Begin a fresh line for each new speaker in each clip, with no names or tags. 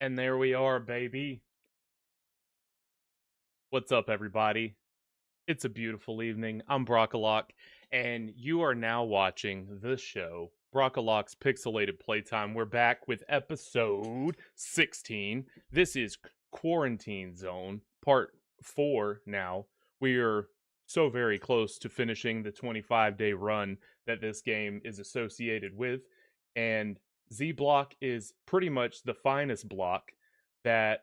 And there we are, baby. What's up, everybody? It's a beautiful evening. I'm Brockalock, and you are now watching the show, Brockalock's Pixelated Playtime. We're back with episode 16. This is Quarantine Zone, part 4 now. We are so very close to finishing the 25-day run that this game is associated with, and Z Block is pretty much the finest block that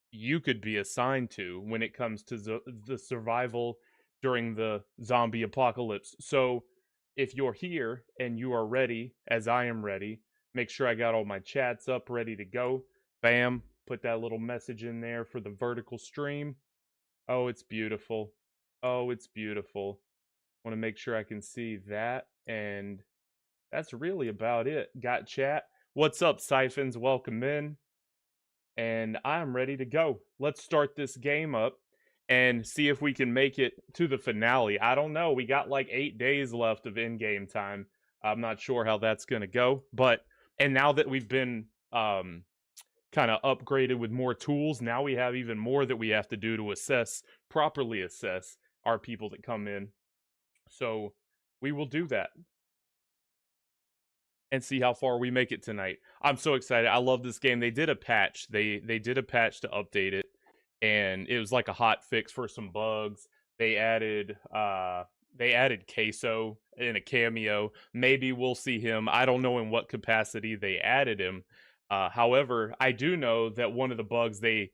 you could be assigned to when it comes to the survival during the zombie apocalypse. So, if you're here and you are ready, as I am ready, make sure I got all my chats up ready to go. Bam, put that little message in there for the vertical stream. Oh, it's beautiful. Oh, it's beautiful. Want to make sure I can see that, and that's really about it. Got chat. What's up, Siphons? Welcome in, and I'm ready to go. Let's start this game up and see if we can make it to the finale. I don't know. We got like 8 days left of in-game time. I'm not sure how that's going to go, but and now that we've been kind of upgraded with more tools, now we have even more that we have to do to properly assess our people that come in. So we will do that and see how far we make it tonight. I'm so excited. I love this game. They did a patch. They did a patch to update it, and it was like a hot fix for some bugs. They added Queso in a cameo. Maybe we'll see him. I don't know in what capacity they added him. However, I do know that one of the bugs they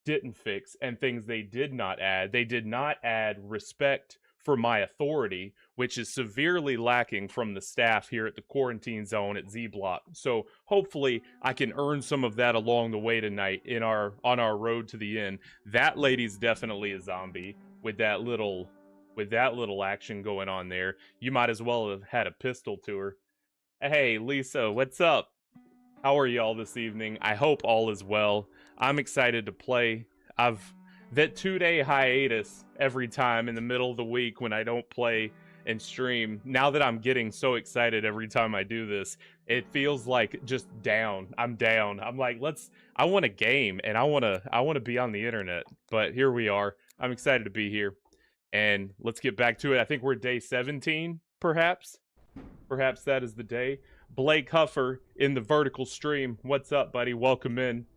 didn't fix and things they did not add respect for my authority, which is severely lacking from the staff here at the quarantine zone at Z Block. So hopefully I can earn some of that along the way tonight on our road to the end. That lady's definitely a zombie with that little action going on there. You might as well have had a pistol to her. Hey Lisa, what's up? How are y'all this evening? I hope all is well. I'm excited to play. That 2-day hiatus every time in the middle of the week when I don't play and stream. Now that I'm getting so excited every time I do this, it feels like just down. I'm down. I'm like, I want a game and I want to be on the internet. But here we are. I'm excited to be here. And let's get back to it. I think we're day 17, perhaps. Perhaps that is the day. Blake Huffer in the vertical stream. What's up, buddy? Welcome in.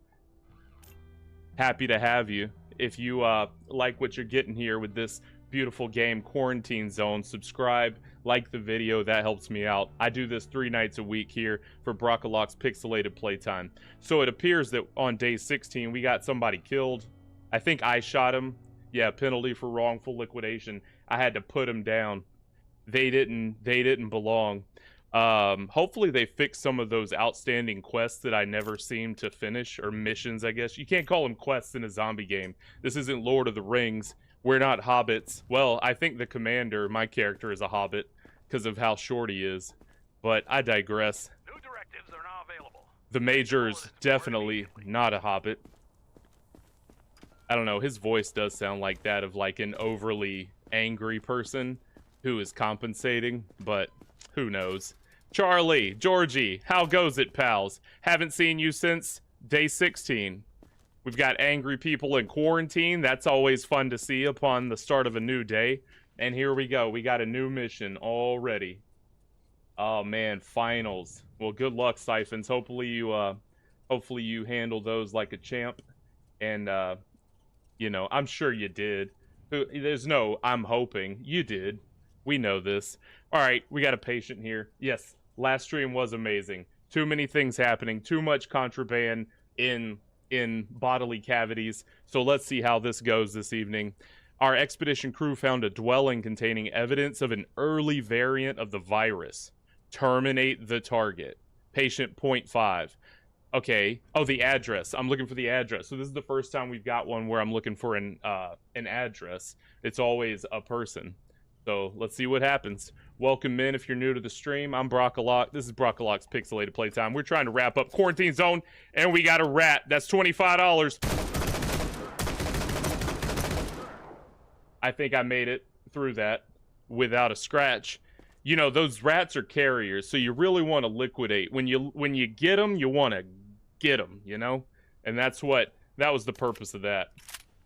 Happy to have you. If you like what you're getting here with this beautiful game, Quarantine Zone, subscribe, like the video. That helps me out. I do this 3 nights a week here for Brockalock's Pixelated Playtime. So it appears that on day 16, we got somebody killed. I think I shot him. Yeah, penalty for wrongful liquidation. I had to put him down. They didn't belong. Hopefully they fix some of those outstanding quests that I never seem to finish, or missions, I guess. You can't call them quests in a zombie game. This isn't Lord of the Rings. We're not hobbits. Well, I think the commander, my character, is a hobbit because of how short he is. But I digress.
New directives are now available.
The major's definitely not a hobbit. I don't know, his voice does sound like that of like an overly angry person who is compensating, but who knows. Charlie, Georgie, how goes it, pals? Haven't seen you since day 16. We've got angry people in quarantine. That's always fun to see upon the start of a new day. And here we go. We got a new mission already. Oh man, finals. Well, good luck, Siphons. Hopefully you handle those like a champ. And you know, I'm sure you did. There's no I'm hoping. You did. We know this. All right, we got a patient here. Yes, last stream was amazing. Too many things happening. Too much contraband in bodily cavities. So let's see how this goes this evening. Our expedition crew found a dwelling containing evidence of an early variant of the virus. Terminate the target. Patient 0.5. Okay. Oh, the address. I'm looking for the address. So this is the first time we've got one where I'm looking for an address. It's always a person. So let's see what happens. Welcome in if you're new to the stream. I'm Brockalock. This is Brockalock's Pixelated Playtime. We're trying to wrap up Quarantine Zone, and we got a rat. That's $25. I think I made it through that without a scratch. You know, those rats are carriers, so you really want to liquidate. When you get them, you want to get them, you know? And that was the purpose of that.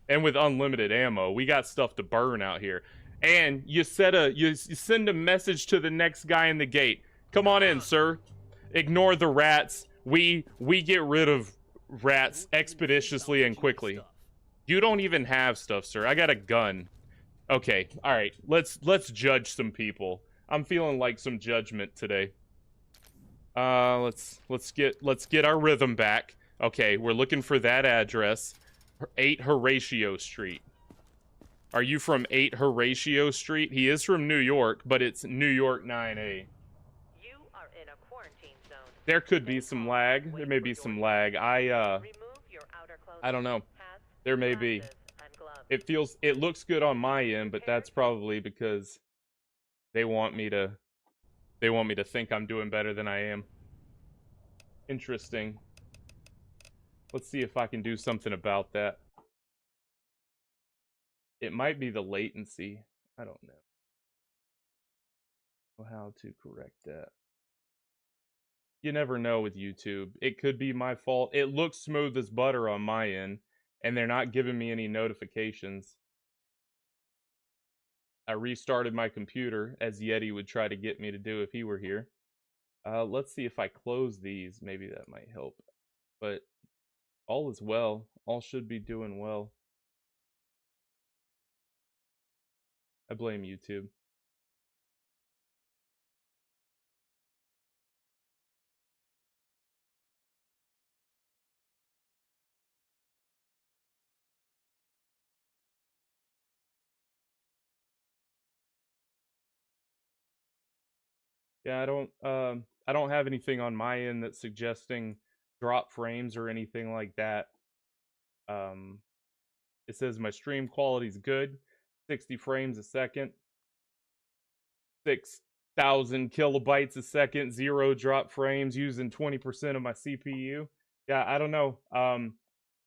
And with unlimited ammo, we got stuff to burn out here. And you send a message to the next guy in the gate. Come on in, sir. Ignore the rats. We get rid of rats expeditiously and quickly. You don't even have stuff, sir. I got a gun. Okay, all right. Let's judge some people. I'm feeling like some judgment today. Let's get our rhythm back. Okay, we're looking for that address. 8 Horatio Street. Are you from 8 Horatio Street? He is from New York, but it's New York 9A.
You are in a quarantine zone.
There could be some lag. There may be some lag. I don't know. There may be. It looks good on my end, but that's probably because they want me to think I'm doing better than I am. Interesting. Let's see if I can do something about that. It might be the latency. I don't know how to correct that. You never know with YouTube. It could be my fault. It looks smooth as butter on my end, and they're not giving me any notifications. I restarted my computer, as Yeti would try to get me to do if he were here. Let's see if I close these. Maybe that might help. But all is well. All should be doing well. I blame YouTube. Yeah, I don't have anything on my end that's suggesting drop frames or anything like that. It says my stream quality is good, 60 frames a second, 6,000 kilobytes a second, 0 drop frames, using 20% of my CPU. Yeah, I don't know.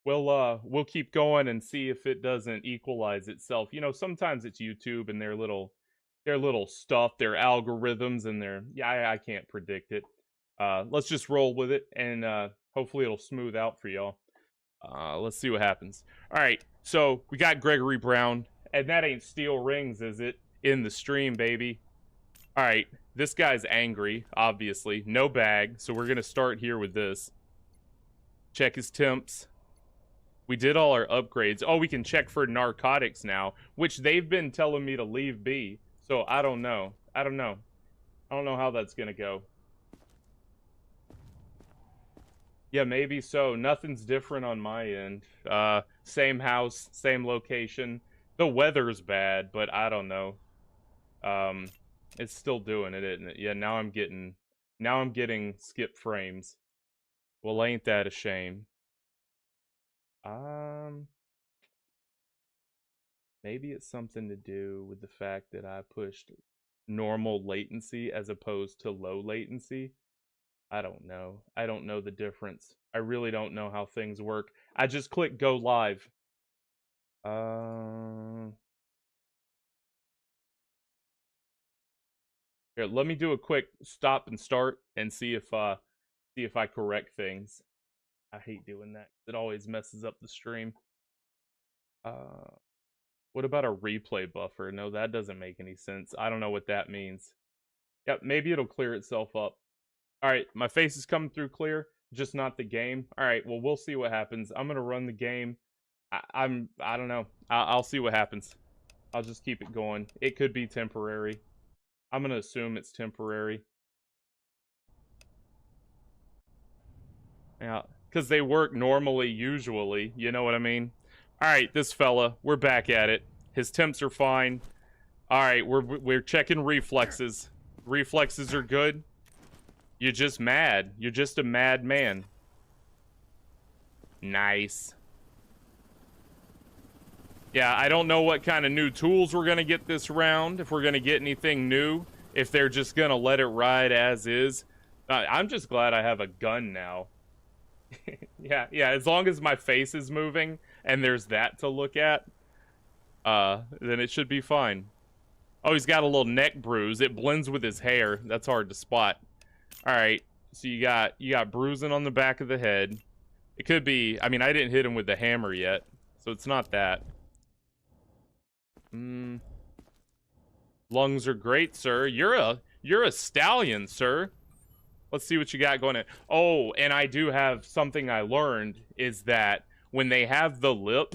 We'll keep going and see if it doesn't equalize itself. You know, sometimes it's YouTube and their little stuff, their algorithms, and I can't predict it. Let's just roll with it, and hopefully it'll smooth out for y'all. Let's see what happens. All right, so we got Gregory Brown, and that ain't steel rings, is it? In the stream, baby. All right, this guy's angry, obviously. No bag, so we're gonna start here with this. Check his temps. We did all our upgrades. Oh, we can check for narcotics now, which they've been telling me to leave be. So I don't know. I don't know how that's gonna go. Yeah, maybe so. Nothing's different on my end. Same house, same location. The weather's bad, but I don't know. It's still doing it, isn't it? Yeah, now I'm getting skip frames. Well, ain't that a shame? Maybe it's something to do with the fact that I pushed normal latency as opposed to low latency. I don't know. I don't know the difference. I really don't know how things work. I just click go live. Here, let me do a quick stop and start and see if I correct things. I hate doing that. It always messes up the stream. What about a replay buffer? No, that doesn't make any sense. I don't know what that means. Yep, maybe it'll clear itself up. Alright, my face is coming through clear, just not the game. Alright, well, we'll see what happens. I'm gonna run the game. I don't know. I'll see what happens. I'll just keep it going. It could be temporary. I'm gonna assume it's temporary. Yeah, because they work normally, usually. You know what I mean? Alright, this fella, we're back at it. His temps are fine. Alright, we're checking reflexes. Reflexes are good. You're just mad. You're just a mad man. Nice. Yeah, I don't know what kind of new tools we're gonna get this round. If we're gonna get anything new. If they're just gonna let it ride as is. I'm just glad I have a gun now. yeah, as long as my face is moving and there's that to look at, then it should be fine. Oh, he's got a little neck bruise. It blends with his hair. That's hard to spot. All right, so you got bruising on the back of the head. It could be. I mean, I didn't hit him with the hammer yet, so it's not that. Lungs are great, sir. You're a stallion, sir. Let's see what you got going on. Oh, and I do have something I learned is that when they have the lip,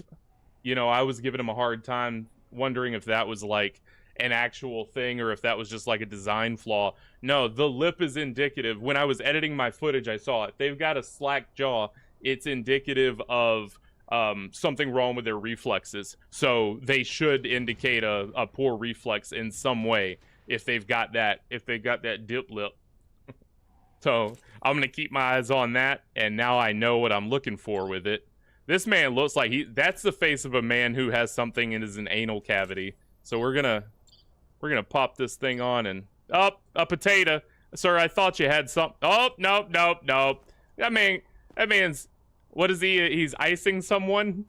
you know, I was giving them a hard time wondering if that was like an actual thing or if that was just like a design flaw. No, the lip is indicative. When I was editing my footage, I saw it. They've got a slack jaw. It's indicative of something wrong with their reflexes. So they should indicate a poor reflex in some way if they've got that dip lip. So I'm gonna keep my eyes on that, and now I know what I'm looking for with it. This man looks like that's the face of a man who has something in his anal cavity. So we're gonna pop this thing on and a potato. Sir, I thought you had some. Oh, nope. That man's what is he? He's icing someone?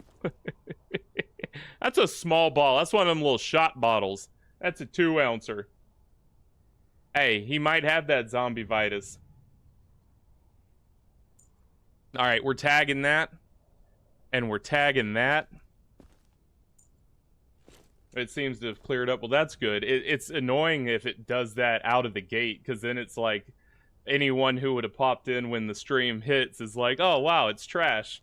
That's a small ball. That's one of them little shot bottles. That's a 2-ouncer. Hey, he might have that zombie vitus. All right, we're tagging that. And we're tagging that. It seems to have cleared up. Well, that's good. It's annoying if it does that out of the gate, because then it's like anyone who would have popped in when the stream hits is like, oh, wow, it's trash.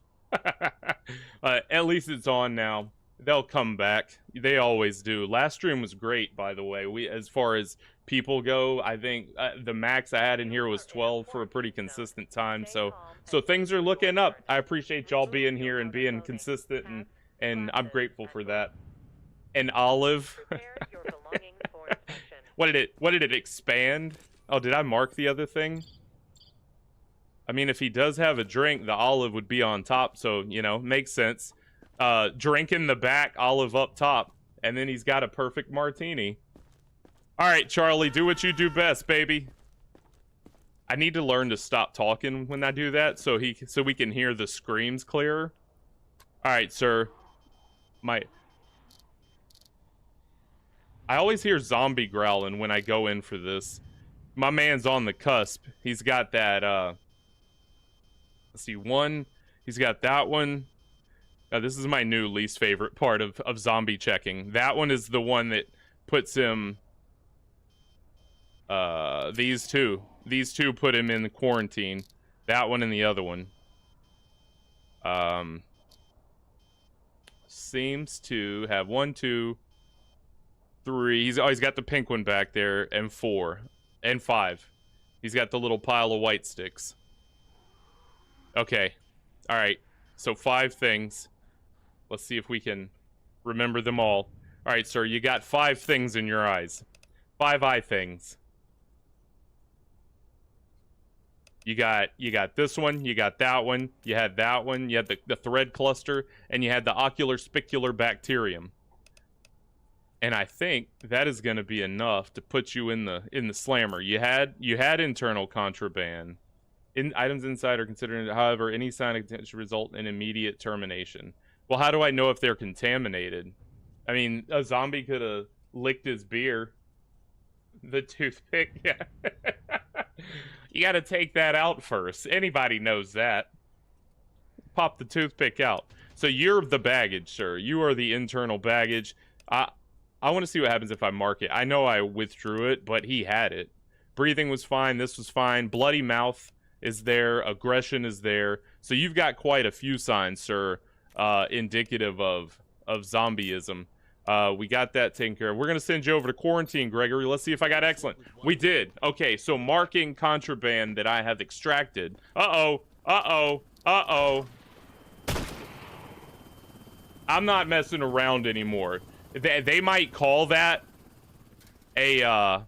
At least it's on now. They'll come back. They always do. Last stream was great, by the way. As far as people go, I think the max I had in here was 12 for a pretty consistent time. So things are looking up. I appreciate y'all being here and being consistent, and I'm grateful for that. An olive. What did it expand? Oh, did I mark the other thing? I mean, if he does have a drink, the olive would be on top, so, you know, makes sense. Drink in the back, olive up top, and then he's got a perfect martini. All right, Charlie, do what you do best, baby. I need to learn to stop talking when I do that, so we can hear the screams clearer. All right, sir. I always hear zombie growling when I go in for this. My man's on the cusp. He's got that, let's see, one. He's got that one. This is my new least favorite part of zombie checking. That one is the one that puts him, these two put him in quarantine. That one and the other one. Seems to have 1, 2, 3. He's got the pink one back there, and 4 and 5. He's got the little pile of white sticks. Okay. All right. So 5 things. Let's see if we can remember them all. All right, sir, you got 5 things in your eyes. 5 eye things. You got this one, you got that one, you had that one, you had the thread cluster, and you had the ocular spicular bacterium. And I think that is going to be enough to put you in the slammer. You had internal contraband. Items inside are considered, however, any sign of contamination should result in immediate termination. Well, how do I know if they're contaminated? I mean, a zombie could have licked his beer. The toothpick, yeah. You got to take that out first. Anybody knows that. Pop the toothpick out. So you're the baggage, sir. You are the internal baggage. I want to see what happens if I mark it. I know I withdrew it, but he had it. Breathing was fine. This was fine. Bloody mouth is there. Aggression is there. So you've got quite a few signs, sir, indicative of zombieism. We got that taken care of. We're going to send you over to quarantine, Gregory. Let's see if I got excellent. We did. Okay, so marking contraband that I have extracted. Uh-oh. Uh-oh. Uh-oh. I'm not messing around anymore. They might call that an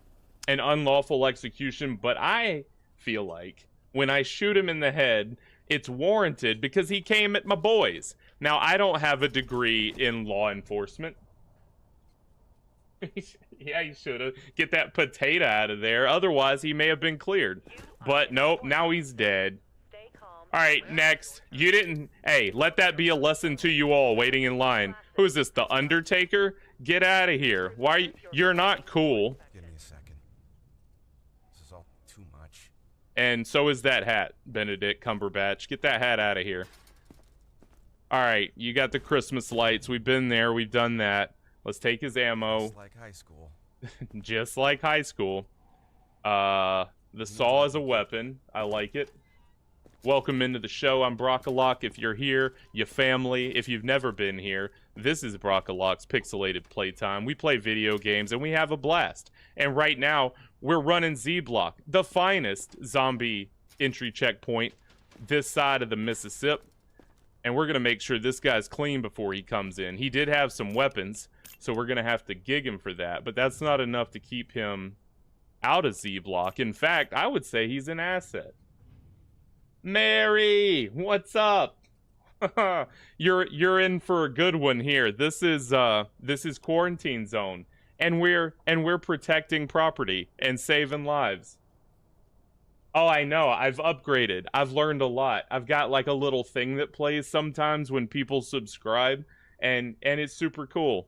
unlawful execution, but I feel like when I shoot him in the head, it's warranted because he came at my boys. Now, I don't have a degree in law enforcement. Yeah, you should have. Get that potato out of there. Otherwise, he may have been cleared. But nope, now he's dead. All right, next. You didn't... Hey, let that be a lesson to you all waiting in line. Who is this, the Undertaker? Get out of here. Why? You're not cool.
Give me a second. This is all too much.
And so is that hat, Benedict Cumberbatch. Get that hat out of here. All right, you got the Christmas lights. We've been there. We've done that. Let's take his ammo.
Just like high school.
Just like high school. The saw is a weapon. I like it. Welcome into the show. I'm Brockalock. If you're here, your family. If you've never been here, this is Brockalock's Pixelated Playtime. We play video games and we have a blast. And right now, we're running Z-Block, the finest zombie entry checkpoint this side of the Mississippi. And we're going to make sure this guy's clean before he comes in. He did have some weapons, so we're going to have to gig him for that. But that's not enough to keep him out of Z-Block. In fact, I would say he's an asset. Mary, what's up? You're in for a good one here. This is quarantine zone, and we're protecting property and saving lives. Oh, I know. I've upgraded. I've learned a lot. I've got like a little thing that plays sometimes when people subscribe, and it's super cool.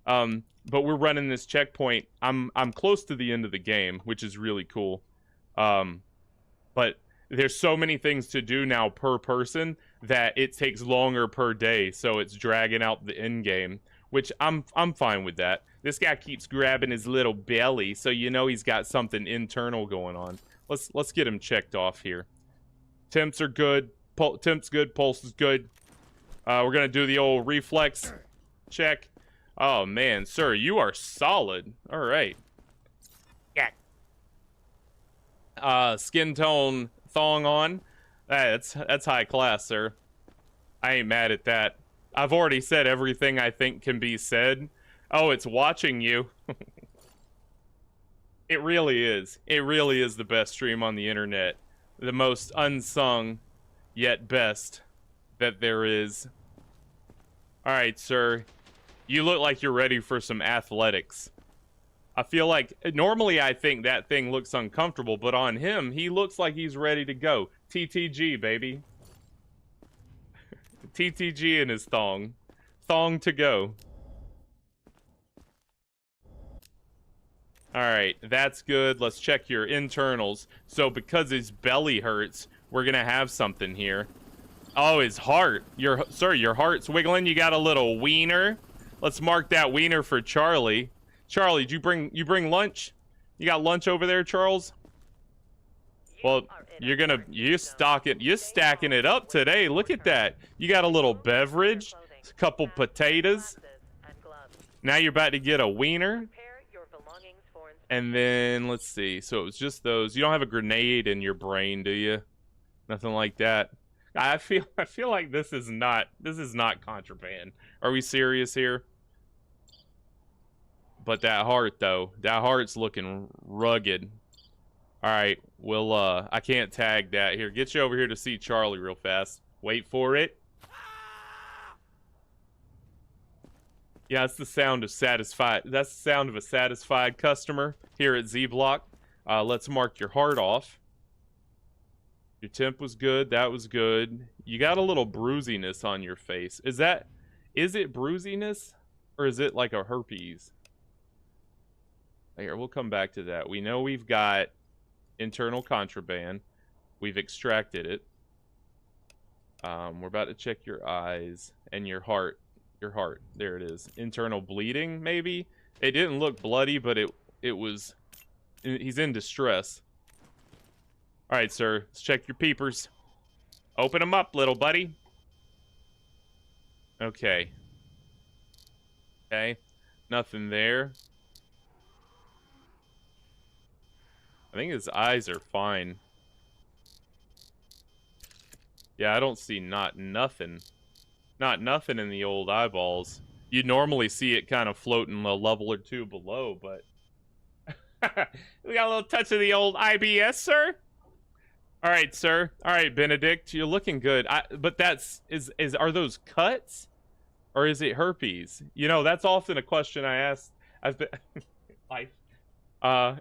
But we're running this checkpoint. I'm close to the end of the game, which is really cool. But there's so many things to do now per person that it takes longer per day, so it's dragging out the end game, which I'm fine with that. This guy keeps grabbing his little belly, so you know he's got something internal going on. Let's get him checked off here. Temps are good. Temp's good. Pulse is good. We're gonna do the old reflex check. Oh man, sir, you are solid. All right. Yeah. Skin tone thong on. That's high class, sir. I ain't mad at that. I've already said everything I think can be said. Oh, it's watching you. It really is. It really is the best stream on the internet. The most unsung, yet best that there is. All right, sir. You look like you're ready for some athletics. I feel like, normally I think that thing looks uncomfortable, but on him, he looks like he's ready to go. TTG, baby. TTG in his thong. Thong to go. Alright, that's good. Let's check your internals. So because his belly hurts, we're gonna have something here. Oh, his heart. Sir, your heart's wiggling. You got a little wiener. Let's mark that wiener for Charlie. Charlie, did you bring lunch? You got lunch over there, Charles? Well, you're stacking it up today. Look at that. You got a little beverage, a couple potatoes. Now you're about to get a wiener. And then let's see. So it was just those. You don't have a grenade in your brain, do you? Nothing like that. I feel like this is not contraband. Are we serious here? But that heart though, that heart's looking rugged. All right, we'll I can't tag that here. Get you over here to see Charlie real fast. Wait for it. Yeah, that's the sound of satisfied. That's the sound of a satisfied customer here at Z-Block. Let's mark your heart off. Your temp was good. That was good. You got a little bruisiness on your face. Is it bruisiness, or is it like a herpes? Here, we'll come back to that. We know we've got internal contraband. We've extracted it. We're about to check your eyes and your heart. Your heart. There it is. Internal bleeding, maybe? It didn't look bloody, but it was... He's in distress. Alright, sir. Let's check your peepers. Open them up, little buddy. Okay. Okay. Nothing there. I think his eyes are fine. Yeah, I don't see nothing. Not nothing in the old eyeballs. You'd normally see it kind of floating a level or two below, but... We got a little touch of the old IBS, sir? Alright, sir. Alright, Benedict, you're looking good. But that's... Are those cuts? Or is it herpes? You know, that's often a question I ask. I've been...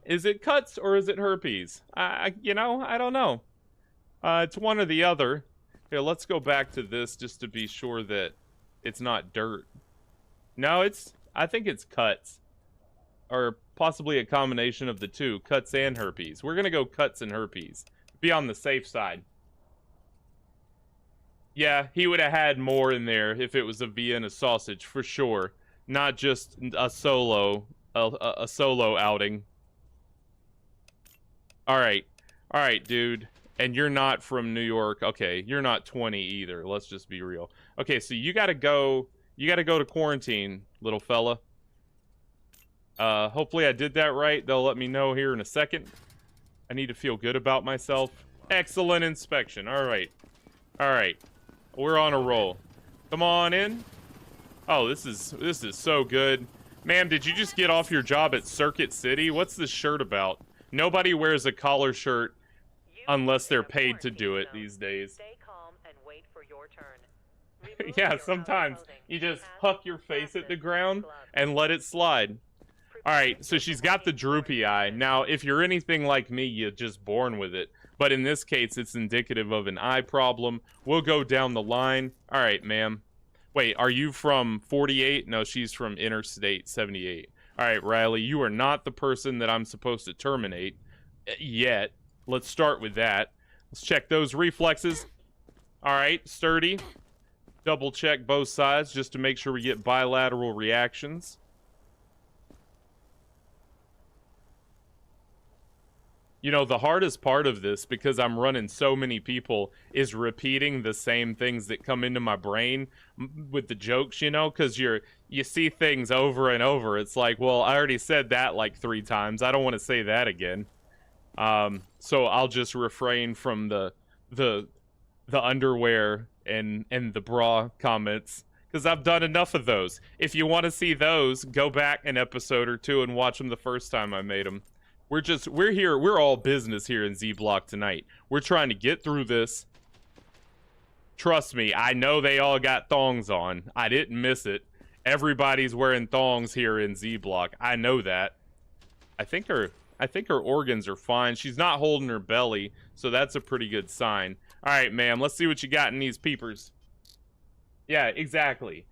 Is it cuts or is it herpes? You know, I don't know. It's one or the other. Here, let's go back to this just to be sure that it's not dirt. No, I think it's cuts. Or possibly a combination of the two, cuts and herpes. We're gonna go cuts and herpes. Be on the safe side. Yeah, he would have had more in there if it was a Vienna sausage, for sure. Not just a solo, a solo outing. All right. All right, dude. And you're not from New York. Okay, you're not 20 either. Let's just be real. Okay, so you got to go to quarantine, little fella. Hopefully I did that right. They'll let me know here in a second. I need to feel good about myself. Excellent inspection. All right. All right. We're on a roll. Come on in. Oh, this is so good. Ma'am, did you just get off your job at Circuit City? What's this shirt about? Nobody wears a collar shirt unless they're paid to do it these days.
Stay calm and wait for your turn.
Yeah, sometimes you just huck your face at the ground and let it slide. Alright, so she's got the droopy eye. Now, if you're anything like me, you're just born with it. But in this case, it's indicative of an eye problem. We'll go down the line. Alright, ma'am. Wait, are you from 48? No, she's from Interstate 78. Alright, Riley, you are not the person that I'm supposed to terminate. Yet. Let's start with that. Let's check those reflexes. Alright, sturdy. Double check both sides just to make sure we get bilateral reactions. You know, the hardest part of this, because I'm running so many people, is repeating the same things that come into my brain with the jokes, you know, because you see things over and over. It's like, well, I already said that like 3 times. I don't want to say that again. So I'll just refrain from the underwear and the bra comments, because I've done enough of those. If you want to see those, go back an episode or 2 and watch them the first time I made them. We're all business here in Z Block tonight. We're trying to get through this. Trust me, I know they all got thongs on. I didn't miss it. Everybody's wearing thongs here in Z Block. I know that. I think her organs are fine. She's not holding her belly, so that's a pretty good sign. All right, ma'am, let's see what you got in these peepers. Yeah, exactly.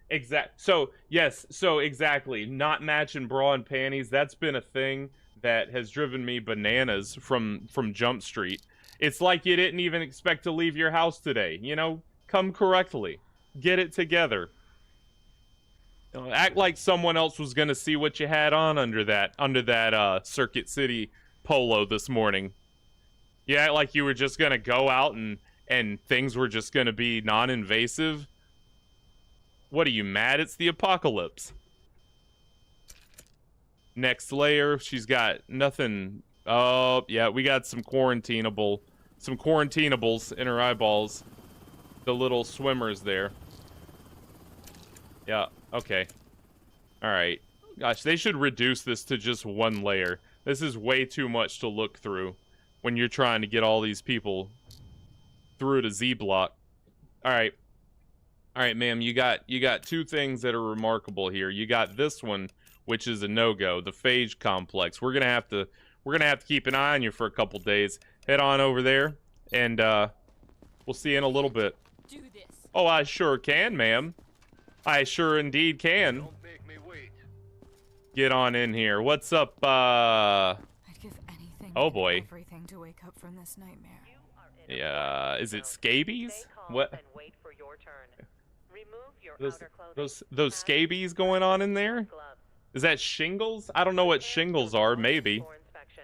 So exactly. Not matching bra and panties. That's been a thing that has driven me bananas from Jump Street. It's like you didn't even expect to leave your house today. You know, come correctly. Get it together. Act like someone else was gonna see what you had on under that Circuit City polo this morning. You act like you were just gonna go out and things were just gonna be non-invasive. What are you, mad? It's the apocalypse. Next layer, she's got nothing. Oh, yeah, we got some quarantainables in her eyeballs. The little swimmers there. Yeah, okay. Alright. Gosh, they should reduce this to just 1 layer. This is way too much to look through when you're trying to get all these people through to Z Block. Alright. Alright, ma'am, you got 2 things that are remarkable here. You got this one, which is a no-go, the phage complex. We're gonna have to keep an eye on you for a couple days. Head on over there, and we'll see you in a little bit.
Do this.
Oh, I sure can, ma'am. I sure indeed can.
Don't make me wait.
Get on in here. What's up,
I'd give anything.
Oh boy.
Everything to wake up from this nightmare.
Yeah, is it scabies? What?
And wait for your turn. Remove your
Those
outer clothing.
those scabies going on in there?
Gloves.
Is that shingles? I don't know what shingles are, maybe.
For inspection.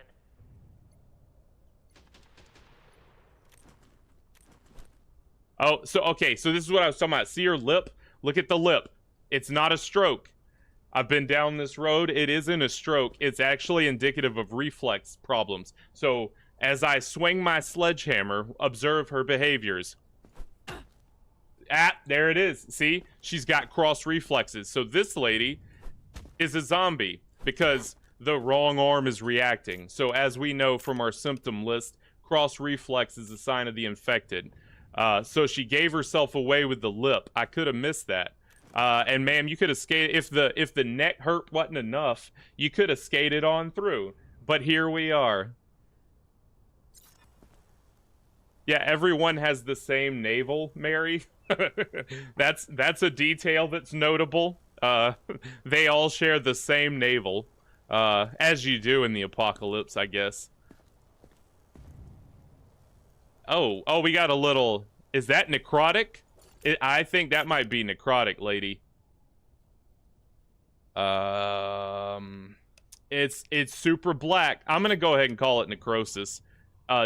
Oh, so, okay, so this is what I was talking about. See her lip? Look at the lip. It's not a stroke. I've been down this road. It isn't a stroke. It's actually indicative of reflex problems. So, as I swing my sledgehammer, observe her behaviors. Ah, there it is. See? She's got cross reflexes. So this lady is a zombie because the wrong arm is reacting. So as we know from our symptom list, cross reflex is a sign of the infected. So she gave herself away with the lip. I could have missed that. And ma'am, you could have skated, if the neck hurt wasn't enough, you could have skated on through. But here we are. Yeah, everyone has the same navel, Mary. That's a detail that's notable. They all share the same navel. As you do in the apocalypse, I guess. Oh, we got a little... Is that necrotic? I think that might be necrotic, lady. It's super black. I'm gonna go ahead and call it necrosis.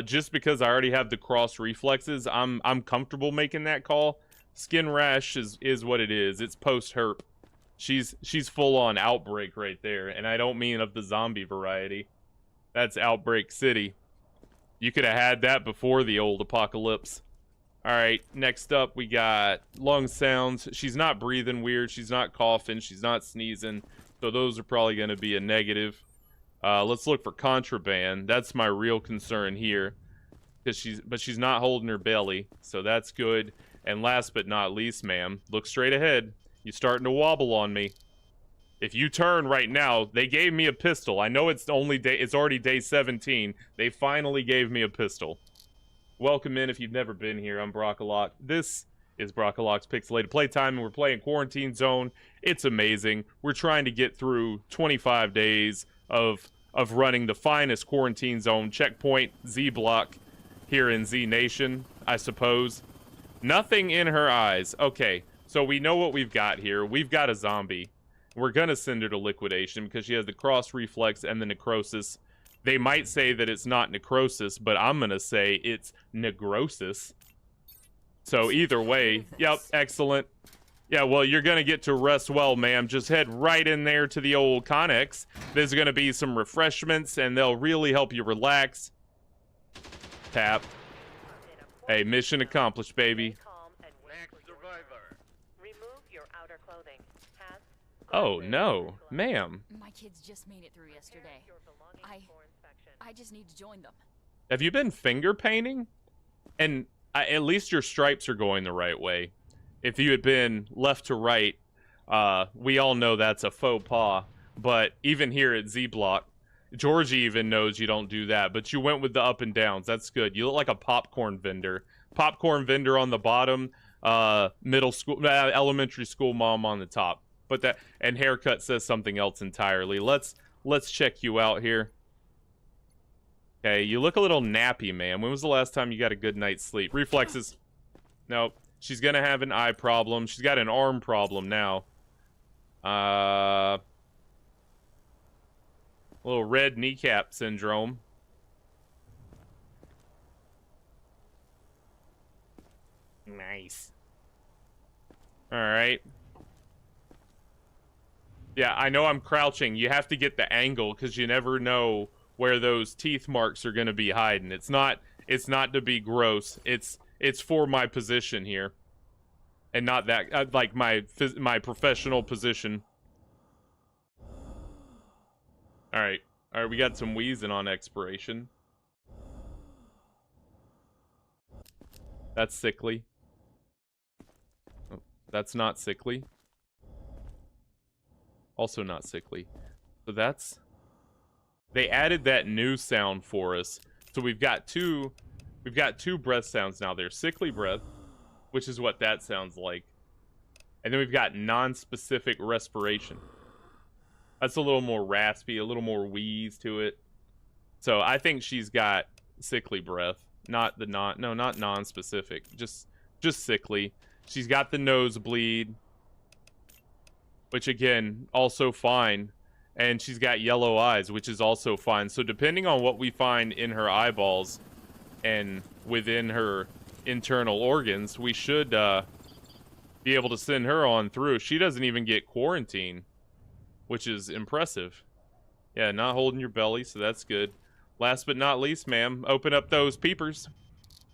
Just because I already have the cross reflexes, I'm comfortable making that call. Skin rash is what it is. It's post herp. She's full on outbreak right there, and I don't mean of the zombie variety. That's Outbreak City. You could have had that before the old apocalypse. All right, next up we got lung sounds. She's not breathing weird. She's not coughing. She's not sneezing. So those are probably going to be a negative. Let's look for contraband. That's my real concern here, because she's not holding her belly, so that's good. And last but not least, ma'am, look straight ahead. You're starting to wobble on me. If you turn right now, they gave me a pistol. I know it's already day 17. They finally gave me a pistol. Welcome in if you've never been here. I'm Brockalock. This is Brockalock's Pixelated Playtime, and we're playing Quarantine Zone. It's amazing. We're trying to get through 25 days of running the finest Quarantine Zone checkpoint, Z block, here in Z Nation, I suppose. Nothing in her eyes. Okay, so we know what we've got here. We've got a zombie. We're gonna send her to liquidation because she has the cross reflex and the necrosis. They might say that it's not necrosis, but I'm gonna say it's negrosis. So either way, yep, excellent. Yeah, well, you're gonna get to rest well, ma'am. Just head right in there to the old Connex. There's gonna be some refreshments, and they'll really help you relax. Tap. Hey, mission accomplished, baby.
Next survivor.
Remove your outer clothing. Has
Oh, no, ma'am.
My kids just made it through yesterday.
your belongings
I-
for inspection.
I just need to join them.
Have you been finger painting? And at least your stripes are going the right way. If you had been left to right, we all know that's a faux pas. But even here at Z Block, Georgie even knows you don't do that. But you went with the up and downs. That's good. You look like a popcorn vendor. Popcorn vendor on the bottom, middle school, elementary school mom on the top. But that, and haircut says something else entirely. Let's check you out here. Okay, you look a little nappy, man. When was the last time you got a good night's sleep? Reflexes. Nope. She's gonna have an eye problem. She's got an arm problem now. Little red kneecap syndrome. Nice. Alright. Yeah, I know I'm crouching. You have to get the angle, because you never know where those teeth marks are going to be hiding. It's not to be gross. It's for my position here, and not that like my professional position. All right, we got some wheezing on expiration. That's sickly. Oh, that's not sickly. Also not sickly. So that's. They added that new sound for us. So we've got two breath sounds now. There's sickly breath, which is what that sounds like. And then we've got non-specific respiration. That's a little more raspy, a little more wheeze to it. So I think she's got sickly breath, not non-specific, just sickly. She's got the nosebleed, which again, also fine. And she's got yellow eyes, which is also fine. So depending on what we find in her eyeballs and within her internal organs, we should be able to send her on through. She doesn't even get quarantine, which is impressive. Yeah, not holding your belly, so that's good. Last but not least, ma'am, open up those peepers.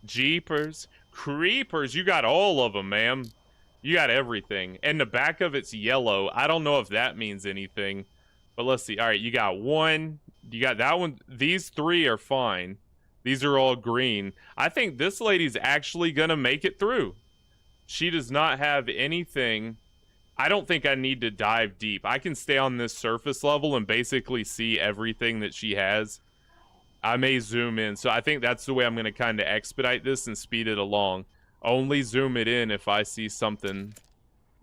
Jeepers. Creepers. You got all of them, ma'am. You got everything. And the back of it's yellow. I don't know if that means anything. But let's see. All right, you got one. You got that one. These three are fine. These are all green. I think this lady's actually going to make it through. She does not have anything. I don't think I need to dive deep. I can stay on this surface level and basically see everything that she has. I may zoom in. So I think that's the way I'm going to kind of expedite this and speed it along. Only zoom it in if I see something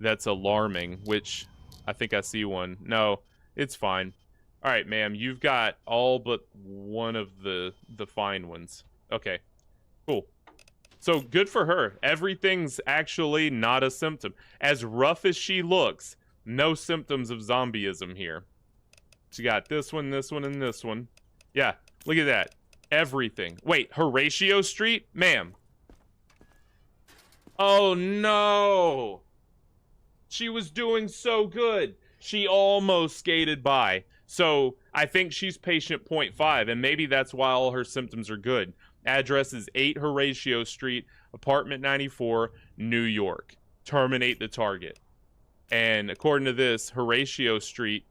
that's alarming, which I think I see one. No. It's fine. All right, ma'am. You've got all but one of the fine ones. Okay. Cool. So good for her. Everything's actually not a symptom. As rough as she looks, no symptoms of zombieism here. She got this one, and this one. Yeah, look at that. Everything. Wait, Horatio Street? Ma'am. Oh, no. She was doing so good. She almost skated by. So I think she's patient 0.5, and maybe that's why all her symptoms are good. Address is 8 Horatio Street, apartment 94, New York. Terminate the target. And according to this, Horatio Street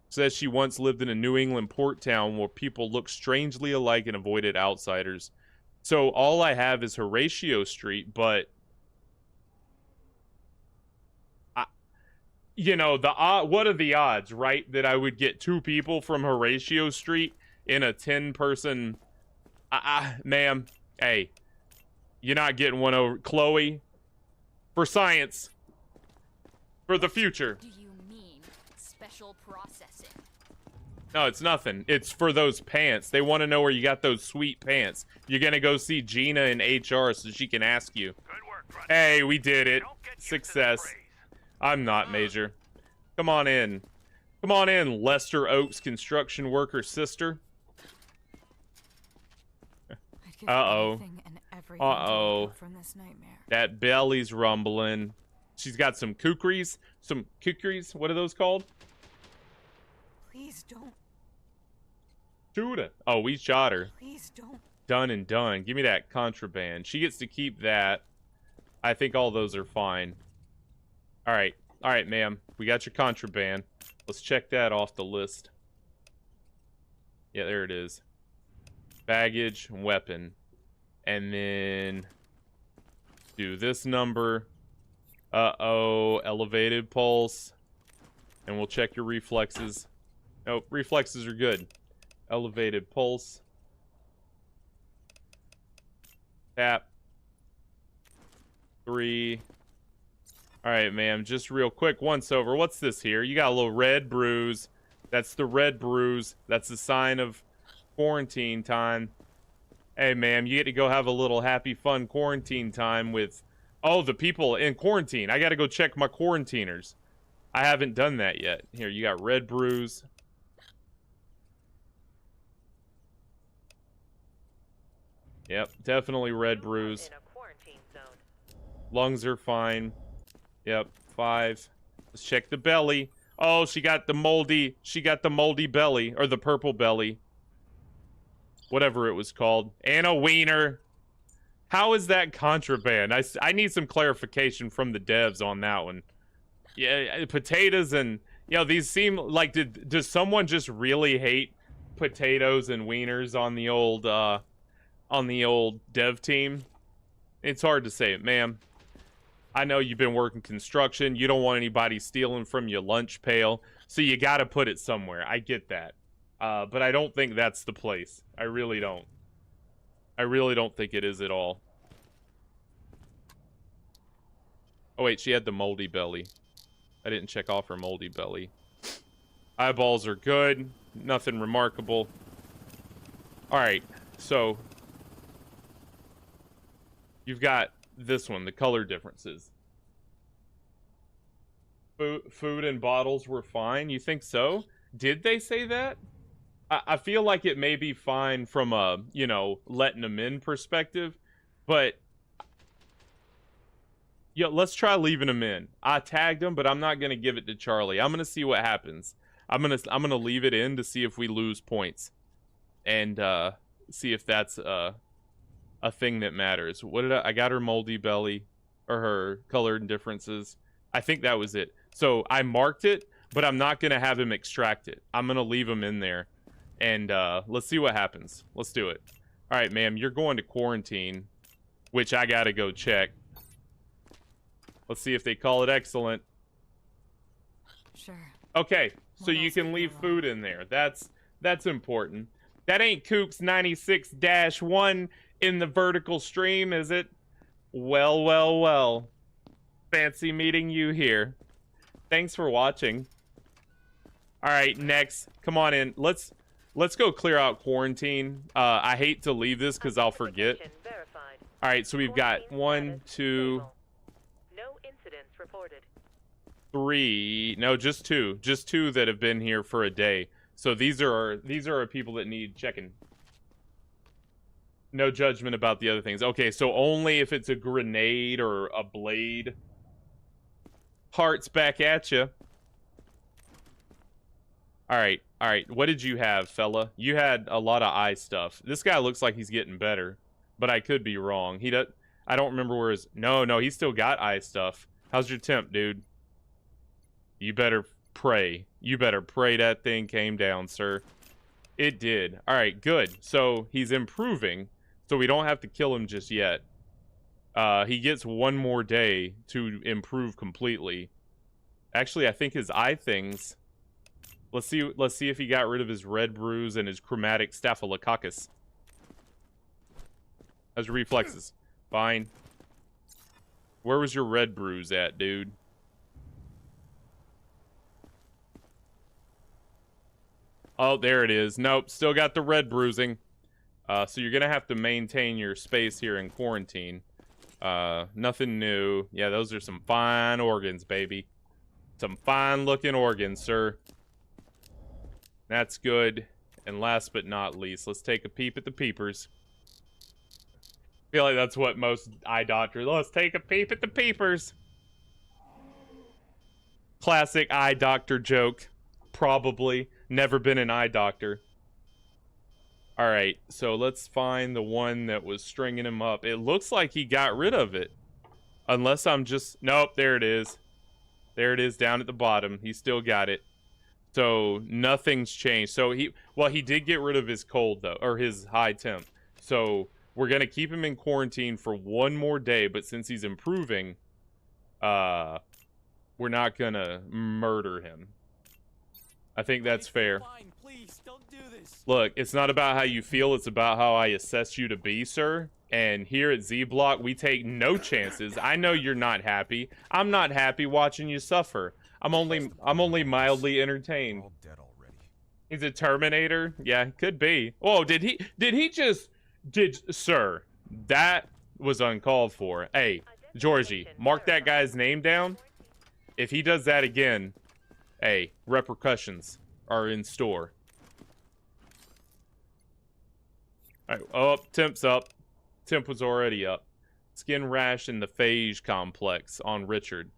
says she once lived in a New England port town where people looked strangely alike and avoided outsiders. So all I have is Horatio Street, but you know, what are the odds, right, that I would get 2 people from Horatio Street in a 10-person... ma'am, hey, you're not getting one over... Chloe, for science, for the future.
Do you mean special processing?
No, it's nothing. It's for those pants. They want to know where you got those sweet pants. You're going to go see Gina in HR so she can ask you.
Good work, Grundy.
Hey, we did it.
Don't get used to the
Success.
praise.
I'm not, Major. Come on in. Come on in, Lester Oaks construction worker sister. Uh-oh. Uh-oh.
From this nightmare.
That belly's rumbling. She's got some kukris. Some kukris. What are those called?
Please don't.
Shoot her. Oh, we shot her.
Please don't.
Done and done. Give me that contraband. She gets to keep that. I think all those are fine. All right. All right, ma'am. We got your contraband. Let's check that off the list. Yeah, there it is. Baggage, weapon. And then do this number. Uh-oh. Elevated pulse. And we'll check your reflexes. Nope, reflexes are good. Elevated pulse. Tap. 3. Alright, ma'am. Just real quick, once over. What's this here? You got a little red bruise. That's the red bruise. That's the sign of quarantine time. Hey, ma'am, you get to go have a little happy, fun quarantine time with... Oh, the people in quarantine. I gotta go check my quarantiners. I haven't done that yet. Here, you got red bruise. Yep, definitely red bruise.
In a quarantine zone.
Lungs are fine. Yep, 5. Let's check the belly. Oh, she got the moldy belly, or the purple belly. Whatever it was called. And a wiener. How is that contraband? I need some clarification from the devs on that one. Yeah, potatoes and, you know, these seem like, does someone just really hate potatoes and wieners on the old dev team? It's hard to say it, ma'am. I know you've been working construction. You don't want anybody stealing from your lunch pail, so you got to put it somewhere. I get that. But I don't think that's the place. I really don't. I really don't think it is at all. Oh, wait, she had the moldy belly. I didn't check off her moldy belly. Eyeballs are good. Nothing remarkable. Alright, so... You've got this one, the color differences. Food and bottles were fine. You think so? Did they say that? I feel like it may be fine from a, you know, letting them in perspective, but yeah, let's try leaving them in. I tagged them, but I'm not gonna give it to Charlie. I'm gonna see what happens. I'm gonna leave it in to see if we lose points, and see if that's a thing that matters. What did I got her moldy belly, or her color differences. I think that was it. So I marked it, but I'm not gonna have him extract it. I'm gonna leave him in there, and let's see what happens. Let's do it. All right, ma'am, you're going to quarantine, which I gotta go check. Let's see if they call it excellent.
Sure.
Okay, so
What
you
else
can
could
leave
go
food in there. That's important. That ain't Kooks 96-1 in the vertical stream, is it? Well, well, well. Fancy meeting you here. Thanks for watching. All right, next. Come on in. Let's go clear out quarantine. I hate to leave this because I'll forget.
Identification verified.
All right, so we've got
Quarantine
1,
status
2,
stable. No incidents reported.
3. No, just 2. Just 2 that have been here for a day. So these are people that need checking. No judgment about the other things. Okay, so only if it's a grenade or a blade. Hearts back at you. All right. What did you have, fella? You had a lot of eye stuff. This guy looks like he's getting better, but I could be wrong. I don't remember where his... No, he's still got eye stuff. How's your temp, dude? You better pray. You better pray that thing came down, sir. It did. All right, good. So he's improving, so we don't have to kill him just yet. He gets 1 more day to improve completely. Actually, I think his eye things... Let's see if he got rid of his red bruise and his chromatic staphylococcus. How's your reflexes? Fine. Where was your red bruise at, dude? Oh, there it is. Nope, still got the red bruising. So you're gonna have to maintain your space here in quarantine. Nothing new. Yeah, those are some fine organs, baby. Some fine looking organs, sir. That's good. And last but not least, let's take a peep at the peepers. I feel like that's what most eye doctors... Let's take a peep at the peepers. Classic eye doctor joke. Probably. Never been an eye doctor. Alright, so let's find the one that was stringing him up. It looks like he got rid of it. Unless I'm just... Nope, there it is. There it is down at the bottom. He still got it. So nothing's changed. So he did get rid of his cold though, or his high temp. So we're gonna keep him in quarantine for 1 more day, but since he's improving, we're not gonna murder him. I think that's fair.
Fine, please, don't do this.
Look, it's not about how you feel, it's about how I assess you to be, sir. And here at Z Block, we take no chances. I know you're not happy. I'm not happy watching you suffer. I'm only mildly entertained.
All dead already.
He's a Terminator? Yeah, could be. Oh, sir, that was uncalled for. Hey, Georgie, mark that guy's name down. If he does that again, hey, repercussions are in store. All right, oh, temp's up. Temp was already up. Skin rash in the phage complex on Richard.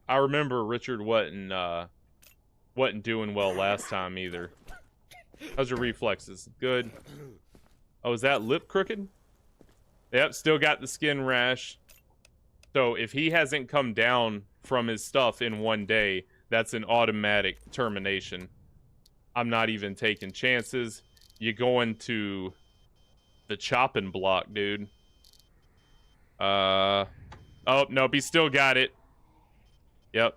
I remember Richard wasn't doing well last time either. How's your reflexes? Good. Oh, is that lip crooked? Yep, still got the skin rash. So if he hasn't come down from his stuff in 1 day, that's an automatic termination. I'm not even taking chances. You're going to the chopping block, dude. Oh, nope, he still got it. Yep.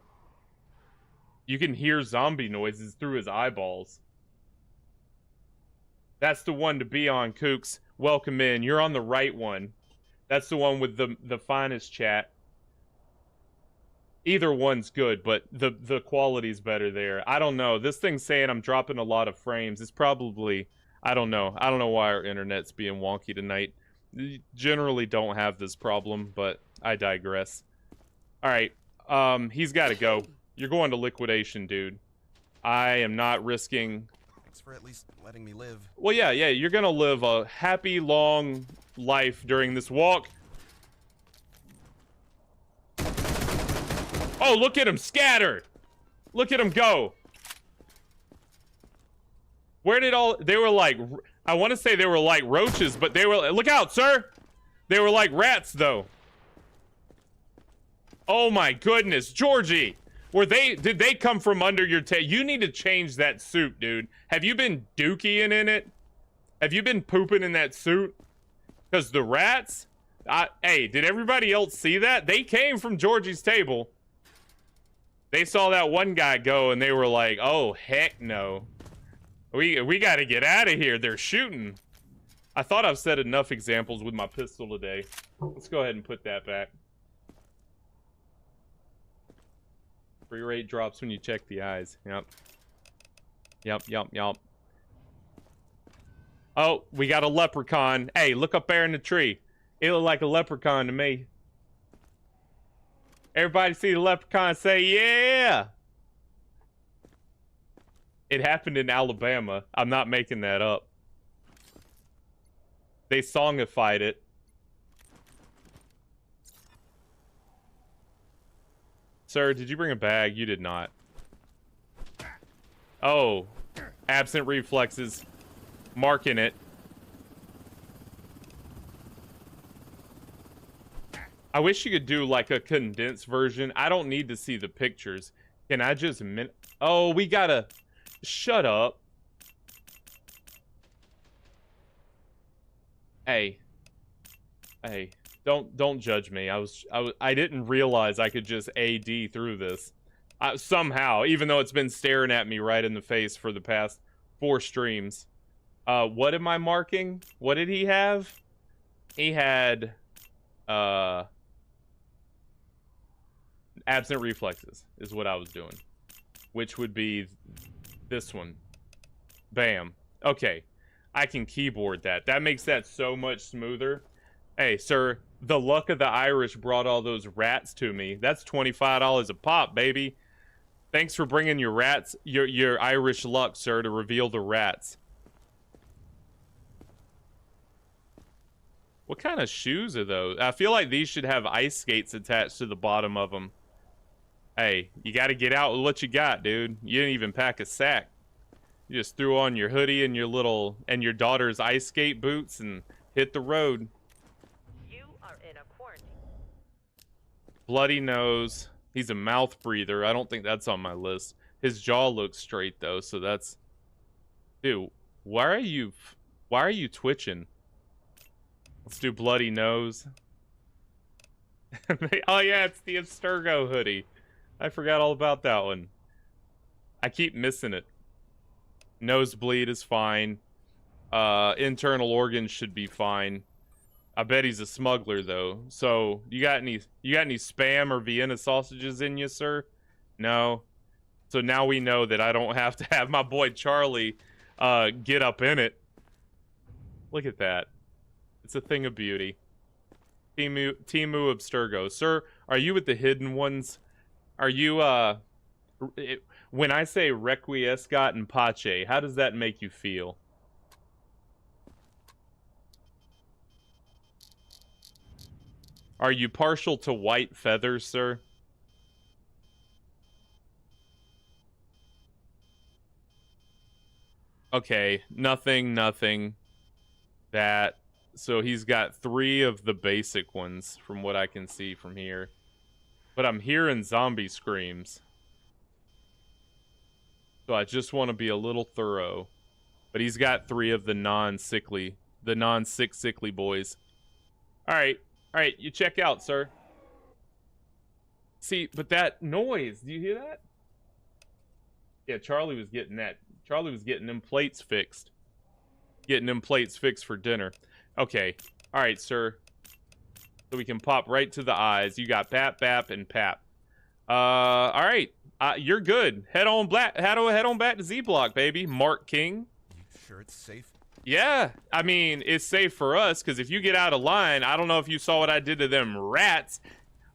You can hear zombie noises through his eyeballs. That's the one to be on, Kooks. Welcome in. You're on the right one. That's the one with the finest chat. Either one's good, but the quality's better there. I don't know. This thing's saying I'm dropping a lot of frames. It's probably... I don't know. I don't know why our internet's being wonky tonight. Generally don't have this problem, but I digress. Alright. He's got to go. You're going to liquidation, dude. I am not risking...
Thanks for at least letting me live.
Well, yeah, you're gonna live a happy, long life during this walk. Oh, look at him scatter! Look at him go! Where did all... They were like... I want to say they were like roaches, but they were... Look out, sir! They were like rats, though. Oh my goodness, Georgie! Did they come from under your tail? You need to change that suit, dude. Have you been dookie-ing in it? Have you been pooping in that suit? Because the rats... hey, did everybody else see that? They came from Georgie's table. They saw that one guy go and they were like, oh, heck no. We got to get out of here. They're shooting. I thought I've said enough examples with my pistol today. Let's go ahead and put that back. Free rate drops when you check the eyes. Yep. Oh, we got a leprechaun. Hey, look up there in the tree. It looked like a leprechaun to me. Everybody see the leprechaun say, yeah! It happened in Alabama. I'm not making that up. They songified it. Sir, did you bring a bag? You did not. Oh. Absent reflexes. Marking it. I wish you could do like a condensed version. I don't need to see the pictures. Can I just oh, we gotta... Shut up. Hey. Hey. Don't judge me. I didn't realize I could just AD through this. Somehow, even though it's been staring at me right in the face for the past 4 streams. What am I marking? What did he have? He had absent reflexes is what I was doing, which would be this one. Bam. Okay, I can keyboard that. That makes that so much smoother. Hey, sir, the luck of the Irish brought all those rats to me. That's $25 a pop, baby. Thanks for bringing your rats, your Irish luck, sir, to reveal the rats. What kind of shoes are those? I feel like these should have ice skates attached to the bottom of them. Hey, you got to get out with what you got, dude. You didn't even pack a sack. You just threw on your hoodie and your daughter's ice skate boots and hit the road.
You are in a quarantine.
Bloody nose. He's a mouth breather. I don't think that's on my list. His jaw looks straight though, so that's... Dude, why are you twitching? Let's do bloody nose. Oh yeah, it's the Abstergo hoodie. I forgot all about that one. I keep missing it. Nosebleed is fine. Internal organs should be fine. I bet he's a smuggler though. So you got any spam or Vienna sausages in you, sir? No. So now we know that I don't have to have my boy Charlie get up in it. Look at that. It's a thing of beauty. Timu Abstergo. Sir, are you with the hidden ones? Are you when I say Requiescat and Pache, how does that make you feel? Are you partial to white feathers, sir? Okay, nothing. That. So he's got 3 of the basic ones from what I can see from here. But I'm hearing zombie screams. So I just want to be a little thorough. But he's got 3 of the non-sick sickly boys. Alright, you check out, sir. See, but that noise, do you hear that? Yeah, Charlie was getting that. Charlie was getting them plates fixed. Getting them plates fixed for dinner. Okay, alright, sir. So we can pop right to the eyes. You got Bap, Bap, and Pap. Alright. You're good. Head on back to Z Block, baby. Mark King.
You sure it's safe?
Yeah, I mean, it's safe for us, because if you get out of line, I don't know if you saw what I did to them rats.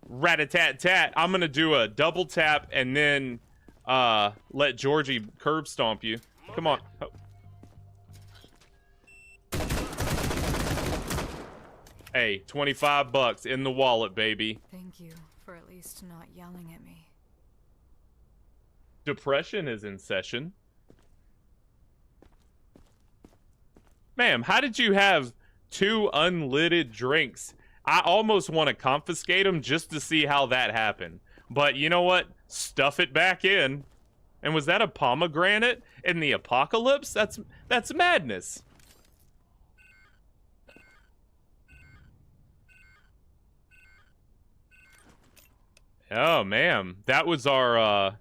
Rat-a-tat-tat. I'm going to do a double tap and then let Georgie curb stomp you. Come on. Oh. Hey, $25 in the wallet, baby.
Thank you for at least not yelling at me.
Depression is in session. Ma'am, how did you have 2 unlidded drinks? I almost want to confiscate them just to see how that happened. But you know what? Stuff it back in. And was that a pomegranate in the apocalypse? That's madness. Oh, ma'am. That was our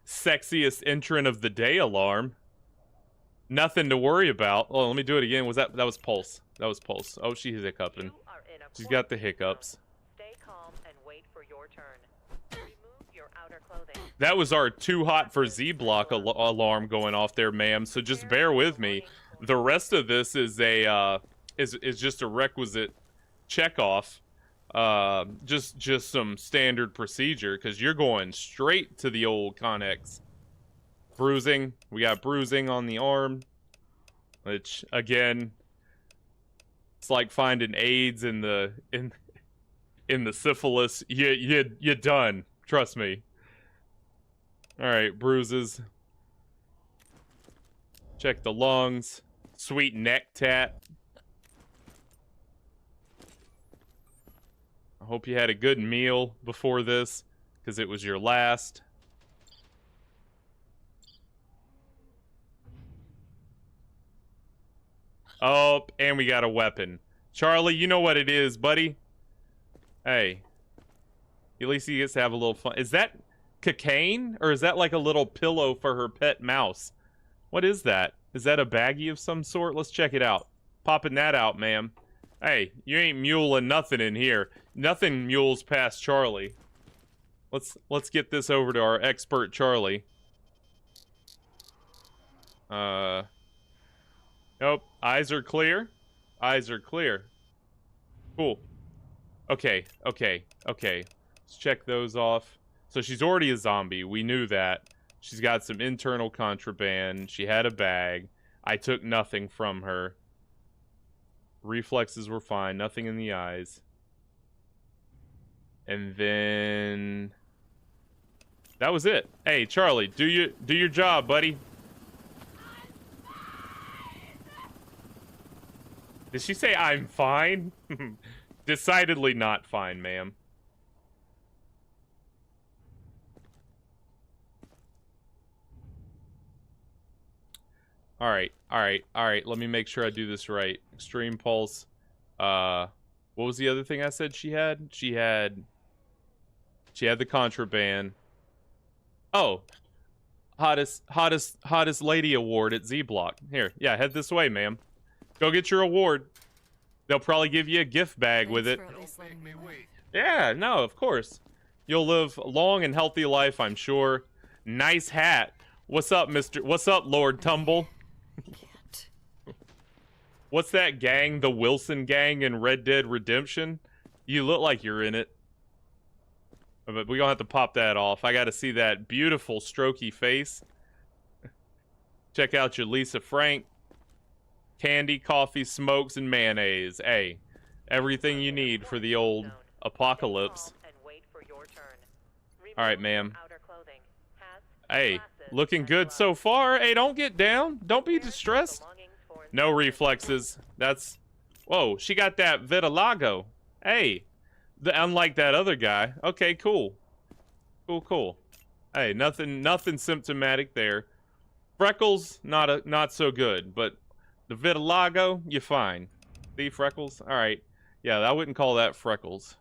sexiest entrant of the day alarm. Nothing to worry about. Oh, let me do it again. That was Pulse. That was Pulse. Oh, she's hiccuping. She's got the hiccups.
Stay calm and wait for your turn. Remove your outer clothing.
That was our too hot for Z Block alarm going off there, ma'am. So just bear with me. The rest of this is a is just a requisite check off. Just some standard procedure, because you're going straight to the old Connex. Bruising. We got bruising on the arm, which again, it's like finding AIDS in the syphilis. You done. Trust me. All right, bruises. Check the lungs. Sweet neck tat. I hope you had a good meal before this, because it was your last. Oh, and we got a weapon. Charlie, you know what it is, buddy. Hey. At least he gets to have a little fun. Is that cocaine? Or is that like a little pillow for her pet mouse? What is that? Is that a baggie of some sort? Let's check it out. Popping that out, ma'am. Hey, you ain't muling nothing in here. Nothing mules past Charlie. Let's get this over to our expert Charlie. Nope. Eyes are clear. Eyes are clear. Cool. Okay. Let's check those off. So she's already a zombie. We knew that. She's got some internal contraband. She had a bag. I took nothing from her. Reflexes were fine. Nothing in the eyes. And then that was it. Hey, Charlie, do your job, buddy. Did she say I'm fine? Decidedly not fine, ma'am. Alright. Let me make sure I do this right. Extreme pulse. What was the other thing I said she had? She had the contraband. Oh. Hottest lady award at Z Block. Here, yeah, head this way, ma'am. Go get your award. They'll probably give you a gift bag with it. Yeah, no, of course. You'll live a long and healthy life, I'm sure. Nice hat. What's up, What's up, Lord Tumble? What's that gang? The Wilson gang in Red Dead Redemption? You look like you're in it. But we gonna have to pop that off. I gotta see that beautiful strokey face. Check out your Lisa Frank. Candy, coffee, smokes, and mayonnaise. Hey, everything you need for the old apocalypse. Alright, ma'am. Hey, looking good so far. Hey, don't get down. Don't be distressed. No reflexes. That's... Whoa, she got that vitiligo. Hey, unlike that other guy. Okay, cool. Cool. Hey, nothing symptomatic there. Freckles, not so good, but the vitiligo, you're fine. See, freckles? Alright. Yeah, I wouldn't call that freckles.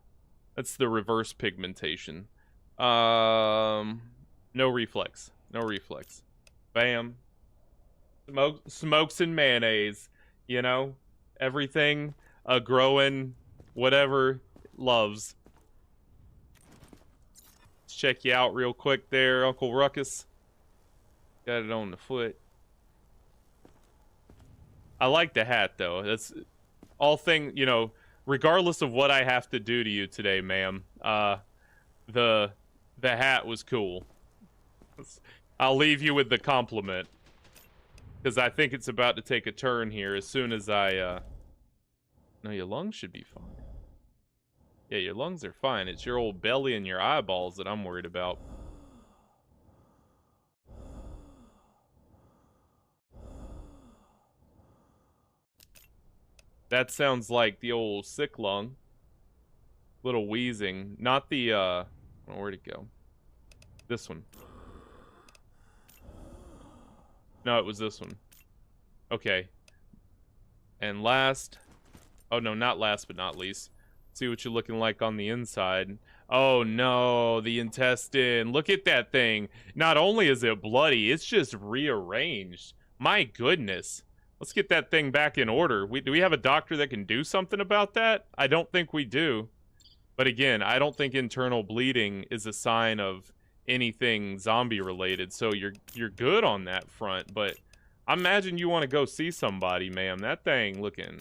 That's the reverse pigmentation. No reflex. No reflex. Bam. Smokes and mayonnaise. You know? Everything a growing whatever loves. Let's check you out real quick there, Uncle Ruckus. Got it on the foot. I like the hat, though. That's all thing, you know, regardless of what I have to do to you today, ma'am. The hat was cool. I'll leave you with the compliment. Because I think it's about to take a turn here as soon as I, No, your lungs should be fine. Yeah, your lungs are fine. It's your old belly and your eyeballs that I'm worried about. That sounds like the old sick lung. Little wheezing. Not the, oh, where'd it go? This one. No, it was this one. Okay. And last... Oh, no, not last but not least. See what you're looking like on the inside. Oh, no, the intestine. Look at that thing. Not only is it bloody, it's just rearranged. My goodness. Let's get that thing back in order. Do we have a doctor that can do something about that? I don't think we do. But again, I don't think internal bleeding is a sign of anything zombie related. So you're good on that front. But I imagine you want to go see somebody, ma'am. That thing looking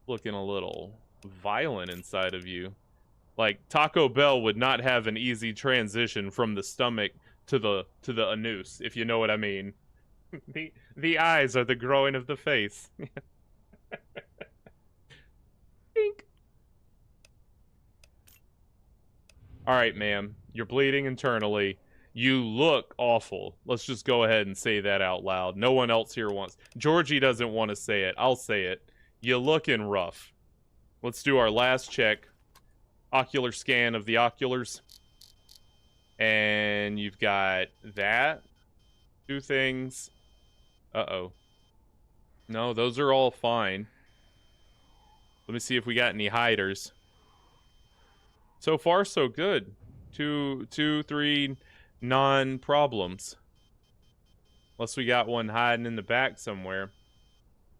looking a little violent inside of you. Like Taco Bell would not have an easy transition from the stomach to the anus, if you know what I mean. The eyes are the growing of the face. Pink. All right, ma'am. You're bleeding internally. You look awful. Let's just go ahead and say that out loud. No one else here wants. Georgie doesn't want to say it. I'll say it. You looking rough. Let's do our last check. Ocular scan of the oculars. And you've got that. Two things. Uh-oh. No, those are all fine. Let me see if we got any hiders. So far, so good. Two, three non-problems. Unless we got one hiding in the back somewhere.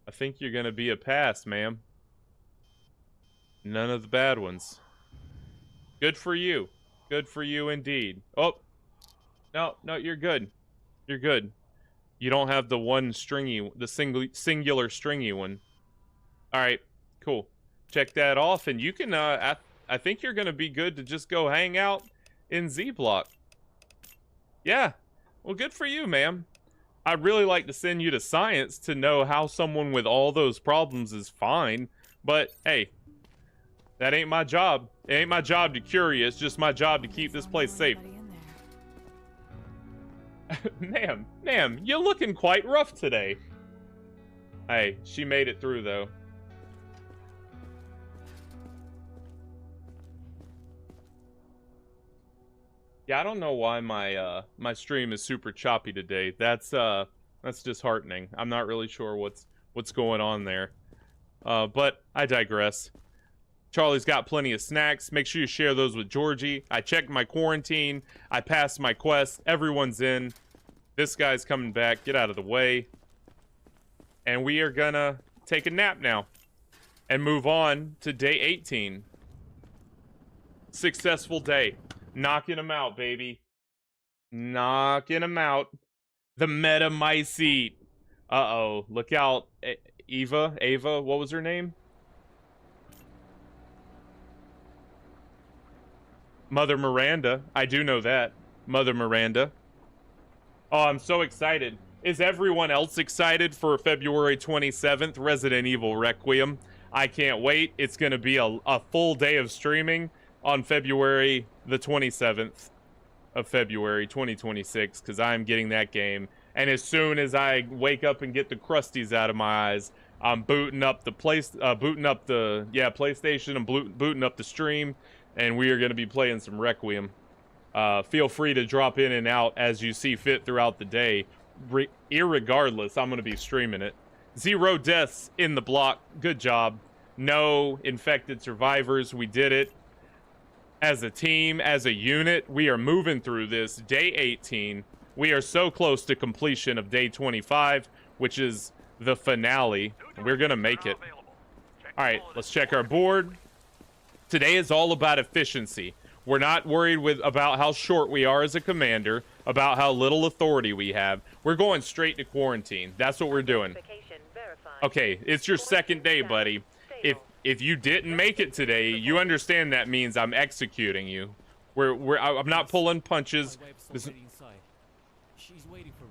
I think you're gonna be a pass, ma'am. None of the bad ones. Good for you. Good for you indeed. Oh! No, you're good. You're good. You don't have the one stringy, the singular stringy one. Alright, cool. Check that off, and you can, I think you're gonna be good to just go hang out in Z Block. Yeah. Well, good for you, ma'am. I'd really like to send you to science to know how someone with all those problems is fine, but hey, that ain't my job. It ain't my job to cure you, it's just my job to keep this place safe. Ma'am, you're looking quite rough today. Hey, she made it through, though. Yeah, I don't know why my my stream is super choppy today. That's disheartening. I'm not really sure what's going on there. But I digress. Charlie's got plenty of snacks. Make sure you share those with Georgie. I checked my quarantine. I passed my quest. Everyone's in. This guy's coming back. Get out of the way. And we are gonna take a nap now. And move on to day 18. Successful day. Knocking them out, baby. Knocking them out. The Metamycete. Uh-oh. Look out. Ava, what was her name? Mother Miranda. I do know that. Mother Miranda. Oh, I'm so excited. Is everyone else excited for February 27th, Resident Evil Requiem? I can't wait. It's going to be a full day of streaming on February the 27th of February 2026, because I'm getting that game. And as soon as I wake up and get the crusties out of my eyes, I'm booting up the PlayStation. I'm booting up the stream, and we are going to be playing some Requiem. Feel free to drop in and out as you see fit throughout the day. Irregardless, I'm going to be streaming it. 0 deaths in the block. Good job. No infected survivors. We did it. As a team, as a unit, we are moving through this. Day 18. We are so close to completion of day 25, which is the finale. We're going to make it. All right, let's check our board. Today is all about efficiency. We're not worried about how short we are as a commander, about how little authority we have. We're going straight to quarantine. That's what we're doing. Okay, it's your second day, buddy. If you didn't make it today, you understand that means I'm executing you. I'm not pulling punches.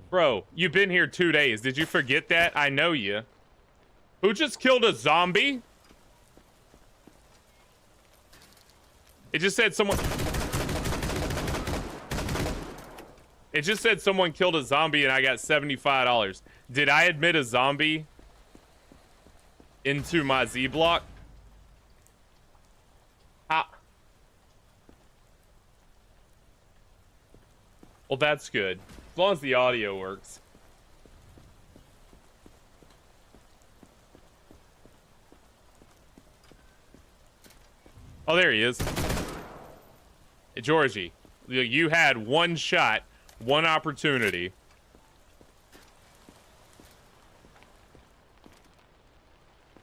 Bro, you've been here 2 days. Did you forget that? I know you. Who just killed a zombie? It just said someone... It just said someone killed a zombie and I got $75. Did I admit a zombie into my Z block? Well, that's good. As long as the audio works. Oh, there he is. Hey, Georgie, you had one shot, one opportunity.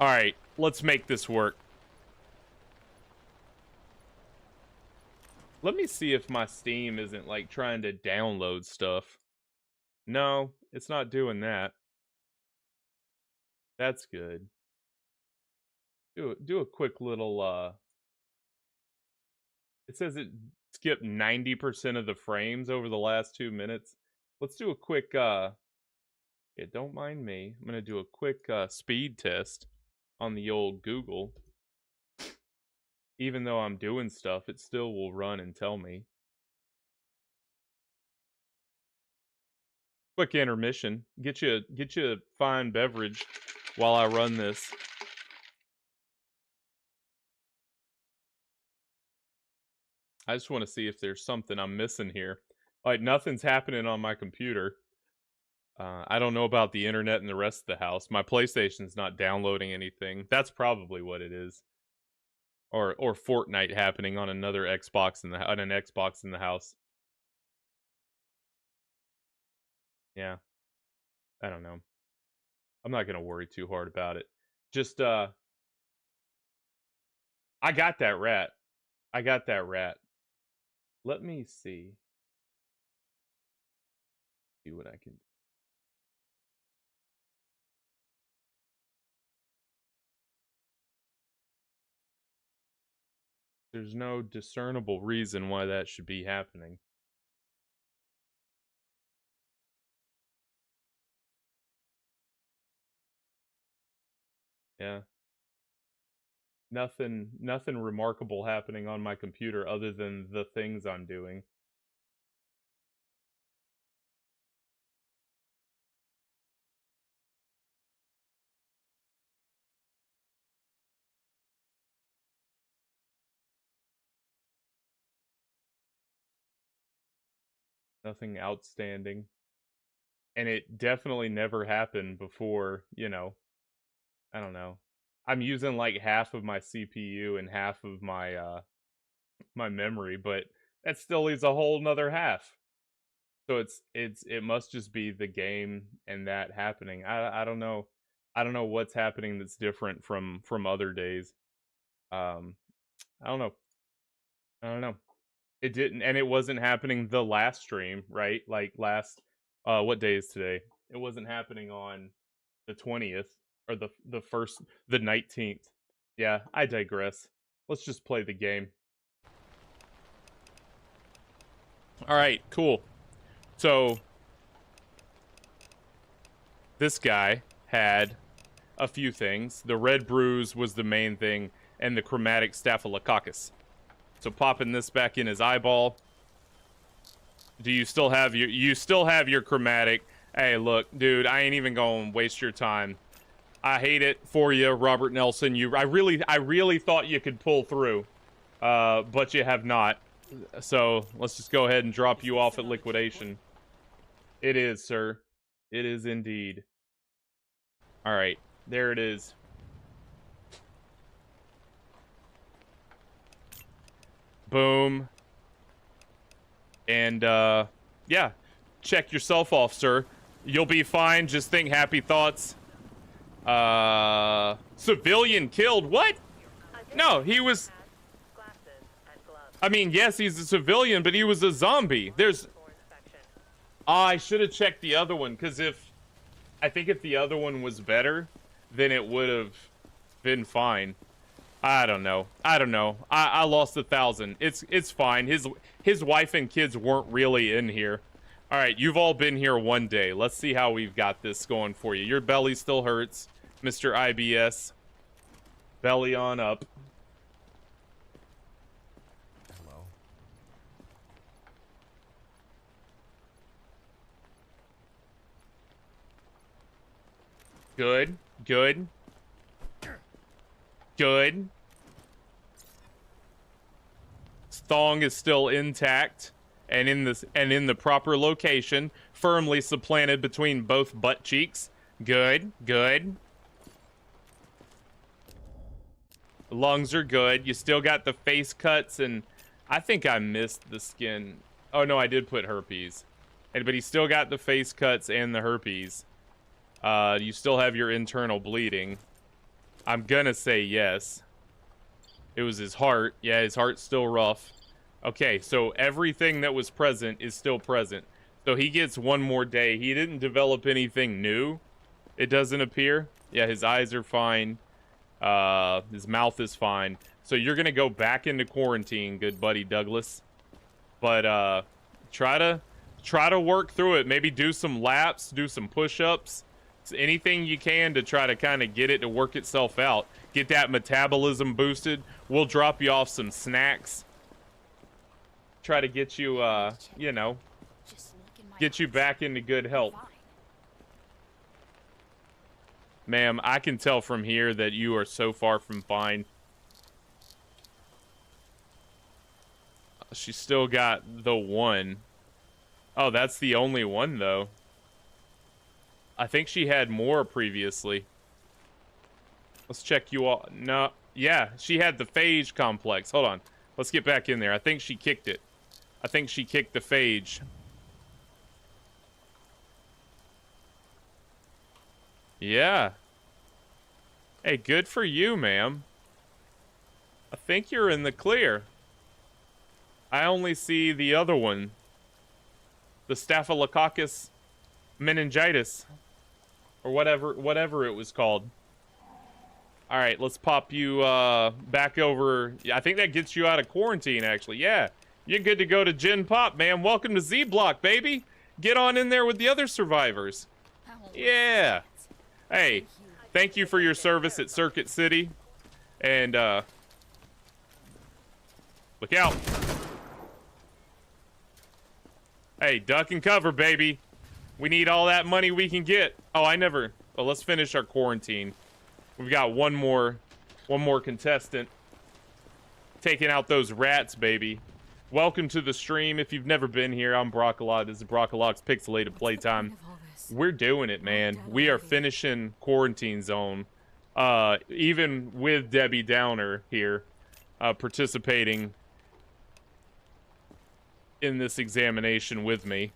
All right, let's make this work. Let me see if my Steam isn't, like, trying to download stuff. No, it's not doing that. That's good. do a quick little it says it skipped 90% of the frames over the last 2 minutes. Let's do a quick yeah, don't mind me. I'm gonna do a quick speed test on the old Google. Even though I'm doing stuff, it still will run and tell me. Quick intermission. Get you a fine beverage while I run this. I just want to see if there's something I'm missing here. Like, nothing's happening on my computer. I don't know about the internet and the rest of the house. My PlayStation's not downloading anything. That's probably what it is. Or Fortnite happening on another Xbox on an Xbox in the house. Yeah. I don't know. I'm not gonna worry too hard about it. Just I got that rat. I got that rat. Let me see. See what I can do. There's no discernible reason why that should be happening. Yeah. Nothing remarkable happening on my computer other than the things I'm doing. Nothing outstanding. And it definitely never happened before, you know. I don't know. I'm using like half of my CPU and half of my my memory, but that still leaves a whole nother half. So it must just be the game and that happening. I don't know. I don't know what's happening that's different from other days. I don't know. I don't know. It didn't, and it wasn't happening the last stream, right? Like last what day is today? It wasn't happening on the 20th or the first, the 19th. Yeah, I digress. Let's just play the game. All right, cool. So this guy had a few things. The red bruise was the main thing, and the chromatic staphylococcus. So popping this back in his eyeball. Do you still have your chromatic? Hey, look, dude, I ain't even gonna waste your time. I hate it for you, Robert Nelson. I really thought you could pull through, but you have not. So let's just go ahead and drop you off at liquidation. It is, sir. It is indeed. All right, there it is. Boom. And, yeah. Check yourself off, sir. You'll be fine. Just think happy thoughts. Civilian killed. What? No, he was... I mean, yes, he's a civilian, but he was a zombie. There's... I should have checked the other one, because I think if the other one was better, then it would have been fine. I don't know. I lost 1,000. It's fine. His wife and kids weren't really in here. All right, you've all been here one day. Let's see how we've got this going for you. Your belly still hurts, Mr. IBS. Belly on up.
Hello.
Good. Good. Good. Thong is still intact and in the proper location, firmly supplanted between both butt cheeks. Good. Good. Lungs are good. You still got the face cuts, and I think I missed the skin. Oh no, I did put herpes. But he still got the face cuts and the herpes. You still have your internal bleeding. I'm gonna say yes. It was his heart. Yeah, his heart's still rough. Okay, so everything that was present is still present. So he gets one more day. He didn't develop anything new. It doesn't appear. Yeah, his eyes are fine. His mouth is fine. So you're gonna go back into quarantine, good buddy Douglas. But try to work through it. Maybe do some laps, do some push-ups, anything you can to try to kind of get it to work itself out. Get that metabolism boosted. We'll drop you off some snacks. Try to get you, you know, get you back into good health. Ma'am, I can tell from here that you are so far from fine. She's still got the one. Oh, that's the only one, though. I think she had more previously. Let's check you all. No, yeah, she had the phage complex. Hold on. Let's get back in there. I think she kicked it. I think she kicked the phage. Yeah. Hey, good for you, ma'am. I think you're in the clear. I only see the other one. The Staphylococcus meningitis. Or whatever it was called. Alright, let's pop you back over. I think that gets you out of quarantine, actually. Yeah, you're good to go to Gen Pop, man. Welcome to Z Block, baby. Get on in there with the other survivors. Yeah. Hey, thank you for your service at Circuit City. And, look out. Hey, duck and cover, baby. We need all that money we can get. Oh, let's finish our quarantine. We've got one more contestant. Taking out those rats, baby. Welcome to the stream. If you've never been here, I'm Brockalock. This is Brockalock's Pixelated Playtime. We're doing it, man. We are finishing Quarantine Zone. Even with Debbie Downer here, participating in this examination with me.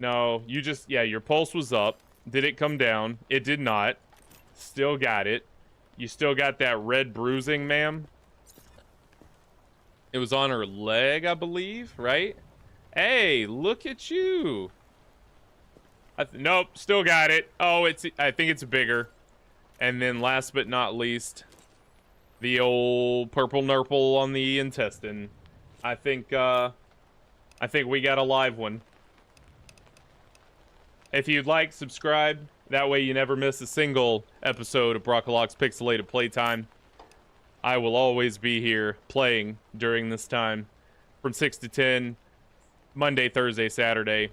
No, yeah, your pulse was up. Did it come down? It did not. Still got it. You still got that red bruising, ma'am? It was on her leg, I believe, right? Hey, look at you. Nope, still got it. Oh, I think it's bigger. And then last but not least, the old purple nurple on the intestine. I think we got a live one. If you'd like, subscribe. That way you never miss a single episode of Brockalock's Pixelated Playtime. I will always be here playing during this time from 6 to 10, Monday, Thursday, Saturday.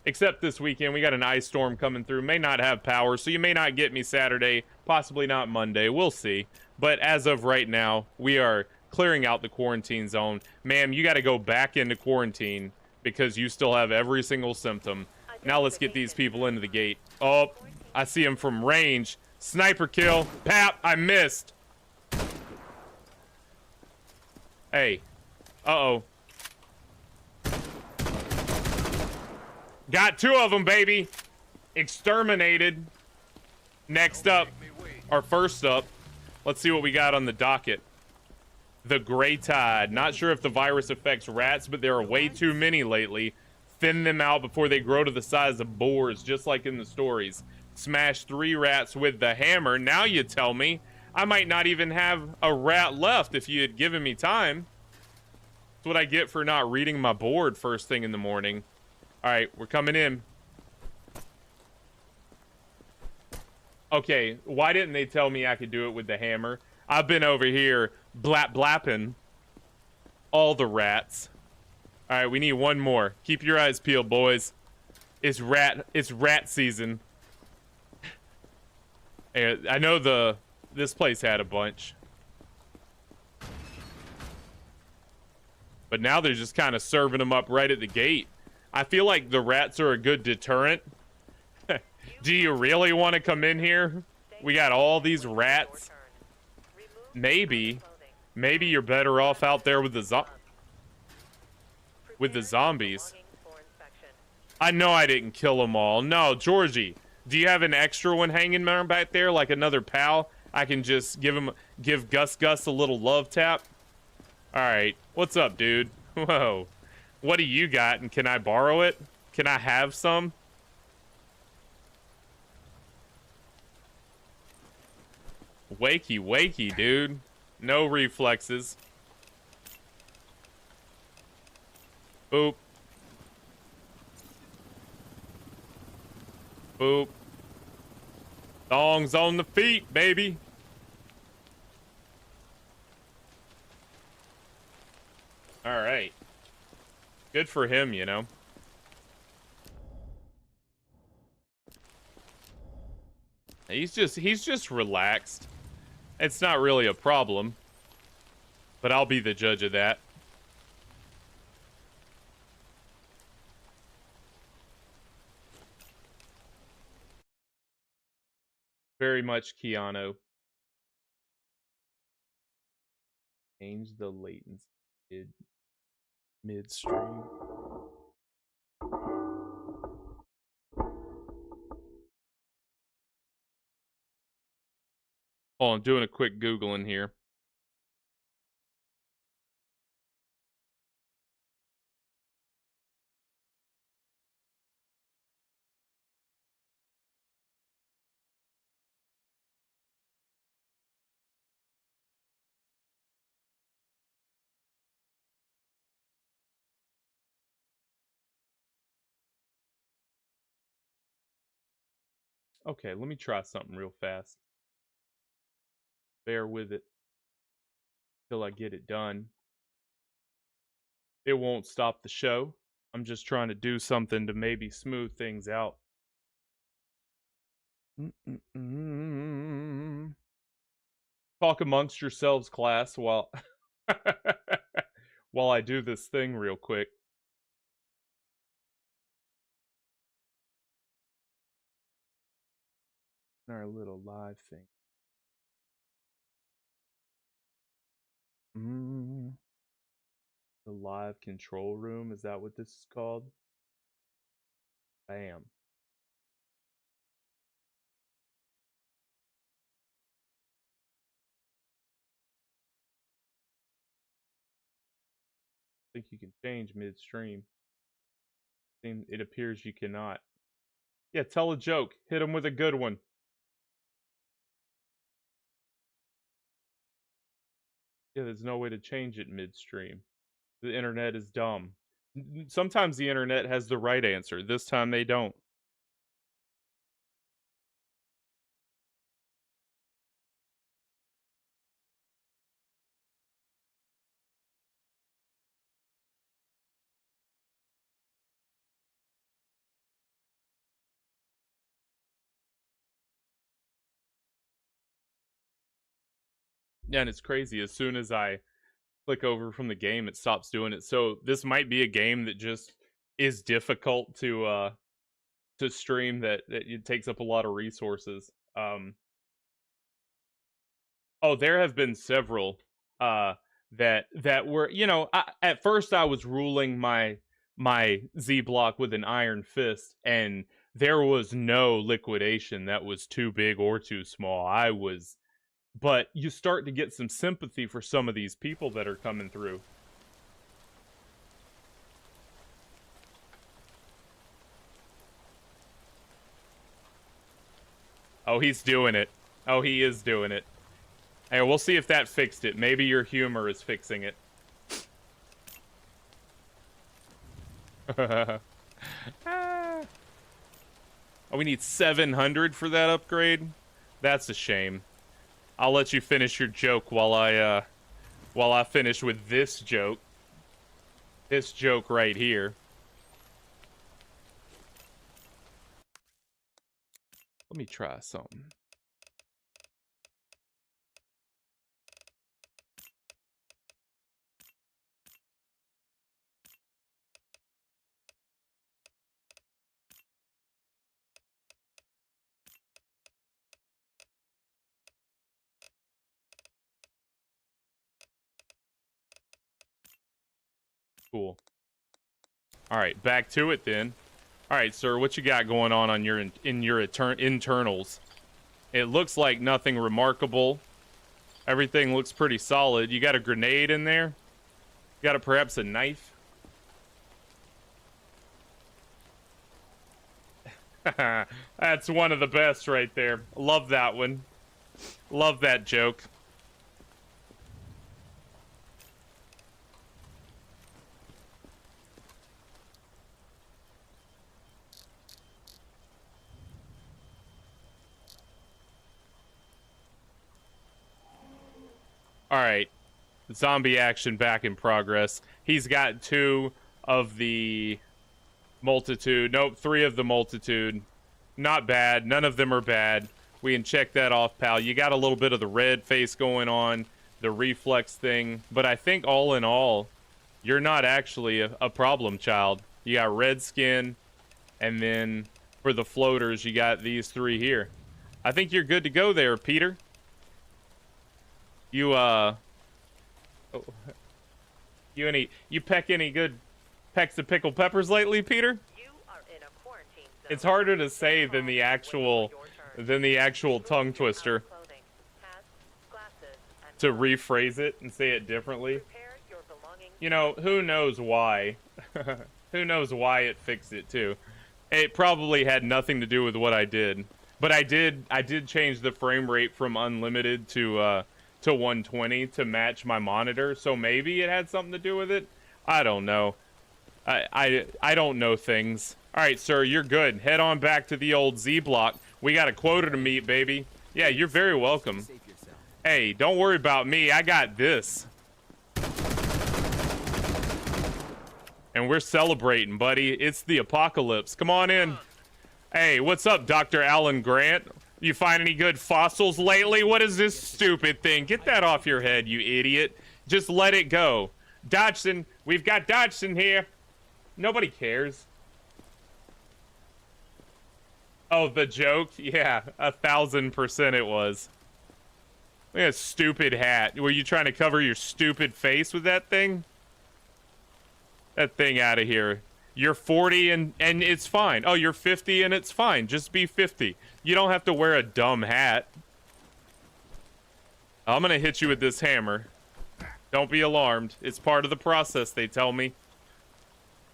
Except this weekend, we got an ice storm coming through. May not have power, so you may not get me Saturday, possibly not Monday. We'll see. But as of right now, we are clearing out the quarantine zone. Ma'am, you got to go back into quarantine because you still have every single symptom. Now let's get these people into the gate. Oh, I see him from range. Sniper kill. Pap, I missed. Hey. Uh-oh. Got two of them, baby. Exterminated. Next up, or first up, let's see what we got on the docket. The Gray Tide. Not sure if the virus affects rats, but there are way too many lately. Thin them out before they grow to the size of boars, just like in the stories. Smash 3 rats with the hammer. Now you tell me. I might not even have a rat left if you had given me time. That's what I get for not reading my board first thing in the morning. Alright, we're coming in. Okay, why didn't they tell me I could do it with the hammer? I've been over here blapping all the rats. Alright, we need one more. Keep your eyes peeled, boys. It's rat season. I know this place had a bunch. But now they're just kind of serving them up right at the gate. I feel like the rats are a good deterrent. Do you really want to come in here? We got all these rats. Maybe you're better off out there with the zombies. I know I didn't kill them all. No, Georgie, do you have an extra one hanging around back there, like another pal? I can just give Gus a little love tap. All right, what's up, dude? Whoa, what do you got? And can I borrow it? Can I have some? Wakey, wakey, dude. No reflexes. Boop. Boop. Thongs on the feet, baby. All right. Good for him, you know. He's just relaxed. It's not really a problem. But I'll be the judge of that. Very much Keanu. Change the latency midstream. Oh, I'm doing a quick Googling here. Okay, let me try something real fast. Bear with it till I get it done. It won't stop the show. I'm just trying to do something to maybe smooth things out. Talk amongst yourselves, class, while while I do this thing real quick. Our little live thing. The live control room, is that what this is called? Bam. I think you can change midstream. It appears you cannot. Yeah, tell a joke. Hit him with a good one. Yeah, there's no way to change it midstream. The internet is dumb. Sometimes the internet has the right answer. This time they don't. Yeah, and it's crazy. As soon as I click over from the game, it stops doing it. So this might be a game that just is difficult to stream, that it takes up a lot of resources. Oh, there have been several that were, you know, at first I was ruling my Z block with an iron fist, and there was no liquidation that was too big or too small. But you start to get some sympathy for some of these people that are coming through. Oh, he's doing it. Oh, he is doing it. Hey, we'll see if that fixed it. Maybe your humor is fixing it. Oh, we need 700 for that upgrade? That's a shame. I'll let you finish your joke while I finish with this joke. This joke right here. Let me try something. Cool. All right, back to it then. All right, sir, what you got going on your internals? It looks like nothing remarkable. Everything looks pretty solid. You got a grenade in there? You got perhaps a knife? That's one of the best right there. Love that one. Love that joke. All right. Zombie action back in progress. He's got 2 of the multitude. Nope, 3 of the multitude. Not bad. None of them are bad. We can check that off, pal. You got a little bit of the red face going on, the reflex thing. But I think all in all, you're not actually a problem child. You got red skin, and then for the floaters, you got these 3 here. I think you're good to go there, Peter. You peck any good pecks of pickled peppers lately, Peter?
You are in a quarantine zone.
It's harder to say than the actual tongue twister.
Clothing, hats, glasses, and
To rephrase it and say it differently.
prepare your belongings.
You know, who knows why? Who knows why it fixed it too? It probably had nothing to do with what I did. But I did change the frame rate from unlimited to 120 to match my monitor, so maybe it had something to do with it. I don't know. I don't know things. All right, sir, you're good. Head on back to the old Z block. We got a quota to meet, baby. Yeah, you're very welcome. Hey, don't worry about me. I got this. And we're celebrating, buddy. It's the apocalypse. Come on in. Hey, what's up, Dr. Alan Grant? You find any good fossils lately? What is this stupid thing? Get that off your head, you idiot. Just let it go. Dodgson, we've got Dodgson here. Nobody cares. Oh, the joke? Yeah, 1000% it was. Look at that stupid hat. Were you trying to cover your stupid face with that thing? That thing out of here. You're 40 and it's fine. Oh, you're 50 and it's fine. Just be 50. You don't have to wear a dumb hat. I'm gonna hit you with this hammer. Don't be alarmed. It's part of the process, they tell me.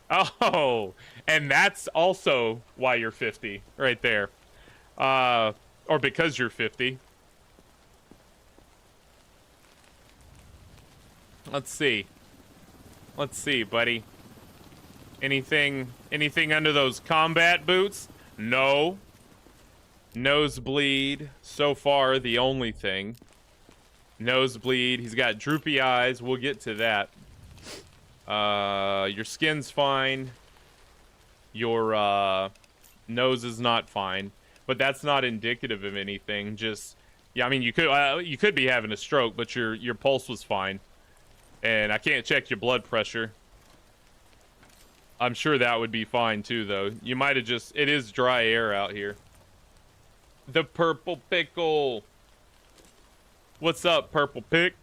Oh, and that's also why you're 50, right there. Or because you're 50. Let's see. Let's see, buddy. Anything under those combat boots? No. Nosebleed. So far, the only thing. Nosebleed. He's got droopy eyes. We'll get to that. Your skin's fine. Your nose is not fine, but that's not indicative of anything. Just, yeah, I mean, you could be having a stroke, but your pulse was fine, and I can't check your blood pressure. I'm sure that would be fine too, though. You might have just, it is dry air out here. The purple pickle. What's up, purple pick?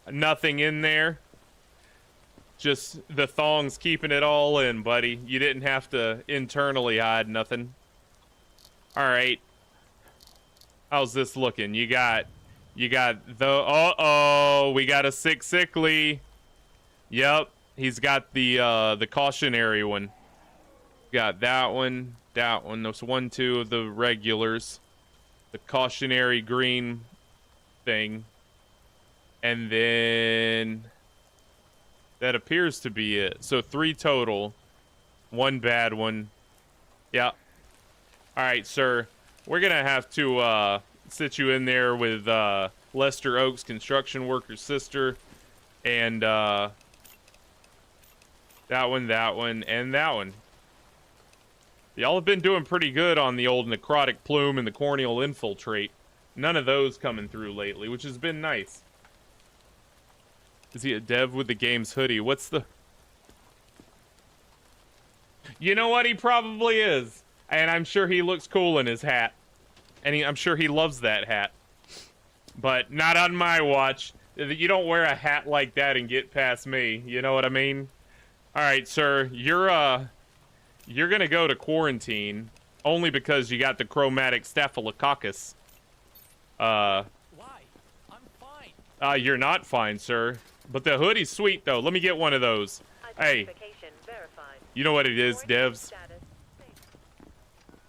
Nothing in there. Just the thongs keeping it all in, buddy. You didn't have to internally hide nothing. All right. How's this looking? You got the, uh-oh, we got a sickly. Yep, he's got the cautionary one. Got that one, that one. Those 1, 2 of the regulars. The cautionary green thing. And then that appears to be it. So 3 total. 1 bad one. Yeah. All right, sir. We're going to have to sit you in there with Lester Oaks, construction worker's sister. And that one, and that one. Y'all have been doing pretty good on the old necrotic plume and the corneal infiltrate. None of those coming through lately, which has been nice. Is he a dev with the game's hoodie? What's the... You know what? He probably is. And I'm sure he looks cool in his hat. And I'm sure he loves that hat. But not on my watch. You don't wear a hat like that and get past me. You know what I mean? Alright, sir. You're gonna go to quarantine. Only because you got the chromatic staphylococcus.
Why? I'm fine.
You're not fine, sir. But the hoodie's sweet, though. Let me get one of those. Hey,
Identification verified.
you know what it is, devs?
Status.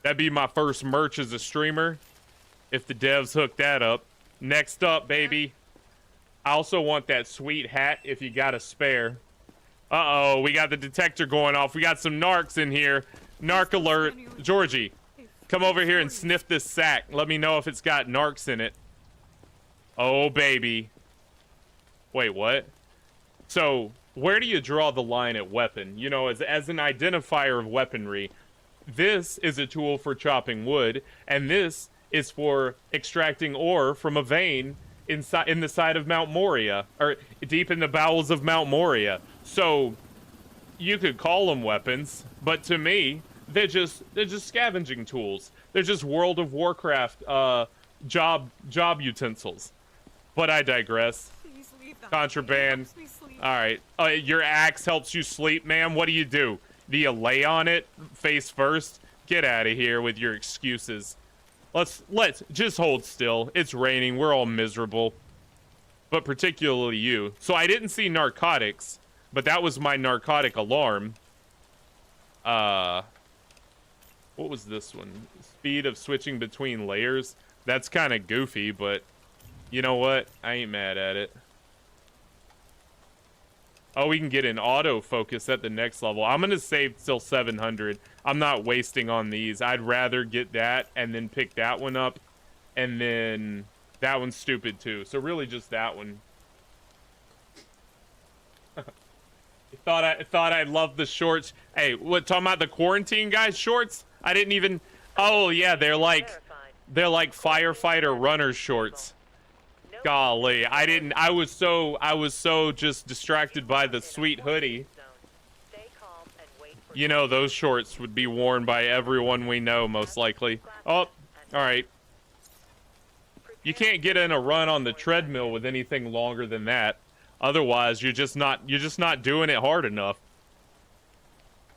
That'd be my first merch as a streamer, if the devs hook that up. Next up, baby. I also want that sweet hat if you got a spare. Uh-oh, we got the detector going off. We got some narcs in here. Narc alert. Georgie, come over here and sniff this sack. Let me know if it's got narcs in it. Oh, baby. Wait, what? So, where do you draw the line at weapon? You know, as an identifier of weaponry, this is a tool for chopping wood, and this is for extracting ore from a vein in the side of Mount Moria, or deep in the bowels of Mount Moria. So, you could call them weapons, but to me, they're just scavenging tools. They're just World of Warcraft job utensils. But I digress.
Please leave them.
Contraband.
It helps me sleep.
All right. Your axe helps you sleep, ma'am. What do? Do you lay on it face first? Get out of here with your excuses. Let's just hold still. It's raining. We're all miserable. But particularly you. So I didn't see narcotics, but that was my narcotic alarm. What was this one? Speed of switching between layers. That's kind of goofy, but you know what? I ain't mad at it. Oh, we can get an autofocus at the next level. I'm going to save till 700. I'm not wasting on these. I'd rather get that and then pick that one up. And then that one's stupid too. So really just that one. Thought I loved the shorts. Hey, what, talking about the quarantine guys shorts? I didn't even... Oh, yeah, they're like firefighter runner shorts. Golly, I was so just distracted by the sweet hoodie. You know, those shorts would be worn by everyone we know, most likely. Oh, alright. You can't get in a run on the treadmill with anything longer than that. Otherwise, you're just not doing it hard enough.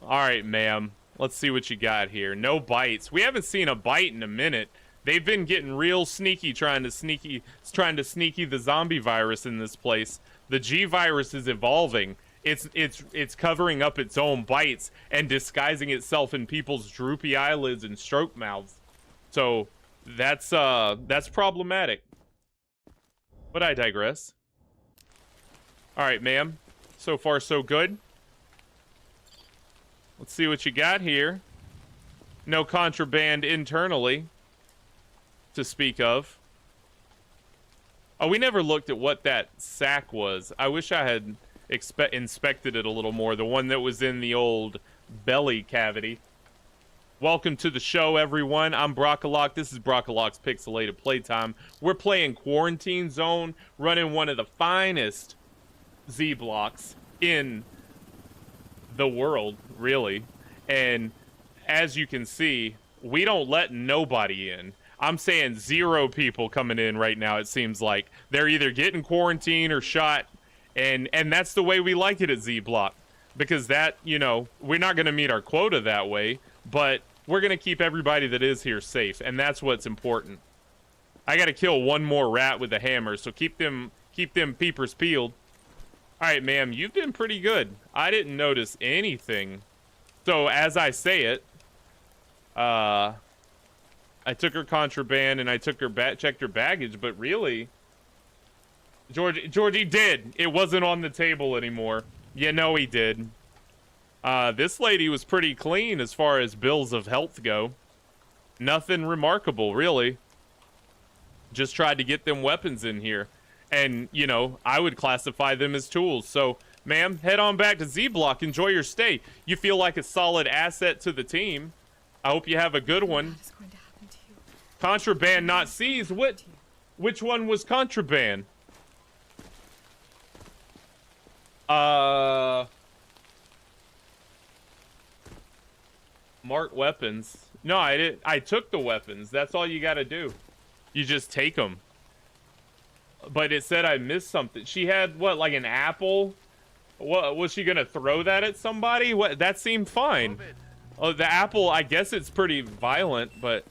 Alright, ma'am. Let's see what you got here. No bites. We haven't seen a bite in a minute. They've been getting real sneaky trying to sneaky the zombie virus in this place. The G virus is evolving. It's covering up its own bites and disguising itself in people's droopy eyelids and stroke mouths. So that's problematic. But I digress. All right, ma'am. So far so good. Let's see what you got here. No contraband internally to speak of. Oh, we never looked at what that sack was. I wish I had inspected it a little more. The one that was in the old belly cavity. Welcome to the show, everyone. I'm Brockalock. This is Brockalock's Pixelated Playtime. We're playing Quarantine Zone, running one of the finest Z blocks in the world, really. And as you can see, we don't let nobody in. I'm saying 0 people coming in right now, it seems like. They're either getting quarantined or shot, and that's the way we like it at Z Block. Because that, you know, we're not going to meet our quota that way, but we're going to keep everybody that is here safe, and that's what's important. I got to kill one more rat with a hammer, so keep them peepers peeled. All right, ma'am, you've been pretty good. I didn't notice anything. So, as I say it, I took her contraband and I took her checked her baggage, but really, Georgie did. It wasn't on the table anymore. You know he did. This lady was pretty clean as far as bills of health go. Nothing remarkable, really. Just tried to get them weapons in here. And, you know, I would classify them as tools. So, ma'am, head on back to Z Block. Enjoy your stay. You feel like a solid asset to the team. I hope you have a good one. Contraband not seized. Which one was contraband? Mark weapons. No, I didn't. I took the weapons. That's all you gotta do. You just take them. But it said I missed something. She had, what, like an apple? What, was she gonna throw that at somebody? What? That seemed fine. Oh, the apple, I guess it's pretty violent, but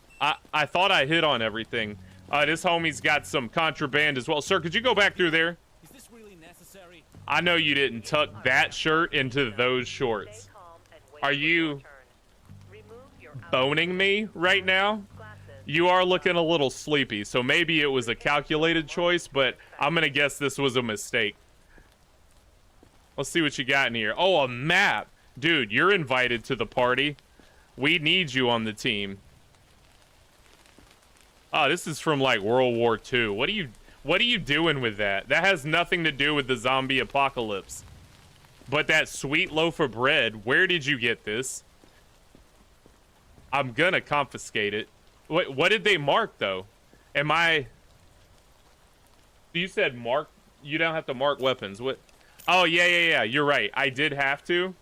I thought I hit on everything. This homie's got some contraband as well. Sir, could you go back through there?
Is this really necessary?
I know you didn't tuck that shirt into those shorts. Are you... boning me right now, you are looking a little sleepy. So maybe it was a calculated choice, but I'm gonna guess this was a mistake. Let's see what you got in here. Oh, a map. Dude, you're invited to the party. We need you on the team. Oh, this is from like World War II. What are you doing with that? That has nothing to do with the zombie apocalypse. But that sweet loaf of bread, where did you get this? I'm gonna confiscate it. What did they mark though? You said mark, you don't have to mark weapons. What? Oh, yeah, you're right. I did have to.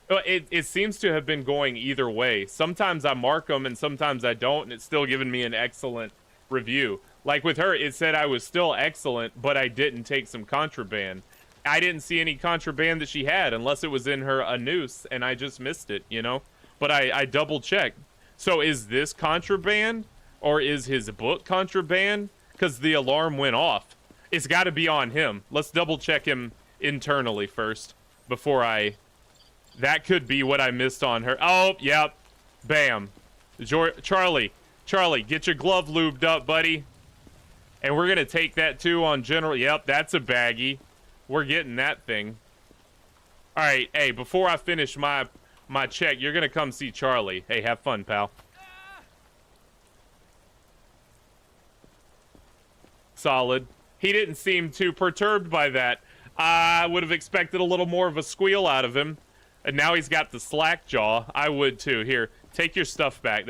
It seems to have been going either way. Sometimes I mark them and sometimes I don't, and it's still giving me an excellent review. Like with her, it said I was still excellent, but I didn't take some contraband. I didn't see any contraband that she had unless it was in her a noose, and I just missed it, you know? But I double checked. So is this contraband, or is his book contraband? Because the alarm went off. It's got to be on him. Let's double check him internally first before that could be what I missed on her. Oh, yep. Bam. Charlie, get your glove lubed up, buddy. And we're going to take that too on general. Yep, that's a baggie. We're getting that thing. All right, hey, before I finish my check, you're going to come see Charlie. Hey, have fun, pal. Solid. He didn't seem too perturbed by that. I would have expected a little more of a squeal out of him. And now he's got the slack jaw. I would too. Here, take your stuff back.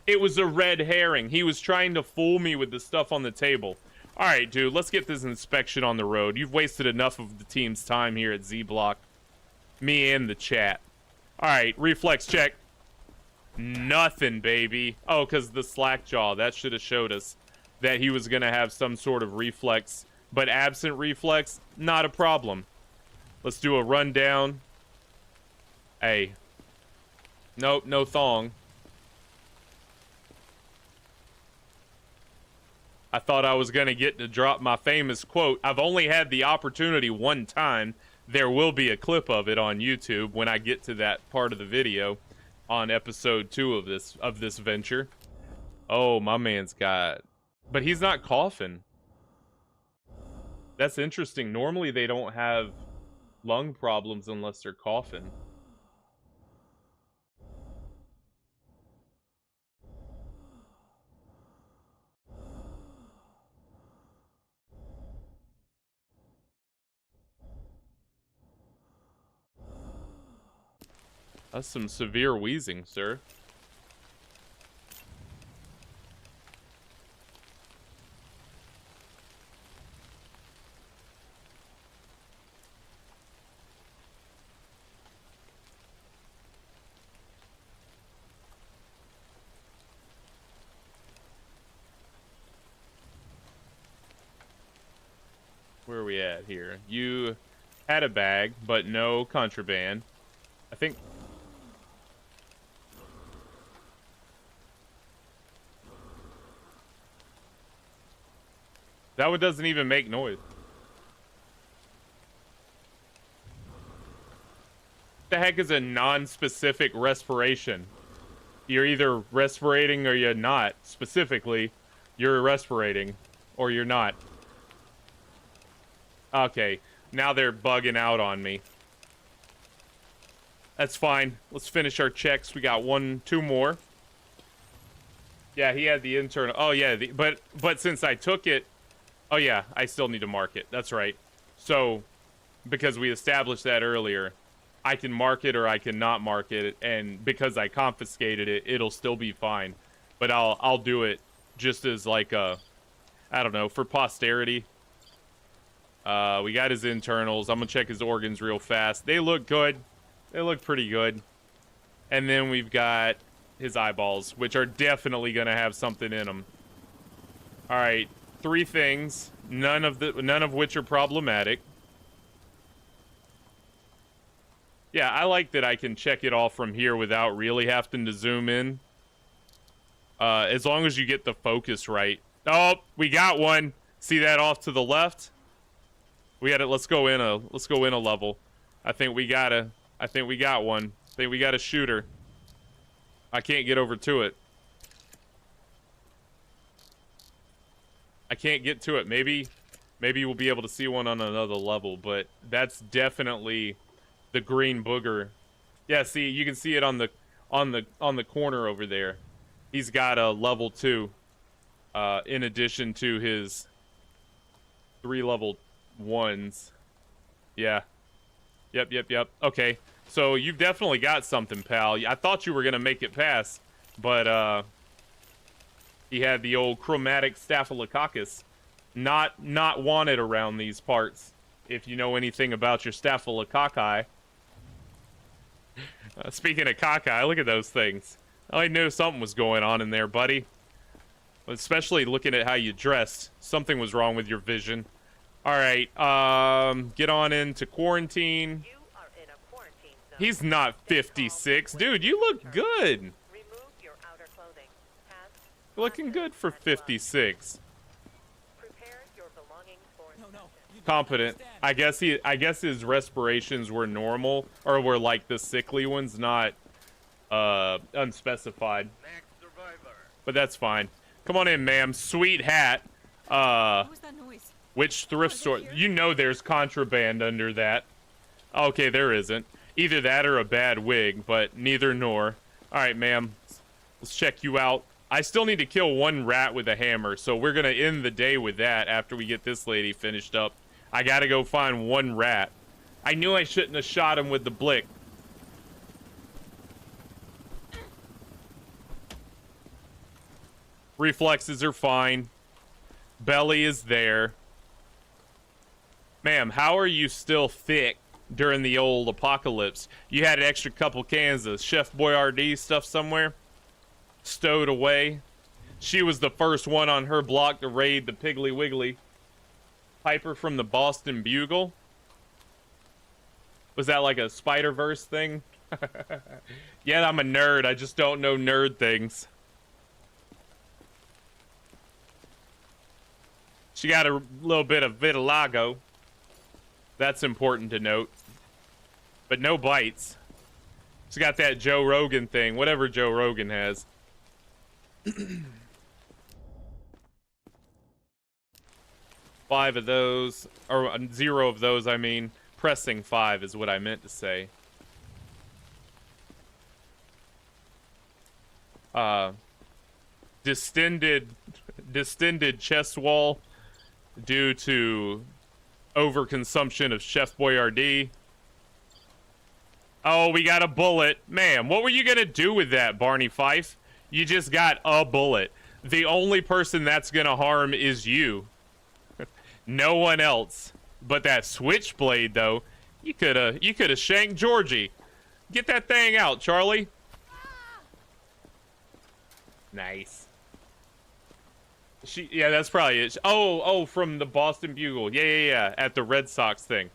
It was a red herring. He was trying to fool me with the stuff on the table. All right, dude, let's get this inspection on the road. You've wasted enough of the team's time here at Z Block. Me and the chat. All right, reflex check. Nothing, baby. Oh, because the slack jaw. That should have showed us that he was going to have some sort of reflex. But absent reflex, not a problem. Let's do a rundown. Hey. Nope, no thong. I thought I was going to get to drop my famous quote. I've only had the opportunity one time. There will be a clip of it on YouTube when I get to that part of the video on episode 2 of this venture. Oh, my man's got... But he's not coughing. That's interesting. Normally they don't have lung problems unless they're coughing. That's some severe wheezing, sir. Where are we at here? You had a bag, but no contraband. I think... That one doesn't even make noise. What the heck is a non-specific respiration? You're either respirating or you're not. Specifically, you're respirating or you're not. Okay, now they're bugging out on me. That's fine. Let's finish our checks. We got 2 more. Yeah, he had the internal. Oh yeah, but since I took it. Oh yeah, I still need to mark it. That's right. So, because we established that earlier, I can mark it or I can not mark it, and because I confiscated it, it'll still be fine. But I'll do it just as like a, I don't know, for posterity. We got his internals. I'm gonna check his organs real fast. They look good. They look pretty good. And then we've got his eyeballs, which are definitely gonna have something in them. All right. 3 things, none of which are problematic. Yeah, I like that I can check it all from here without really having to zoom in. As long as you get the focus right. Oh, we got one. See that off to the left? We got it. Let's go in a level. I think we got one. I think we got a shooter. I can't get over to it. I can't get to it. Maybe we'll be able to see one on another level, but that's definitely the green booger. Yeah, see, you can see it on the corner over there. He's got a level 2 in addition to his 3 level 1s. Yeah. Yep. Okay. So you've definitely got something, pal. I thought you were going to make it past, but he had the old chromatic staphylococcus. Not wanted around these parts, if you know anything about your staphylococci. Speaking of cocci, look at those things. I knew something was going on in there, buddy. Especially looking at how you dressed. Something was wrong with your vision. Alright, get on into quarantine.
You are in a quarantine zone.
He's not 56. Dude, you look good.
Remove your outer clothing. Hats,
Looking good for 56.
prepare your belongings for
No,
inspection.
you don't
Competent.
understand.
I guess his respirations were normal, or were like the sickly ones, not unspecified.
Next survivor.
But that's fine. Come on in, ma'am. Sweet hat.
What was that noise?
Which thrift store? You know there's contraband under that. Okay, there isn't. Either that or a bad wig, but neither nor. Alright, ma'am. Let's check you out. I still need to kill one rat with a hammer, so we're gonna end the day with that after we get this lady finished up. I gotta go find one rat. I knew I shouldn't have shot him with the blick. Reflexes are fine. Belly is there. Ma'am, how are you still thick during the old apocalypse? You had an extra couple cans of Chef Boyardee stuff somewhere? Stowed away? She was the first one on her block to raid the Piggly Wiggly. Piper from the Boston Bugle? Was that like a Spider-Verse thing? Yeah, I'm a nerd. I just don't know nerd things. She got a little bit of vitiligo. That's important to note. But no bites. She's got that Joe Rogan thing. Whatever Joe Rogan has. 5 of those. Or 0 of those, I mean. Pressing 5 is what I meant to say. Distended chest wall due to overconsumption of Chef Boyardee. Oh, we got a bullet. Man, what were you gonna do with that, Barney Fife? You just got a bullet. The only person that's gonna harm is you. No one else. But that switchblade, though, you coulda shanked Georgie. Get that thing out, Charlie. Nice. Yeah, that's probably it. Oh, from the Boston Bugle. Yeah. At the Red Sox thing.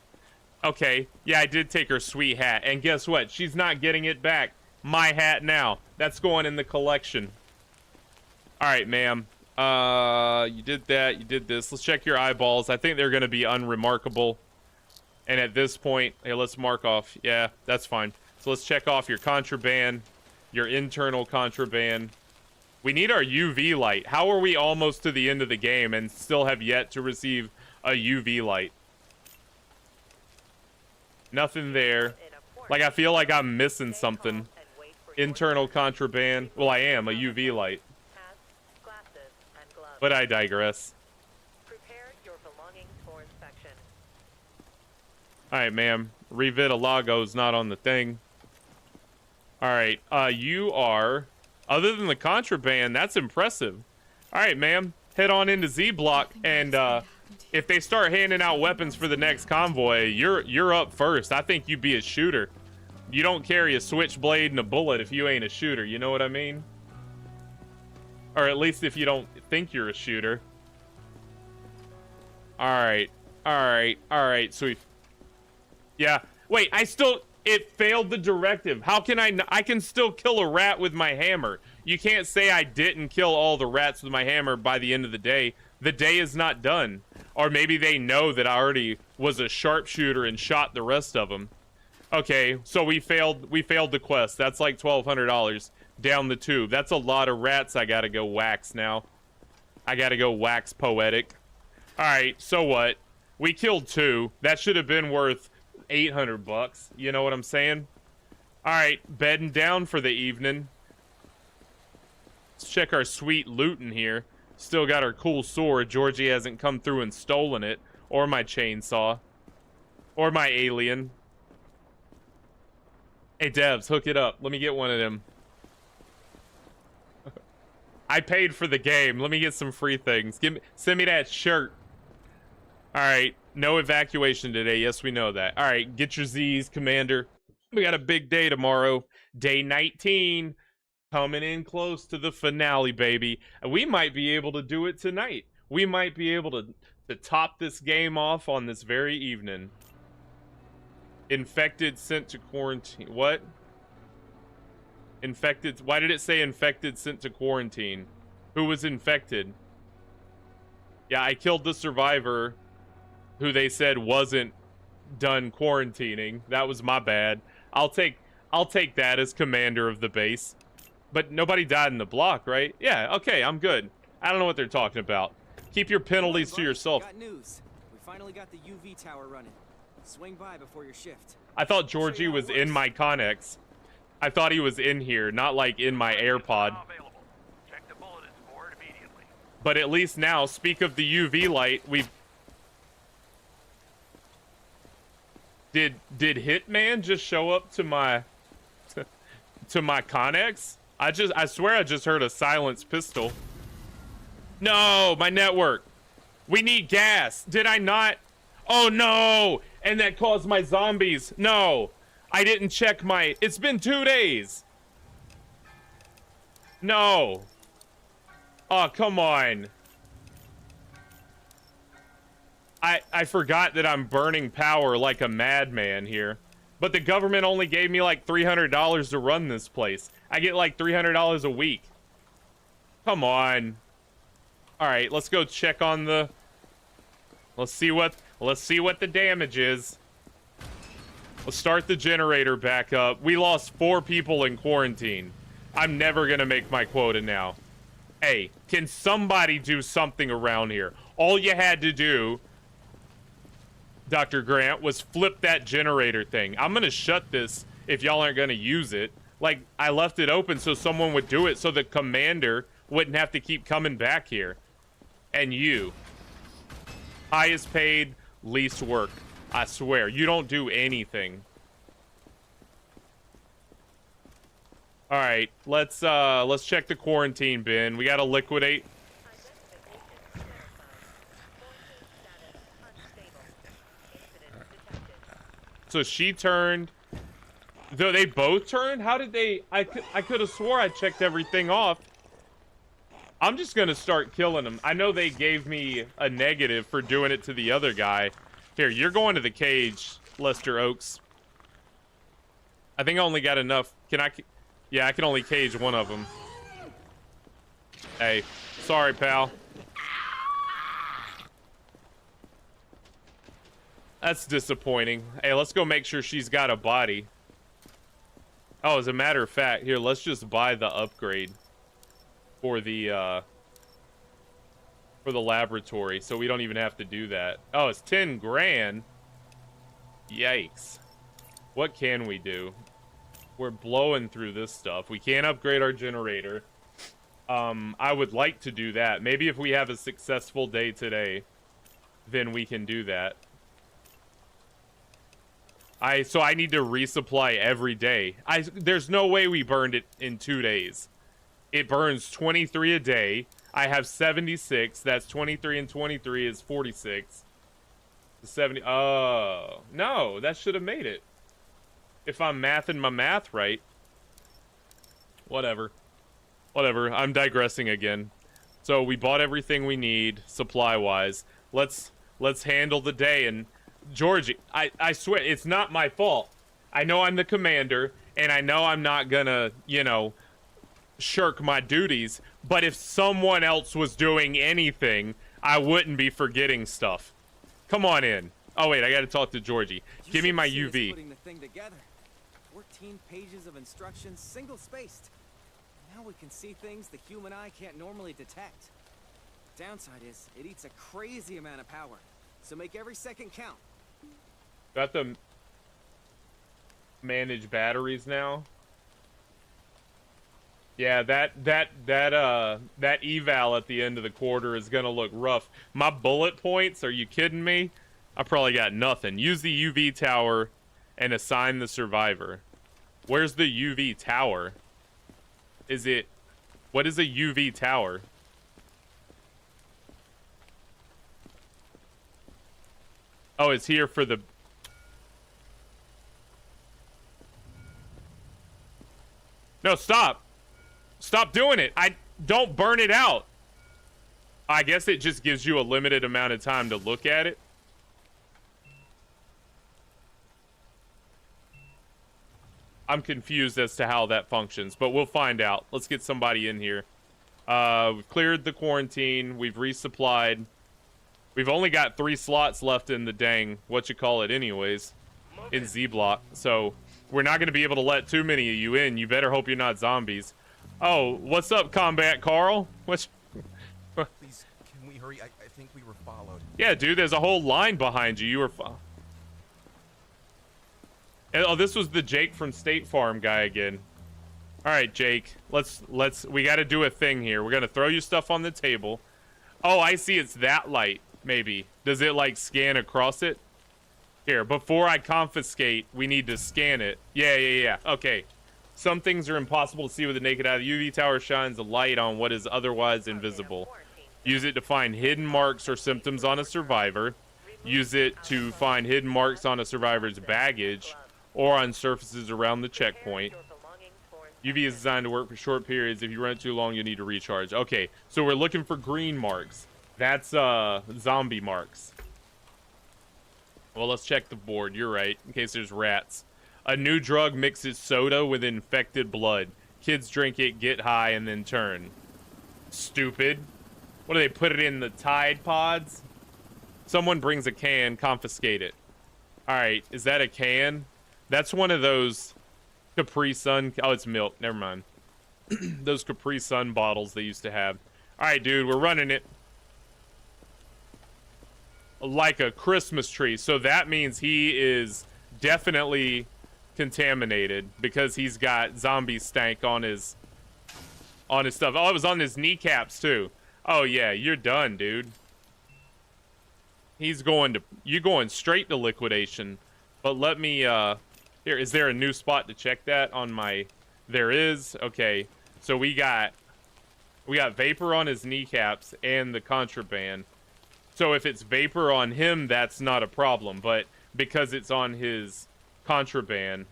Okay. Yeah, I did take her sweet hat. And guess what? She's not getting it back. My hat now. That's going in the collection. Alright, ma'am. You did that. You did this. Let's check your eyeballs. I think they're going to be unremarkable. And at this point, hey, let's mark off. Yeah, that's fine. So let's check off your contraband. Your internal contraband. We need our UV light. How are we almost to the end of the game and still have yet to receive a UV light? Nothing there. Like, I feel like I'm missing something. Internal contraband. Well, I am. A UV light. But I digress.
Prepare your belongings for inspection.
Alright, ma'am. Revitalago's not on the thing. Alright, you are... Other than the contraband, that's impressive. Alright, ma'am. Head on into Z-Block, and, if they start handing out weapons for the next convoy, you're up first. I think you'd be a shooter. You don't carry a switchblade and a bullet if you ain't a shooter, you know what I mean? Or at least if you don't think you're a shooter. Alright, so yeah. Wait, it failed the directive. How can I can still kill a rat with my hammer. You can't say I didn't kill all the rats with my hammer by the end of the day. The day is not done. Or maybe they know that I already was a sharpshooter and shot the rest of them. Okay, so we failed the quest. That's like $1,200. down the tube. That's a lot of rats I gotta go wax now. I gotta go wax poetic. Alright, so what? We killed 2. That should have been worth 800 bucks. You know what I'm saying? Alright, bedding down for the evening. Let's check our sweet loot in here. Still got our cool sword. Georgie hasn't come through and stolen it. Or my chainsaw. Or my alien. Hey, Devs, hook it up. Let me get one of them. I paid for the game. Let me get some free things. Send me that shirt. Alright, no evacuation today. Yes, we know that. Alright, get your Z's, Commander. We got a big day tomorrow. Day 19. Coming in close to the finale, baby. And we might be able to do it tonight. We might be able to top this game off on this very evening. Infected sent to quarantine. What? Infected. Why did it say infected sent to quarantine? Who was infected? Yeah, I killed the survivor who they said wasn't done quarantining. That was my bad. I'll take that as commander of the base. But nobody died in the block, right? Yeah, okay, I'm good. I don't know what they're talking about. Keep your penalties to yourself.
Got news. We finally got the UV tower running. Swing by before your shift.
I thought Georgie was in my Connex. I thought he was in here, not like in my AirPod.
Check the bulletin board immediately.
But at least now, speak of the UV light, we've... Did Hitman just show up to my... to my Connex? I swear I just heard a silenced pistol. No, my network. We need gas. Did I not? Oh no! And that caused my zombies. No, I didn't check my... It's been 2 days. No. Oh, come on. I forgot that I'm burning power like a madman here. But the government only gave me like $300 to run this place. I get like $300 a week. Come on. All right, let's go check on the... Let's see what the damage is. Let's start the generator back up. We lost 4 people in quarantine. I'm never gonna make my quota now. Hey, can somebody do something around here? All you had to do, Dr. Grant, was flip that generator thing. I'm gonna shut this if y'all aren't gonna use it. Like, I left it open so someone would do it so the commander wouldn't have to keep coming back here. And you. Highest paid, least work. I swear, you don't do anything. Alright, let's check the quarantine bin. We gotta liquidate. So she turned. Though they both turned? How did they... I could have swore I checked everything off. I'm just gonna start killing them. I know they gave me a negative for doing it to the other guy. Here, you're going to the cage, Lester Oaks. I think I only got enough. Can I... Yeah, I can only cage one of them. Hey, sorry, pal. That's disappointing. Hey, let's go make sure she's got a body. Oh, as a matter of fact, here, let's just buy the upgrade for the laboratory, so we don't even have to do that. Oh, it's 10 grand. Yikes. What can we do? We're blowing through this stuff. We can't upgrade our generator. I would like to do that. Maybe if we have a successful day today, then we can do that. So I need to resupply every day. There's no way we burned it in 2 days. It burns 23 a day. I have 76. That's 23 and 23 is 46. 70. Oh, no, that should have made it. If I'm mathing my math right. Whatever. Whatever. I'm digressing again. So we bought everything we need supply-wise. Let's handle the day. And Georgie, I swear, it's not my fault. I know I'm the commander, and I know I'm not gonna, you know, shirk my duties, but if someone else was doing anything, I wouldn't be forgetting stuff. Come on in. Oh, wait, I gotta talk to Georgie. Give me my UV.
Putting the thing together. 14 pages of instructions, single-spaced. Now we can see things the human eye can't normally detect. Downside is, it eats a crazy amount of power. So make every second count.
Got to manage batteries now. Yeah, that eval at the end of the quarter is gonna look rough. My bullet points, are you kidding me? I probably got nothing. Use the UV tower and assign the survivor. Where's the UV tower? What is a UV tower? Oh, it's here for the... No, stop. Stop doing it. Don't burn it out. I guess it just gives you a limited amount of time to look at it. I'm confused as to how that functions, but we'll find out. Let's get somebody in here. We've cleared the quarantine. We've resupplied. We've only got 3 slots left in the dang whatchamacallit anyways, in Z-Block. So we're not going to be able to let too many of you in. You better hope you're not zombies. Oh, what's up, Combat Carl?
Please, can we hurry? I think we were followed.
Yeah, dude, there's a whole line behind you. You were... Oh, this was the Jake from State Farm guy again. All right, Jake. We got to do a thing here. We're going to throw you stuff on the table. Oh, I see. It's that light, maybe. Does it, like, scan across it? Here, before I confiscate, we need to scan it. Yeah. Okay. Some things are impossible to see with the naked eye. The UV tower shines a light on what is otherwise invisible. Use it to find hidden marks or symptoms on a survivor. Use it to find hidden marks on a survivor's baggage or on surfaces around the checkpoint. UV is designed to work for short periods. If you run it too long, you need to recharge. Okay, so we're looking for green marks. That's zombie marks. Well, let's check the board. You're right, in case there's rats. A new drug mixes soda with infected blood. Kids drink it, get high, and then turn. Stupid. What do they put it in, the Tide Pods? Someone brings a can, confiscate it. Alright, is that a can? That's one of those Capri Sun... Oh, it's milk. Never mind. Those Capri Sun bottles they used to have. Alright, dude, we're running it. Like a Christmas tree. So that means he is definitely contaminated because he's got zombie stank on his stuff. Oh, it was on his kneecaps too. Oh yeah, you're done, dude. You're going straight to liquidation. But let me here, is there a new spot to check that on my... There is. Okay. So we got vapor on his kneecaps and the contraband. So if it's vapor on him, that's not a problem, but because it's on his contraband,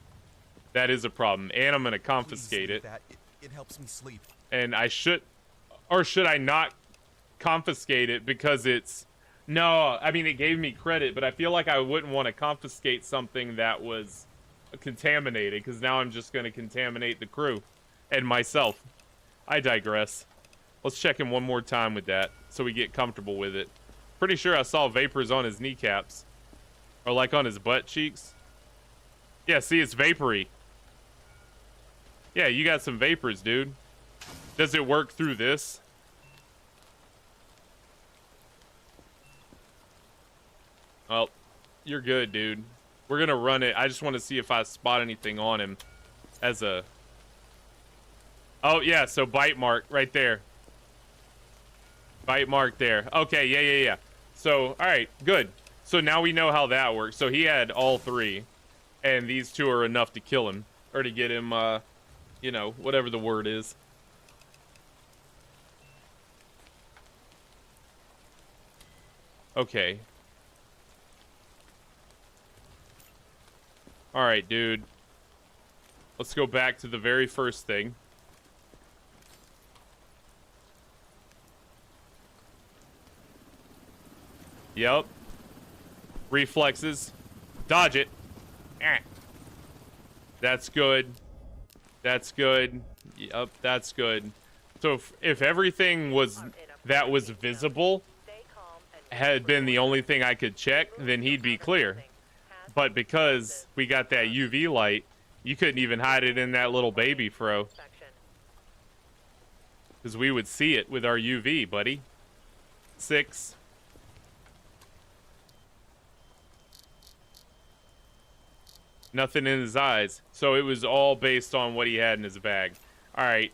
that is a problem. And I'm going to confiscate it.
It helps me sleep.
And I should... Or should I not confiscate it because it's... No, I mean, it gave me credit, but I feel like I wouldn't want to confiscate something that was contaminated, because now I'm just going to contaminate the crew and myself. I digress. Let's check him one more time with that so we get comfortable with it. Pretty sure I saw vapors on his kneecaps. Or like on his butt cheeks. Yeah, see, it's vapory. Yeah, you got some vapors, dude. Does it work through this? Well, you're good, dude. We're gonna run it. I just want to see if I spot anything on him as a... Oh, yeah, so bite mark right there. Bite mark there. Okay, yeah. So, alright, good. So now we know how that works. So he had all 3. And these 2 are enough to kill him. Or to get him, you know, whatever the word is. Okay. Alright, dude. Let's go back to the very first thing. Yep. Reflexes. Dodge it. That's good. That's good. Yep, that's good. So if everything that was visible had been the only thing I could check, then he'd be clear. But because we got that UV light, you couldn't even hide it in that little baby fro. Because we would see it with our UV, buddy. 6. Nothing in his eyes. So it was all based on what he had in his bag. Alright.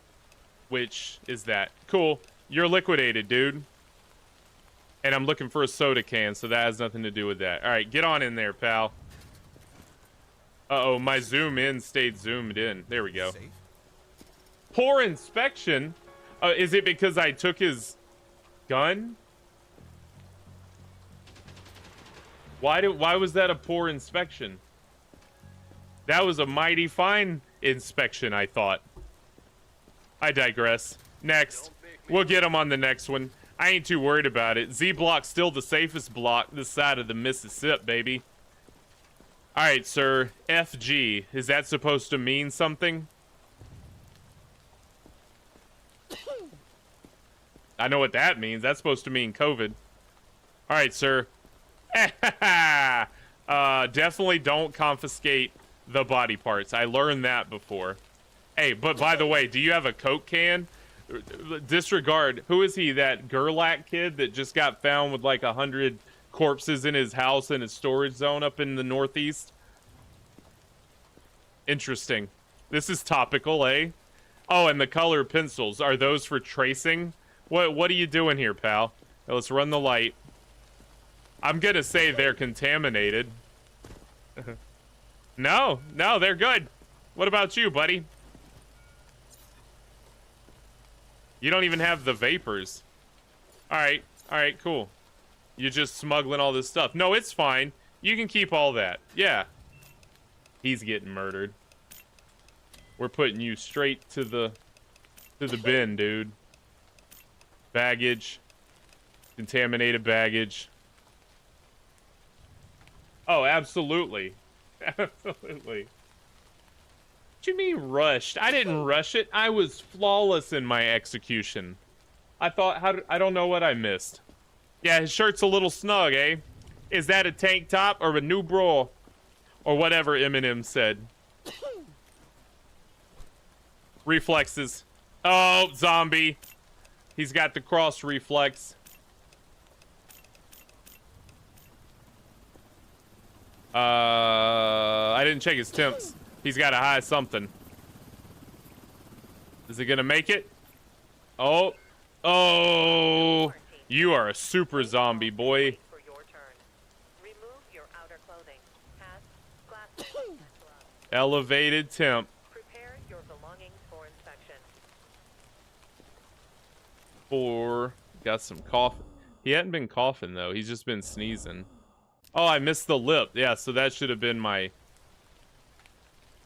Which is that? Cool. You're liquidated, dude. And I'm looking for a soda can, so that has nothing to do with that. Alright, get on in there, pal. Uh-oh, my zoom in stayed zoomed in. There we go.
Safe?
Poor inspection? Is it because I took his gun? Why was that a poor inspection? That was a mighty fine inspection, I thought. I digress. Next. We'll get him on the next one. I ain't too worried about it. Z block's still the safest block this side of the Mississippi, baby. Alright, sir. FG. Is that supposed to mean something? I know what that means. That's supposed to mean COVID. Alright, sir. Definitely don't confiscate the body parts. I learned that before. Hey, but by the way, do you have a Coke can? Disregard. Who is he? That Gerlach kid that just got found with like 100 corpses in his house in his storage zone up in the Northeast? Interesting. This is topical, eh? Oh, and the color pencils. Are those for tracing? What are you doing here, pal? Now, let's run the light. I'm gonna say they're contaminated. No, they're good. What about you, buddy? You don't even have the vapors. Alright, cool. You're just smuggling all this stuff. No, it's fine. You can keep all that. Yeah. He's getting murdered. We're putting you straight to the bin, dude. Baggage. Contaminated baggage. Oh, absolutely. Absolutely. What you mean rushed? I didn't rush it. I was flawless in my execution. I thought, I don't know what I missed. Yeah, his shirt's a little snug, eh? Is that a tank top or a new bra? Or whatever Eminem said. Reflexes. Oh, zombie. He's got the cross reflex. I didn't check his temps. He's got a high something. Is he gonna make it? Oh. Oh. You are a super zombie, boy.
For your turn. Remove your outer clothing. Hats, glasses, and gloves.
Elevated temp.
Prepare your belongings for inspection.
Got some cough. He hadn't been coughing though. He's just been sneezing. Oh, I missed the lip. Yeah, so that should have been my...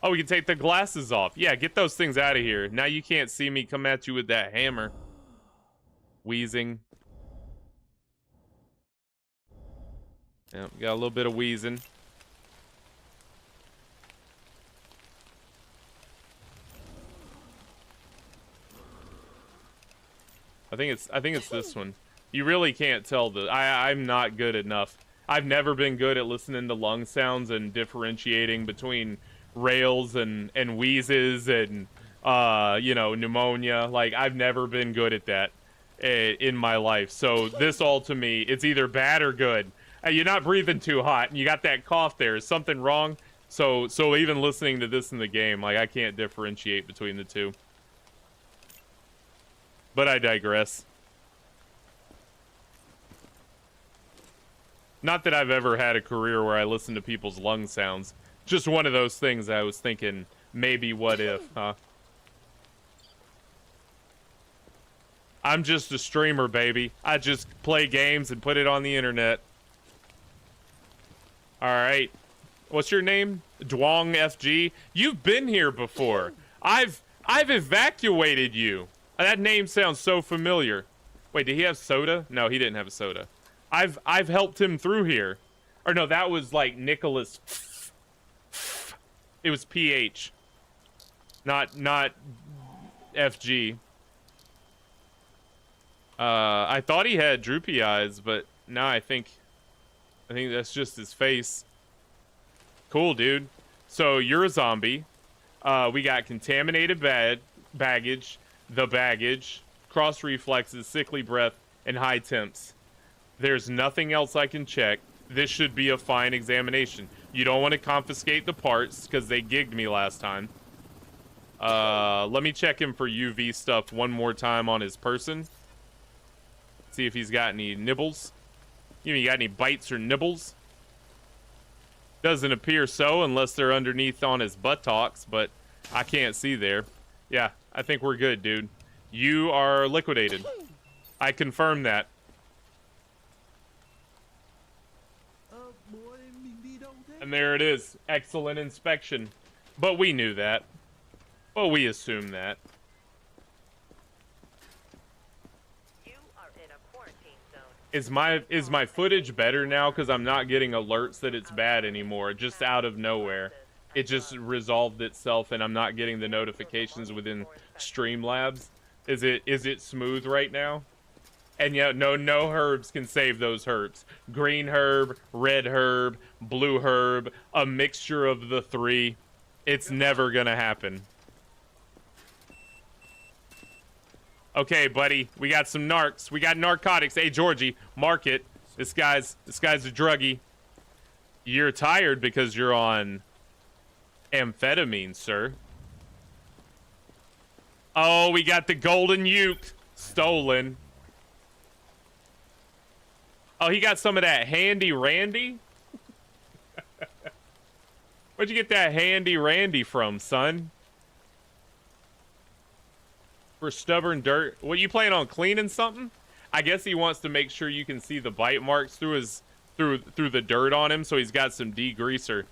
Oh, we can take the glasses off. Yeah, get those things out of here. Now you can't see me come at you with that hammer. Wheezing. Yeah, got a little bit of wheezing. I think it's this one. You really can't tell I'm not good enough. I've never been good at listening to lung sounds and differentiating between rails and wheezes and you know, pneumonia. Like, I've never been good at that in my life. So this all to me, it's either bad or good. You're not breathing too hot and you got that cough there. Is something wrong? So even listening to this in the game, like, I can't differentiate between the two. But I digress. Not that I've ever had a career where I listen to people's lung sounds. Just one of those things I was thinking, maybe what if, huh? I'm just a streamer, baby. I just play games and put it on the internet. Alright. What's your name? Dwong FG? You've been here before. I've evacuated you. That name sounds so familiar. Wait, did he have soda? No, he didn't have a soda. I've helped him through here. Or no, that was like Nicholas. It was PH. Not FG. I thought he had droopy eyes, but now I think that's just his face. Cool, dude. So you're a zombie. We got contaminated baggage, the baggage, cross reflexes, sickly breath, and high temps. There's nothing else I can check. This should be a fine examination. You don't want to confiscate the parts because they gigged me last time. Let me check him for UV stuff one more time on his person. See if he's got any nibbles. You got any bites or nibbles? Doesn't appear so unless they're underneath on his buttocks, but I can't see there. Yeah, I think we're good, dude. You are liquidated. I confirm that. And there it is. Excellent inspection. But we knew that. Well, we assumed that.
You are in a quarantine zone.
Is my footage better now? Because I'm not getting alerts that it's bad anymore. Just out of nowhere. It just resolved itself and I'm not getting the notifications within Streamlabs. Is it smooth right now? And yeah, no herbs can save those herbs. Green herb, red herb, blue herb, a mixture of the three. It's never gonna happen. Okay, buddy, we got some narcs. We got narcotics. Hey, Georgie, mark it. This guy's a druggie. You're tired because you're on amphetamine, sir. Oh, we got the golden uke stolen. Oh, he got some of that handy randy? Where'd you get that handy randy from, son? For stubborn dirt. What, you planning on cleaning something? I guess he wants to make sure you can see the bite marks through his through the dirt on him, so he's got some degreaser.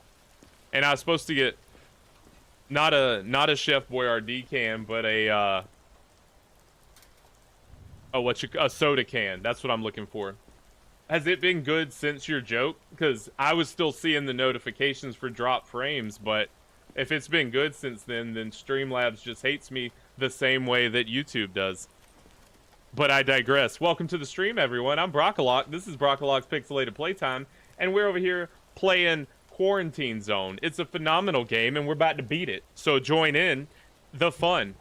And I was supposed to get not a Chef Boyardee can, but a a soda can. That's what I'm looking for. Has it been good since your joke? Because I was still seeing the notifications for drop frames, but if it's been good since then Streamlabs just hates me the same way that YouTube does. But I digress. Welcome to the stream, everyone. I'm Brockalock. This is Brockalock's Pixelated Playtime, and we're over here playing Quarantine Zone. It's a phenomenal game, and we're about to beat it. So join in the fun.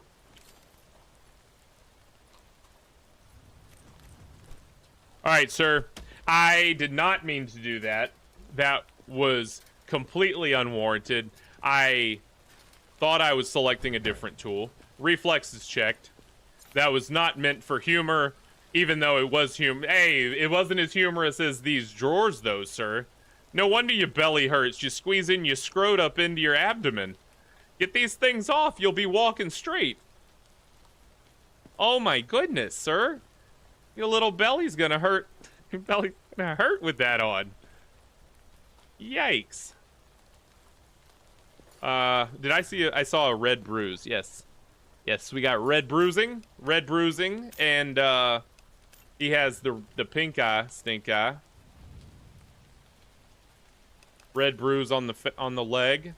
All right, sir. I did not mean to do that. That was completely unwarranted. I thought I was selecting a different tool. Reflexes checked. That was not meant for humor, even though it was Hey, it wasn't as humorous as these drawers, though, sir. No wonder your belly hurts. You squeezing your scrot up into your abdomen. Get these things off. You'll be walking straight. Oh, my goodness, sir. Your little belly's gonna hurt. Your belly's gonna hurt with that on. Yikes. Did I see I saw a red bruise. Yes. Yes, we got red bruising, and he has the pink eye, stink eye. Red bruise on the leg.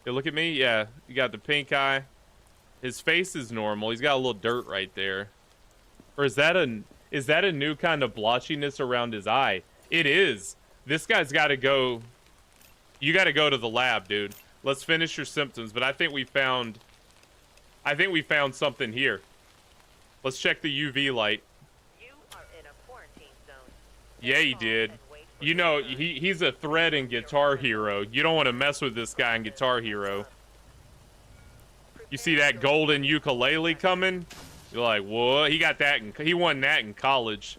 Hey, look at me. Yeah, you got the pink eye. His face is normal. He's got a little dirt right there. Or is that a new kind of blotchiness around his eye? It is. This guy's got to go. You got to go to the lab, dude. Let's finish your symptoms, but I think we found something here. Let's check the UV light.
You are in a quarantine zone.
Yeah, he did. You know, he's a threat in Guitar Hero. You don't want to mess with this guy in Guitar Hero. You see that golden ukulele coming? You're like, what? He got that, he won that in college.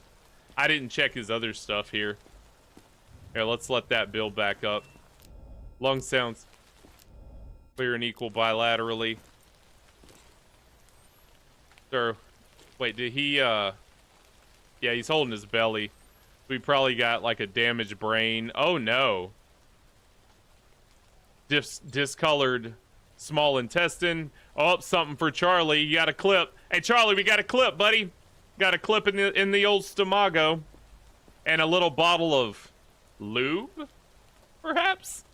I didn't check his other stuff here. Here, let's let that build back up. Lung sounds clear and equal bilaterally. Sir, wait, did he, yeah, he's holding his belly. We probably got, like, a damaged brain. Oh, no. Discolored small intestine. Oh, something for Charlie. You got a clip. Hey, Charlie, we got a clip, buddy. Got a clip in the old stomago. And a little bottle of lube, perhaps?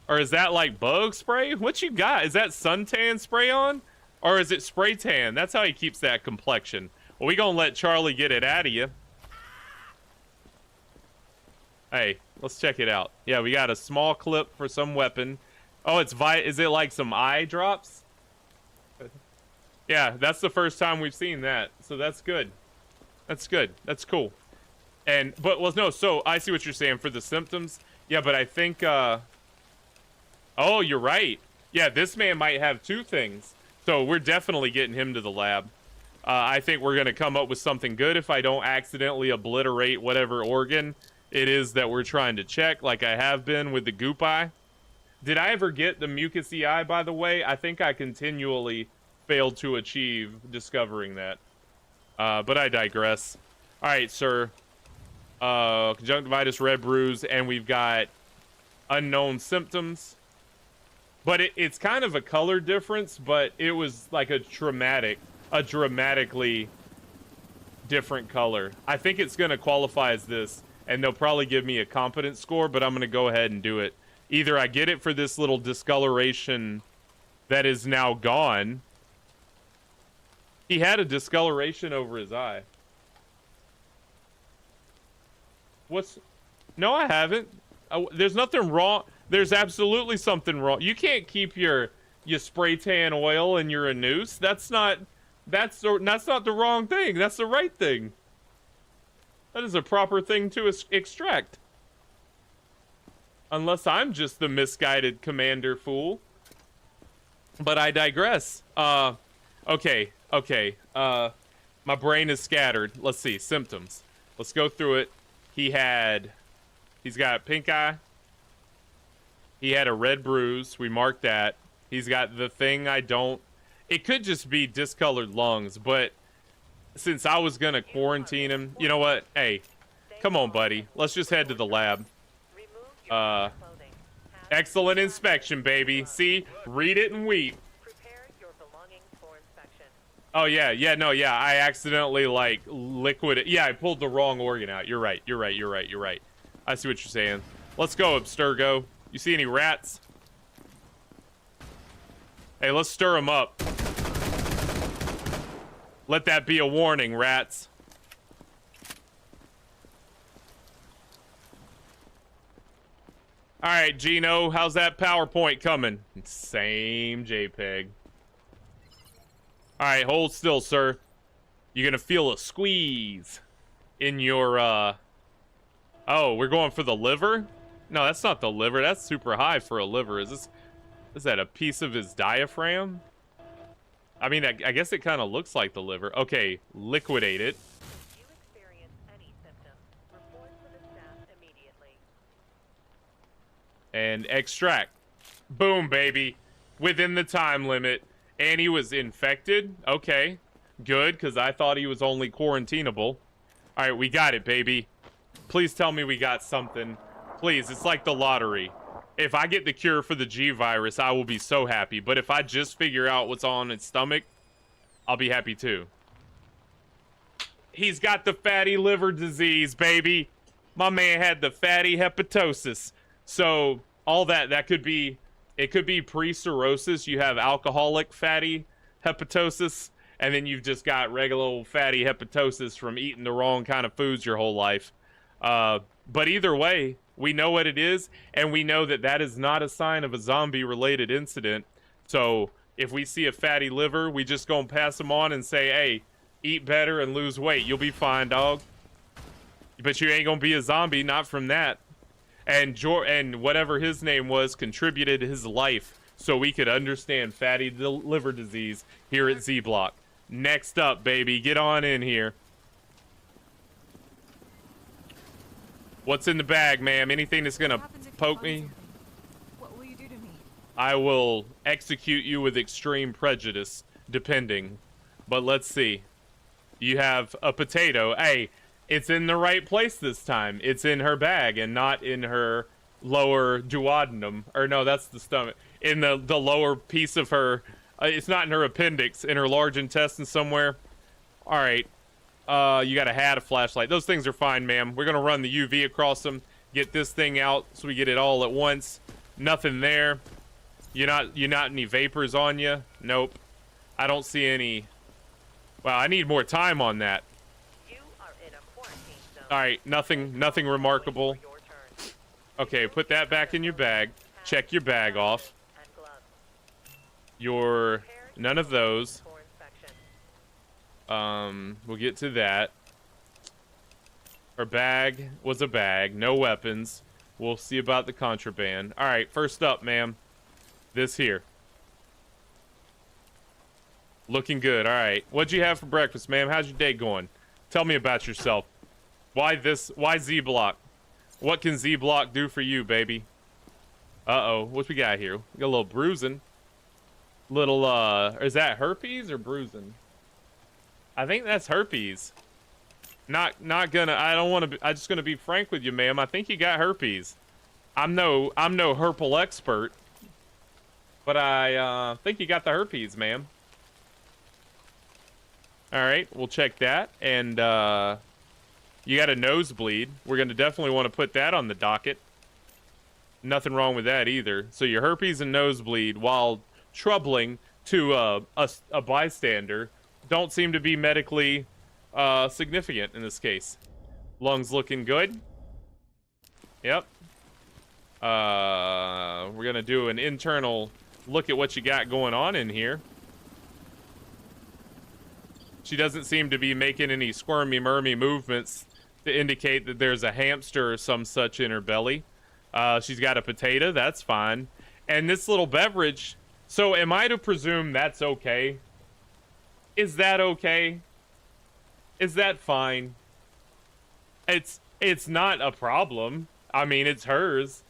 Or is that, like, bug spray? What you got? Is that suntan spray on? Or is it spray tan? That's how he keeps that complexion. Well, we gonna let Charlie get it out of you. Hey, let's check it out. Yeah, we got a small clip for some weapon. Oh, is it like some eye drops? Yeah, that's the first time we've seen that, so that's good. That's good. That's cool. But well, no. So I see what you're saying for the symptoms. Yeah, but I think. Oh, you're right. Yeah, this man might have two things. So we're definitely getting him to the lab. I think we're gonna come up with something good if I don't accidentally obliterate whatever organ it is that we're trying to check, like I have been with the goop eye. Did I ever get the mucousy eye, by the way? I think I continually failed to achieve discovering that. But I digress. All right, sir. Conjunctivitis, red bruise, and we've got unknown symptoms. But it's kind of a color difference, but it was like a dramatically different color. I think it's going to qualify as this, and they'll probably give me a competence score, but I'm going to go ahead and do it. Either I get it for this little discoloration that is now gone. He had a discoloration over his eye. No, I haven't. There's nothing wrong. There's absolutely something wrong. You can't keep your spray tan oil and your anus. That's not the wrong thing. That's the right thing. That is a proper thing to extract. Unless I'm just the misguided commander fool. But I digress. Okay. My brain is scattered. Let's see. Symptoms. Let's go through it. He's got pink eye. He had a red bruise. We marked that. He's got the thing it could just be discolored lungs, but since I was gonna quarantine him, you know what? Hey, come on, buddy. Let's just head to the lab. Excellent inspection, baby. See? Read it and weep.
Prepare your belongings for inspection.
Oh, yeah. I accidentally, like, liquid. Yeah, I pulled the wrong organ out. You're right. I see what you're saying. Let's go, Abstergo. You see any rats? Hey, let's stir them up. Let that be a warning, rats. Alright, Gino, how's that PowerPoint coming? Same JPEG. Alright, hold still, sir. You're gonna feel a squeeze in your, Oh, we're going for the liver? No, that's not the liver. That's super high for a liver. Is that a piece of his diaphragm? I mean, I guess it kind of looks like the liver. Okay, liquidate it.
If you experience any symptoms, report to the staff immediately.
And extract. Boom, baby. Within the time limit. And he was infected? Okay. Good, because I thought he was only quarantinable. Alright, we got it, baby. Please tell me we got something. Please, it's like the lottery. If I get the cure for the G virus, I will be so happy. But if I just figure out what's on its stomach, I'll be happy too. He's got the fatty liver disease, baby. My man had the fatty hepatosis. So all that could be, it could be pre-cirrhosis. You have alcoholic fatty hepatosis, and then you've just got regular old fatty hepatosis from eating the wrong kind of foods your whole life. But either way, we know what it is, and we know that is not a sign of a zombie-related incident. So if we see a fatty liver, we just gonna pass them on and say, hey, eat better and lose weight. You'll be fine, dog. But you ain't gonna be a zombie, not from that. And whatever his name was contributed his life so we could understand fatty liver disease here at Z-Block. Next up, baby, get on in here. What's in the bag, ma'am? Anything that's gonna poke me?
What will you do to me?
I will execute you with extreme prejudice, depending. But let's see. You have a potato. Hey, it's in the right place this time. It's in her bag and not in her lower duodenum. Or no, that's the stomach. In the lower piece of her... it's not in her appendix. In her large intestine somewhere. Alright. You got a hat, a flashlight. Those things are fine, ma'am. We're gonna run the UV across them. Get this thing out so we get it all at once. Nothing there. You're not any vapors on you? Nope. I don't see any... Wow, I need more time on that.
You are in a quarantine zone.
Alright, nothing remarkable.
Your turn.
Okay, put that back in your bag. Check your bag off.
And gloves.
None of those.
For inspection.
We'll get to that. Her bag was a bag. No weapons. We'll see about the contraband. All right, first up, ma'am. This here. Looking good. All right. What'd you have for breakfast, ma'am? How's your day going? Tell me about yourself. Why Z Block? What can Z Block do for you, baby? Uh-oh. What we got here? We got a little bruising. Little, is that herpes or bruising? I think that's herpes. Not gonna, I don't want to, I'm just gonna be frank with you, ma'am. I think you got herpes. I'm no herpal expert. But I, think you got the herpes, ma'am. Alright, we'll check that. And, you got a nosebleed. We're gonna definitely want to put that on the docket. Nothing wrong with that either. So your herpes and nosebleed, while troubling to a bystander, don't seem to be medically significant in this case. Lungs looking good. Yep. We're gonna do an internal look at what you got going on in here. She doesn't seem to be making any squirmy murmy movements to indicate that there's a hamster or some such in her belly. She's got a potato, that's fine. And this little beverage, so am I to presume that's okay? Is that okay? Is that fine? It's not a problem. I mean, it's hers.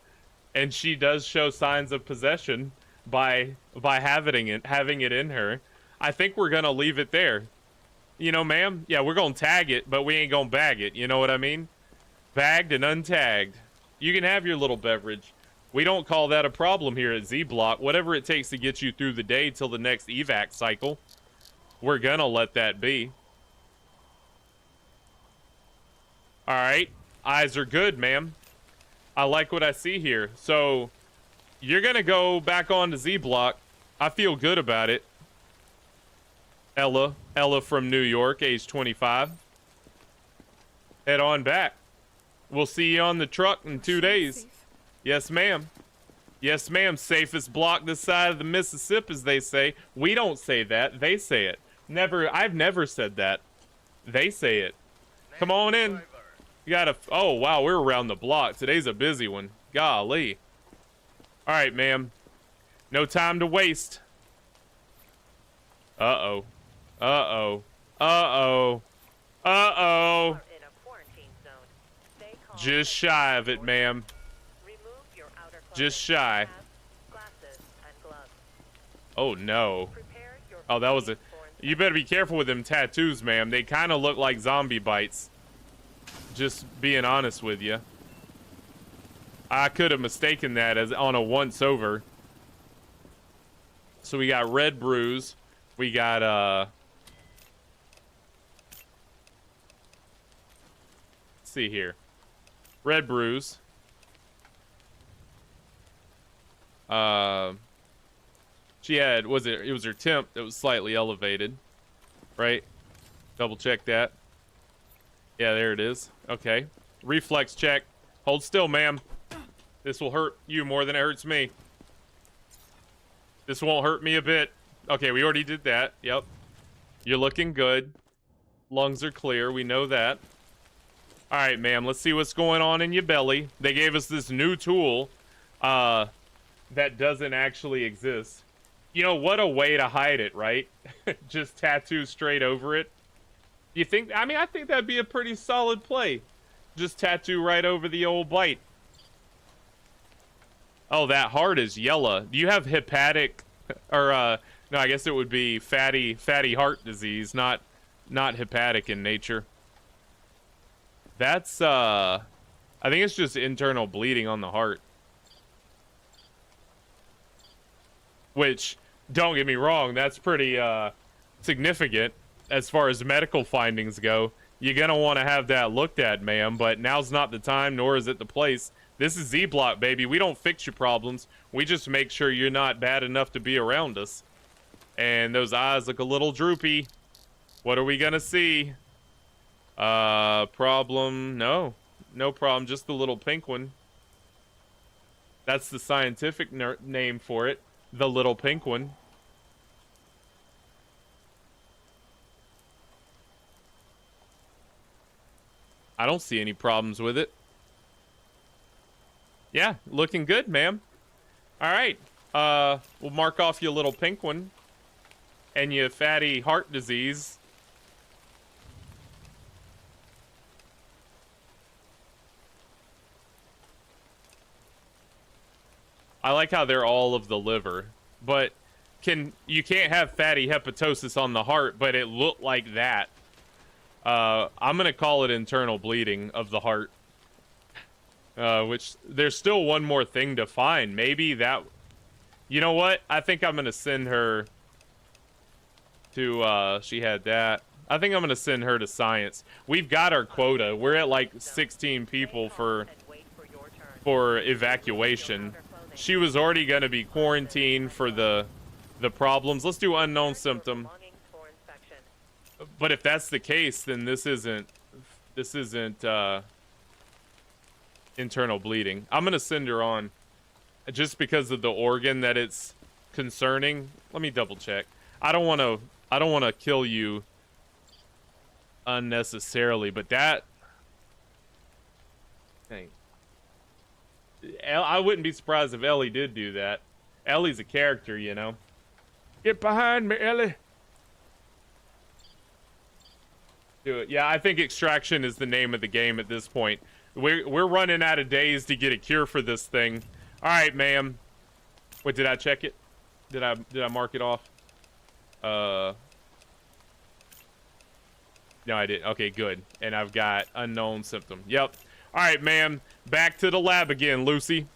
And she does show signs of possession by having it in her. I think we're gonna leave it there. You know, ma'am? Yeah, we're gonna tag it, but we ain't gonna bag it. You know what I mean? Bagged and untagged. You can have your little beverage. We don't call that a problem here at Z Block. Whatever it takes to get you through the day till the next evac cycle, we're gonna let that be. Alright. Eyes are good, ma'am. I like what I see here. So, you're gonna go back on to Z Block. I feel good about it. Ella from New York, age 25. Head on back. We'll see you on the truck in 2 days. Yes, ma'am. Yes, ma'am. Safest block this side of the Mississippi, as they say. We don't say that. They say it. I've never said that. They say it. Come on in. You gotta, oh, wow, we're around the block. Today's a busy one. Golly. All right, ma'am. No time to waste. Uh-oh. Uh-oh. Uh-oh. Uh-oh.
In a quarantine zone. Stay calm
Just
and
shy of it, ma'am.
remove your outer clothing,
Just shy.
mask, glasses, and gloves.
Oh, no.
Prepare your
Oh, that was a...
for
You better be careful with them tattoos, ma'am. They kind of look like zombie bites. Just being honest with you. I could have mistaken that as on a once-over. So we got red bruise. We got, let's see here. Red bruise. She had, it was her temp that was slightly elevated. Right? Double check that. Yeah, there it is. Okay. Reflex check. Hold still, ma'am. This will hurt you more than it hurts me. This won't hurt me a bit. Okay, we already did that. Yep. You're looking good. Lungs are clear. We know that. All right, ma'am. Let's see what's going on in your belly. They gave us this new tool that doesn't actually exist. You know, what a way to hide it, right? Just tattoo straight over it. You think? I mean, I think that'd be a pretty solid play. Just tattoo right over the old bite. Oh, that heart is yellow. Do you have hepatic, or no? I guess it would be fatty heart disease, not hepatic in nature. That's I think it's just internal bleeding on the heart. Which, don't get me wrong, that's pretty significant as far as medical findings go. You're gonna want to have that looked at, ma'am, but now's not the time, nor is it the place. This is Z-Block, baby. We don't fix your problems. We just make sure you're not bad enough to be around us. And those eyes look a little droopy. What are we gonna see? Problem? No. No problem. Just the little pink one. That's the scientific name for it. The little pink one. I don't see any problems with it. Yeah, looking good, ma'am. All right. We'll mark off your little pink one and your fatty heart disease. I like how they're all of the liver, but you can't have fatty hepatosis on the heart, but it looked like that. I'm gonna call it internal bleeding of the heart. Which there's still one more thing to find. Maybe that, you know what? I think I'm gonna send her to, she had that. I think I'm gonna send her to science. We've got our quota. We're at like 16 people for evacuation. She was already gonna be quarantined for the problems. Let's do unknown symptom. But if that's the case, then this isn't internal bleeding. I'm gonna send her on just because of the organ that it's concerning. Let me double check. I don't want to kill you unnecessarily, but that, dang. I wouldn't be surprised if Ellie did do that. Ellie's a character, you know. Get behind me, Ellie. Do it. Yeah, I think extraction is the name of the game at this point. We're running out of days to get a cure for this thing. All right, ma'am. Wait, did I check it? Did I mark it off? No, I didn't. Okay, good. And I've got unknown symptom. Yep. All right, ma'am. Back to the lab again, Lucy.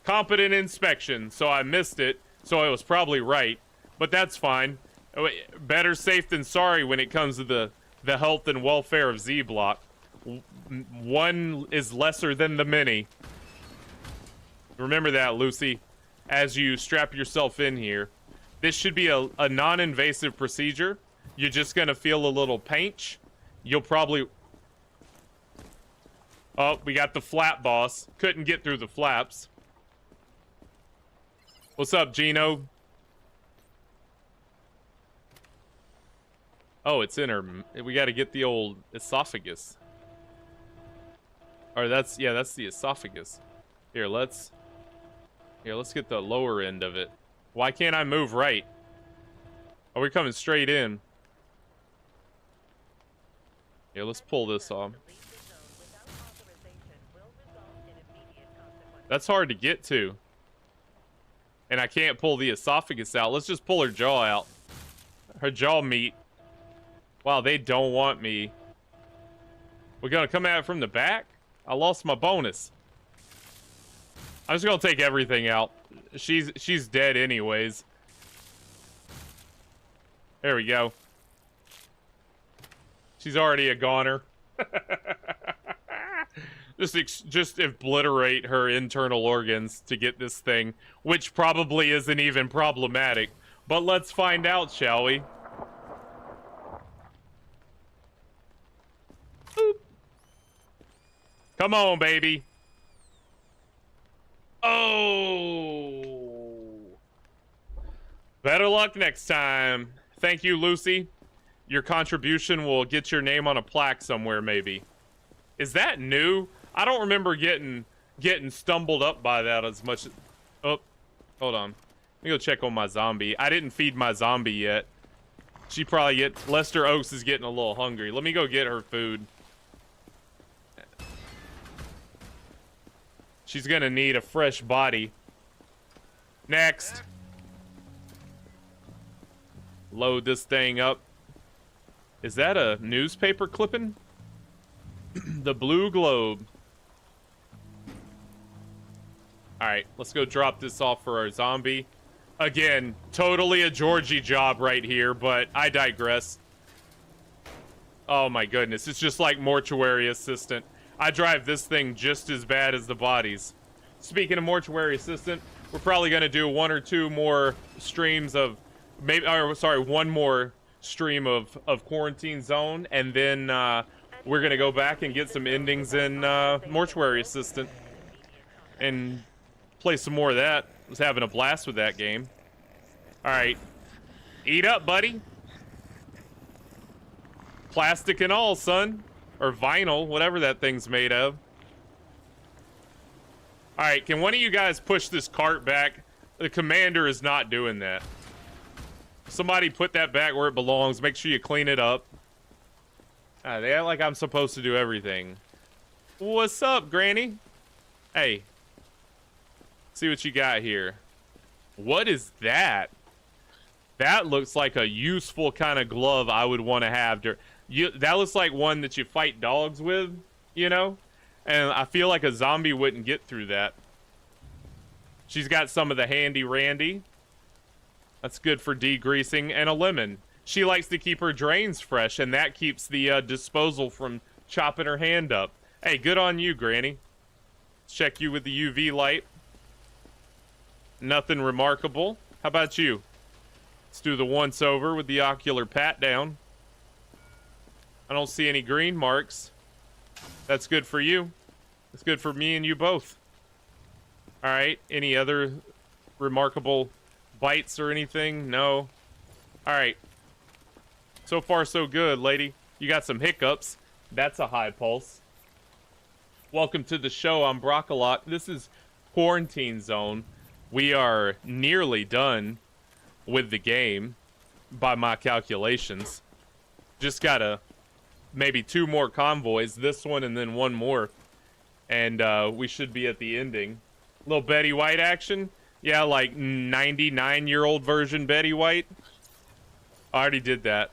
Competent inspection. So I missed it. So I was probably right. But that's fine. Better safe than sorry when it comes to the health and welfare of Z-Block. One is lesser than the many. Remember that, Lucy, as you strap yourself in here. This should be a non-invasive procedure. You're just gonna feel a little pinch. You'll probably... Oh, we got the flap boss. Couldn't get through the flaps. What's up, Gino? Oh, it's in her... We gotta get the old esophagus. Or that's the esophagus. Here, let's get the lower end of it. Why can't I move right? Oh, we're coming straight in. Here, let's pull this off. That's hard to get to. And I can't pull the esophagus out. Let's just pull her jaw out. Her jaw meat. Wow, they don't want me. We're gonna come at it from the back? I lost my bonus. I'm just gonna take everything out. She's dead anyways. There we go. She's already a goner. just obliterate her internal organs to get this thing, which probably isn't even problematic. But let's find out, shall we? Boop. Come on, baby. Oh. Better luck next time. Thank you, Lucy. Your contribution will get your name on a plaque somewhere, maybe. Is that new? I don't remember getting stumbled up by that as much. Oh, hold on. Let me go check on my zombie. I didn't feed my zombie yet. She probably Lester Oaks is getting a little hungry. Let me go get her food. She's gonna need a fresh body. Next. Load this thing up. Is that a newspaper clipping? The Blue Globe. Alright, let's go drop this off for our zombie. Again, totally a Georgie job right here, but I digress. Oh my goodness, it's just like mortuary assistant. I drive this thing just as bad as the bodies. Speaking of mortuary assistant, we're probably gonna do one or two more streams of one more stream of Quarantine Zone, and then we're gonna go back and get some endings in Mortuary Assistant and play some more of that. I was having a blast with that game. Alright. Eat up, buddy. Plastic and all, son. or vinyl, whatever that thing's made of. All right, can one of you guys push this cart back? The commander is not doing that. Somebody put that back where it belongs. Make sure you clean it up. They act like I'm supposed to do everything. What's up, Granny? Hey. See what you got here. What is that? That looks like a useful kind of glove I would want to have. That looks like one that you fight dogs with, you know? And I feel like a zombie wouldn't get through that. She's got some of the handy randy. That's good for degreasing. And a lemon. She likes to keep her drains fresh, and that keeps the disposal from chopping her hand up. Hey, good on you, Granny. Let's check you with the UV light. Nothing remarkable. How about you? Let's do the once over with the ocular pat down. I don't see any green marks. That's good for you. It's good for me and you both. All right. Any other remarkable bites or anything? No. All right. So far, so good, lady. You got some hiccups. That's a high pulse. Welcome to the show. I'm Brockalock. This is Quarantine Zone. We are nearly done with the game by my calculations. Just gotta maybe 2 more convoys, this one and then 1 more, and we should be at the ending. Little Betty White action. Yeah, like 99-year-old version Betty White. I already did that.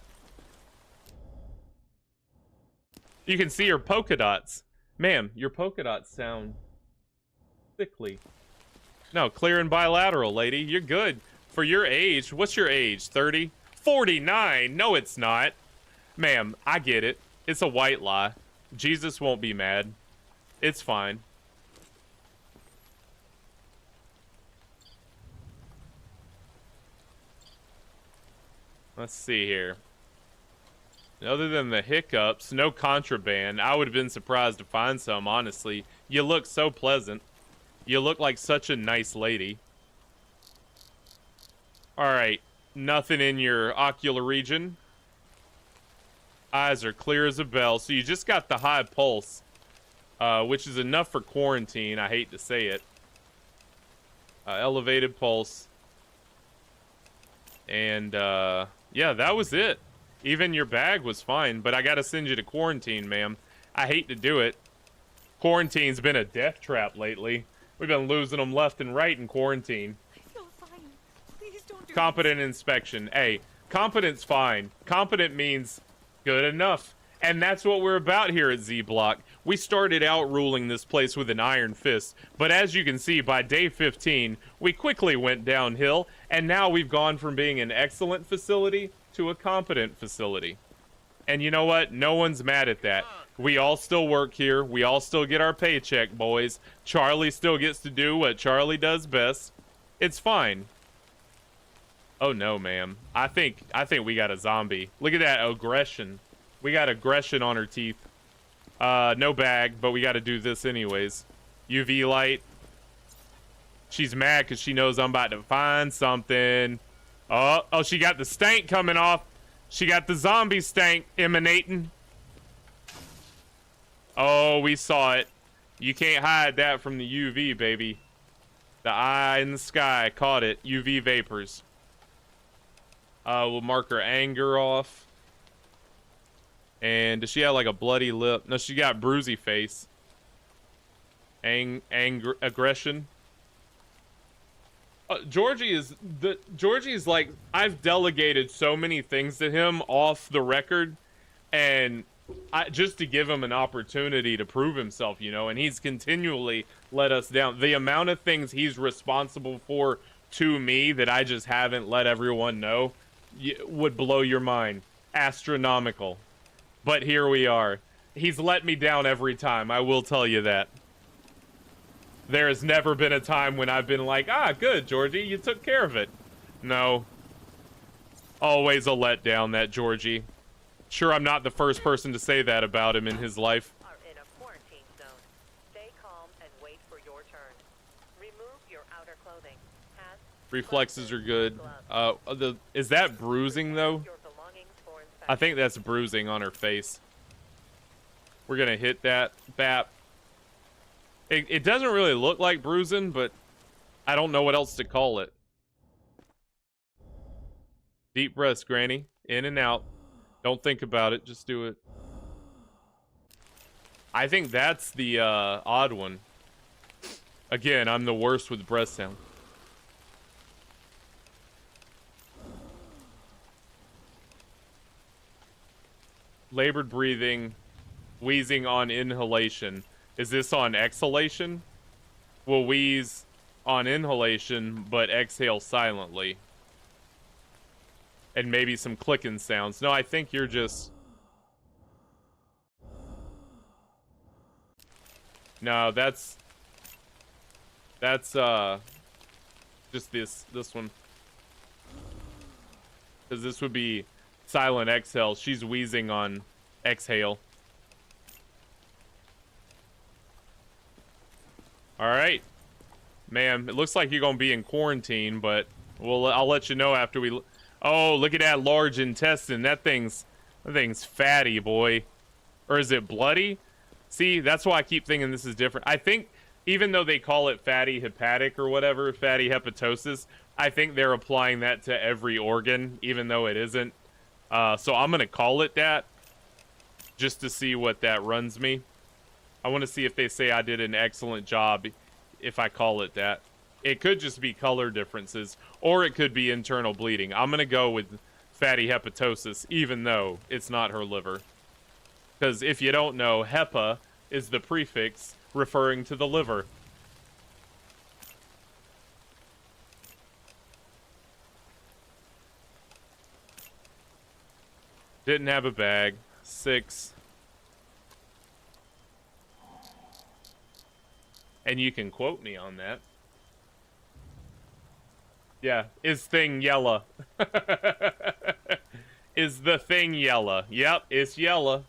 You can see her polka dots. Ma'am, your polka dots sound sickly. No, clear and bilateral, lady. You're good. For your age, what's your age? 30? 49? No, it's not. Ma'am, I get it. It's a white lie. Jesus won't be mad. It's fine. Let's see here. Other than the hiccups, no contraband. I would have been surprised to find some, honestly. You look so pleasant. You look like such a nice lady. Alright. Nothing in your ocular region. Eyes are clear as a bell. So you just got the high pulse. Which is enough for quarantine. I hate to say it. Elevated pulse. And, yeah, that was it. Even your bag was fine, but I gotta send you to quarantine, ma'am. I hate to do it. Quarantine's been a death trap lately. We've been losing them left and right in quarantine.
I feel fine. Please don't do
Competent inspection. Hey, competent's fine. Competent means good enough. And that's what we're about here at Z-Block. We started out ruling this place with an iron fist, but as you can see, by day 15, we quickly went downhill, and now we've gone from being an excellent facility to a competent facility. And you know what? No one's mad at that. We all still work here. We all still get our paycheck, boys. Charlie still gets to do what Charlie does best. It's fine. Oh no, ma'am. I think we got a zombie. Look at that aggression. We got aggression on her teeth. No bag, but we got to do this anyways. UV light. She's mad because she knows I'm about to find something. Oh, she got the stank coming off. She got the zombie stank emanating. Oh, we saw it. You can't hide that from the UV, baby. The eye in the sky caught it. UV vapors. We'll mark her anger off. And does she have like a bloody lip? No, she got bruisey face. Aggression. Georgie is like, I've delegated so many things to him off the record, and just to give him an opportunity to prove himself, you know, and he's continually let us down. The amount of things he's responsible for to me that I just haven't let everyone know would blow your mind. Astronomical. But here we are. He's let me down every time, I will tell you that. There has never been a time when I've been like, good, Georgie, you took care of it. No. Always a letdown, that Georgie. Sure, I'm not the first person to say that about him in his life.
Are in a quarantine zone. Stay calm and wait for your turn. Remove your outer clothing. Hats,
Reflexes are
glasses,
good.
gloves.
Is that bruising, though?
Your belongings for inspection.
I think that's bruising on her face. We're gonna hit that BAP. It doesn't really look like bruising, but I don't know what else to call it. Deep breaths, Granny. In and out. Don't think about it. Just do it. I think that's the odd one. Again, I'm the worst with breath sound. Labored breathing, wheezing on inhalation. Is this on exhalation? We'll wheeze on inhalation, but exhale silently. And maybe some clicking sounds. No, I think you're just... No, that's just this one. Because this would be silent exhale. She's wheezing on exhale. Alright. Man, it looks like you're gonna be in quarantine, but I'll let you know after we... Oh, look at that large intestine. That thing's fatty, boy. Or is it bloody? See, that's why I keep thinking this is different. I think, even though they call it fatty hepatic or whatever, fatty hepatosis, I think they're applying that to every organ, even though it isn't. So I'm going to call it that, just to see what that runs me. I want to see if they say I did an excellent job if I call it that. It could just be color differences, or it could be internal bleeding. I'm going to go with fatty hepatosis, even though it's not her liver. Because if you don't know, hepa is the prefix referring to the liver. Didn't have a bag. 6. And you can quote me on that. Yeah, is thing yella. Is the thing yella? Yep, it's yella.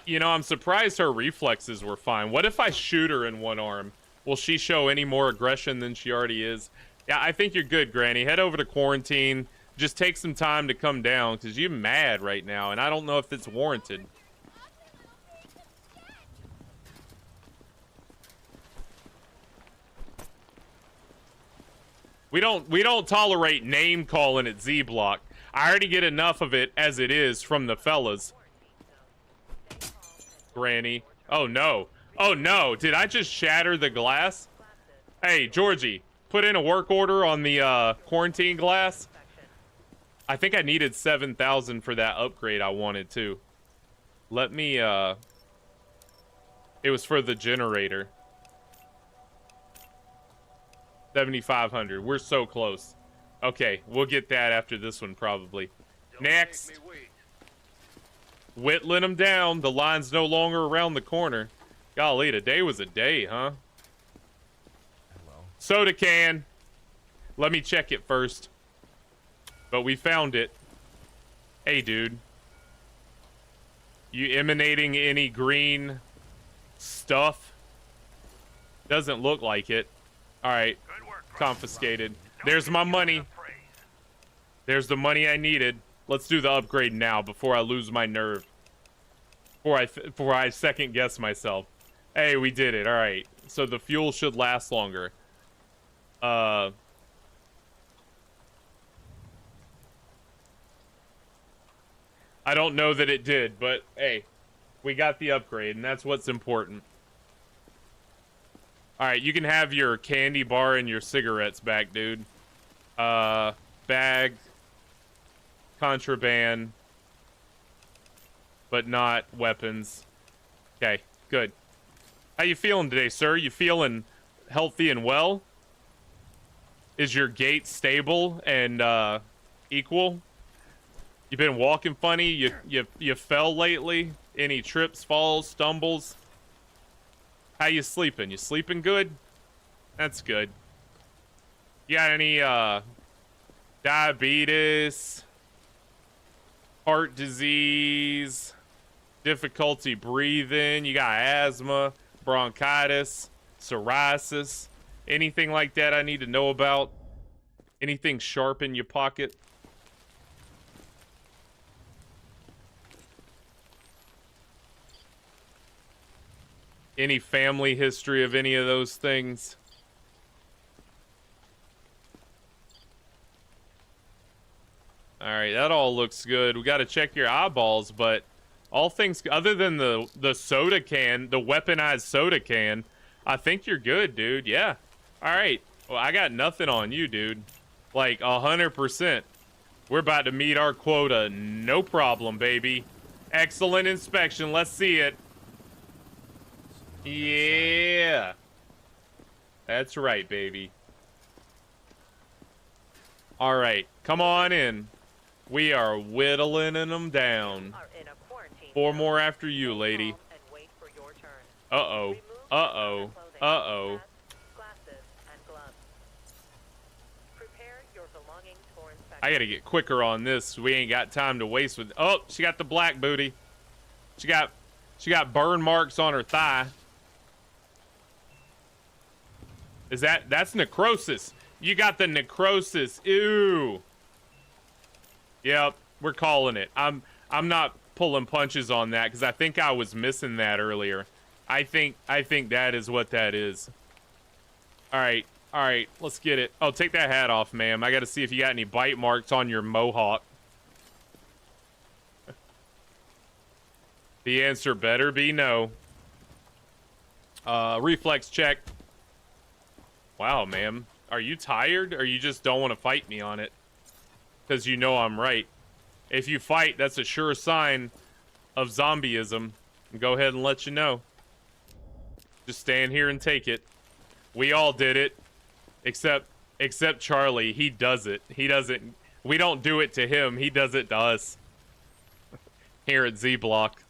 You know, I'm surprised her reflexes were fine. What if I shoot her in one arm? Will she show any more aggression than she already is? Yeah, I think you're good, Granny. Head over to quarantine. Just take some time to come down, because you're mad right now, and I don't know if it's warranted. We don't tolerate name calling at Z Block. I already get enough of it as it is from the fellas. Granny. Oh no. Oh no. Did I just shatter the glass? Hey, Georgie, put in a work order on the quarantine glass. I think I needed 7,000 for that upgrade I wanted too. Let me it was for the generator. 7,500. We're so close. Okay, we'll get that after this one probably. Next. Whittling them down. The line's no longer around the corner. Golly, today was a day, huh?
Hello.
Soda can. Let me check it first. But we found it. Hey, dude. You emanating any green stuff? Doesn't look like it. Alright. Confiscated. There's my money. There's the money I needed. Let's do the upgrade now before I lose my nerve. Before I second guess myself. Hey, we did it. All right. So the fuel should last longer. I don't know that it did, but hey, we got the upgrade, and that's what's important. All right, you can have your candy bar and your cigarettes back, dude. Bag. Contraband, but not weapons. Okay, good. How you feeling today, sir? You feeling healthy and well? Is your gait stable and equal? You been walking funny? You fell lately? Any trips, falls, stumbles? How you sleeping? You sleeping good? That's good. You got any diabetes? Heart disease, difficulty breathing, you got asthma, bronchitis, psoriasis, anything like that I need to know about? Anything sharp in your pocket? Any family history of any of those things? Alright, that all looks good. We gotta check your eyeballs, but all things other than the soda can, the weaponized soda can, I think you're good, dude. Yeah. Alright. Well, I got nothing on you, dude. Like 100%. We're about to meet our quota. No problem, baby. Excellent inspection. Let's see it. Yeah. That's right, baby. Alright. Come on in. We are whittling them down. 4 more after you, lady. Uh-oh. Uh-oh. Uh-oh. I gotta get quicker on this. We ain't got time to waste with... Oh, she got the black booty. She got burn marks on her thigh. That's necrosis. You got the necrosis. Ew. Yep, we're calling it. I'm not pulling punches on that because I think I was missing that earlier. I think that is what that is. All right, let's get it. Oh, take that hat off, ma'am. I got to see if you got any bite marks on your mohawk. The answer better be no. Reflex check. Wow, ma'am. Are you tired or you just don't want to fight me on it? Because you know I'm right. If you fight, that's a sure sign of zombieism. Go ahead and let you know. Just stand here and take it. We all did it. Except Charlie. He does it. He doesn't. We don't do it to him. He does it to us. Here at Z Block.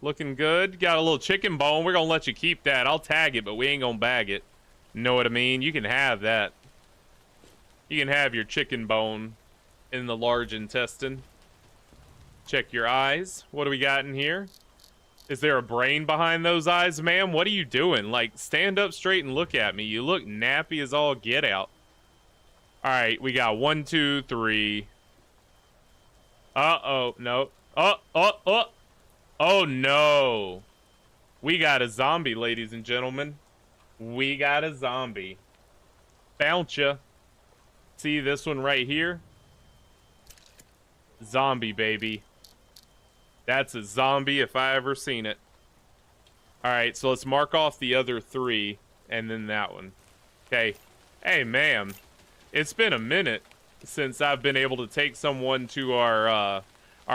Looking good. Got a little chicken bone. We're gonna let you keep that. I'll tag it, but we ain't gonna bag it. Know what I mean? You can have that. You can have your chicken bone in the large intestine. Check your eyes. What do we got in here? Is there a brain behind those eyes, ma'am? What are you doing? Like, stand up straight and look at me. You look nappy as all get out. Alright, we got 1, 2, 3. Uh-oh. No. Oh, no. We got a zombie, ladies and gentlemen. We got a zombie. Bounce ya. See this one right here? Zombie, baby. That's a zombie if I ever seen it. Alright, so let's mark off the other 3, and then that one. Okay. Hey, ma'am. It's been a minute since I've been able to take someone to our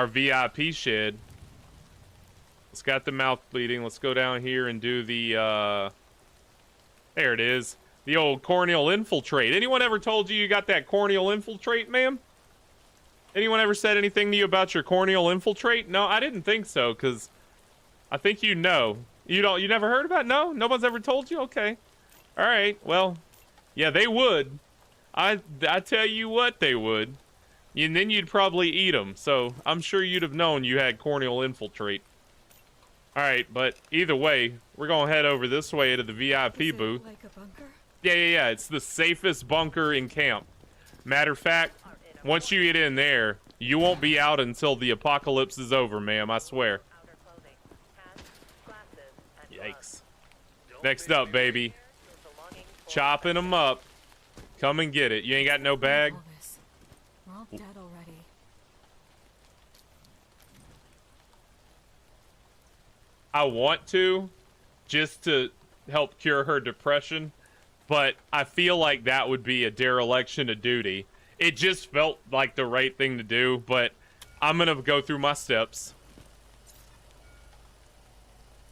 VIP shed. It's got the mouth bleeding. Let's go down here and do the, there it is. The old corneal infiltrate. Anyone ever told you got that corneal infiltrate, ma'am? Anyone ever said anything to you about your corneal infiltrate? No, I didn't think so, because I think you know. You never heard about it? No? No one's ever told you? Okay. Alright, well, yeah, they would. I tell you what, they would. And then you'd probably eat them, so I'm sure you'd have known you had corneal infiltrate. Alright, but either way, we're gonna head over this way to the VIP booth.
Like a bunker?
Yeah, it's the safest bunker in camp. Matter of fact, once you get in there, you won't be out until the apocalypse is over, ma'am, I swear. Yikes. Next up, baby. Chopping them up. Come and get it. You ain't got no bag?
We're all dead already.
I want to, just to help cure her depression, but I feel like that would be a dereliction of duty. It just felt like the right thing to do, but I'm gonna go through my steps.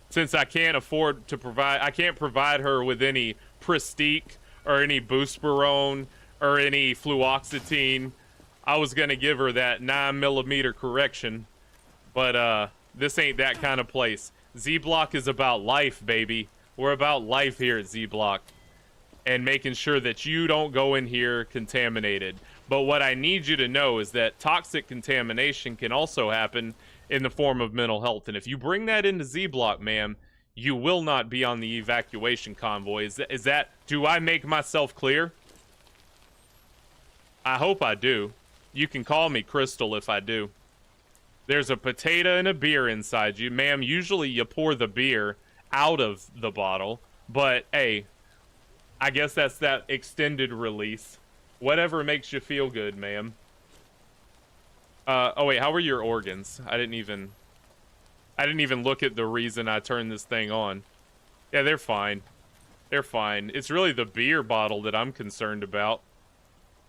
Since I can't afford to provide, I can't provide her with any Pristique or any Buspirone or any Fluoxetine. I was gonna give her that 9mm correction, but this ain't that kind of place. Z-Block is about life, baby. We're about life here at Z-Block. And making sure that you don't go in here contaminated. But what I need you to know is that toxic contamination can also happen in the form of mental health. And if you bring that into Z-Block, ma'am, you will not be on the evacuation convoy. Is that, do I make myself clear? I hope I do. You can call me Crystal if I do. There's a potato and a beer inside you. Ma'am, usually you pour the beer out of the bottle. But, hey, I guess that's that extended release. Whatever makes you feel good, ma'am. Oh wait, how were your organs? I didn't even look at the reason I turned this thing on. Yeah, they're fine. They're fine. It's really the beer bottle that I'm concerned about.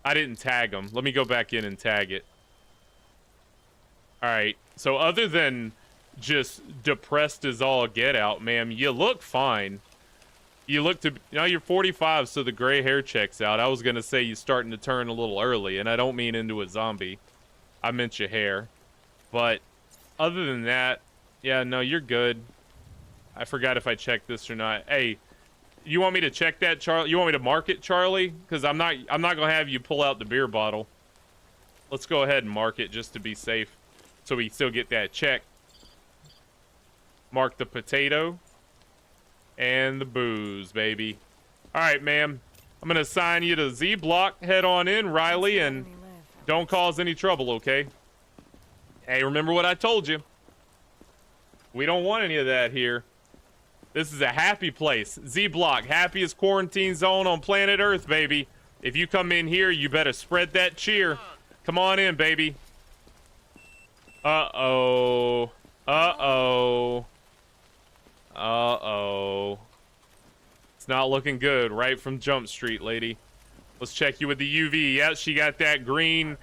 I didn't tag them. Let me go back in and tag it. Alright, so other than just depressed as all get out, ma'am, you look fine. You look to, you know, you're 45, so the gray hair checks out. I was gonna say you're starting to turn a little early, and I don't mean into a zombie. I meant your hair. But other than that, yeah, no, you're good. I forgot if I checked this or not. Hey, you want me to check that, Charlie? You want me to mark it, Charlie? Because I'm not gonna have you pull out the beer bottle. Let's go ahead and mark it just to be safe, so we still get that check. Mark the potato and the booze, baby. All right, ma'am. I'm gonna assign you to Z block. Head on in, Riley, and don't cause any trouble, okay? Hey, remember what I told you. We don't want any of that here. This is a happy place. Z block, happiest quarantine zone on planet Earth, baby. If you come in here, you better spread that cheer. Come on in, baby. Uh-oh. Uh-oh. Uh-oh. It's not looking good right from Jump Street, lady. Let's check you with the UV. Yeah, she got that green,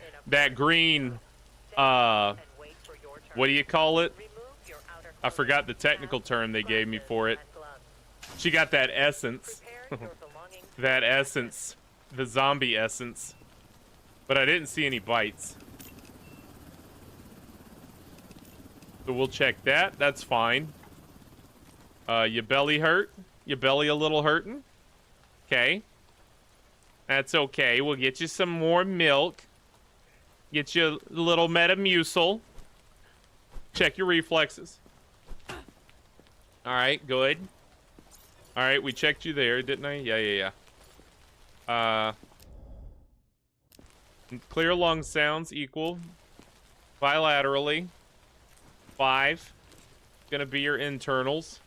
what do you call it? I forgot the technical term they gave me for it. She got that essence. That essence. The zombie essence. But I didn't see any bites. So we'll check that. That's fine. Your belly hurt? Your belly a little hurting? Okay. That's okay. We'll get you some more milk. Get you a little Metamucil. Check your reflexes. Alright, good. Alright, we checked you there, didn't I? Yeah. Clear lung sounds equal. Bilaterally. 5. Gonna be your internals.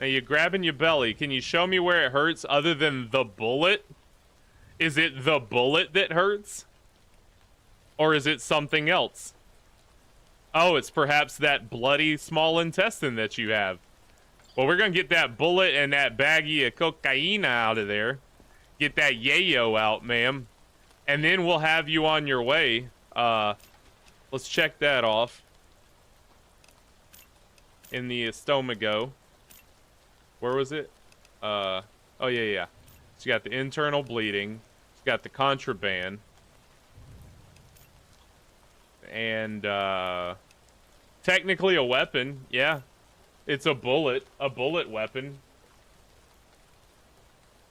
Now you're grabbing your belly. Can you show me where it hurts other than the bullet? Is it the bullet that hurts? Or is it something else? Oh, it's perhaps that bloody small intestine that you have. Well, we're gonna get that bullet and that baggie of cocaine out of there. Get that yayo out, ma'am. And then we'll have you on your way. Let's check that off. In the estomago. Where was it? Oh, yeah. She got the internal bleeding. She's got the contraband. And, technically a weapon. Yeah. It's a bullet weapon.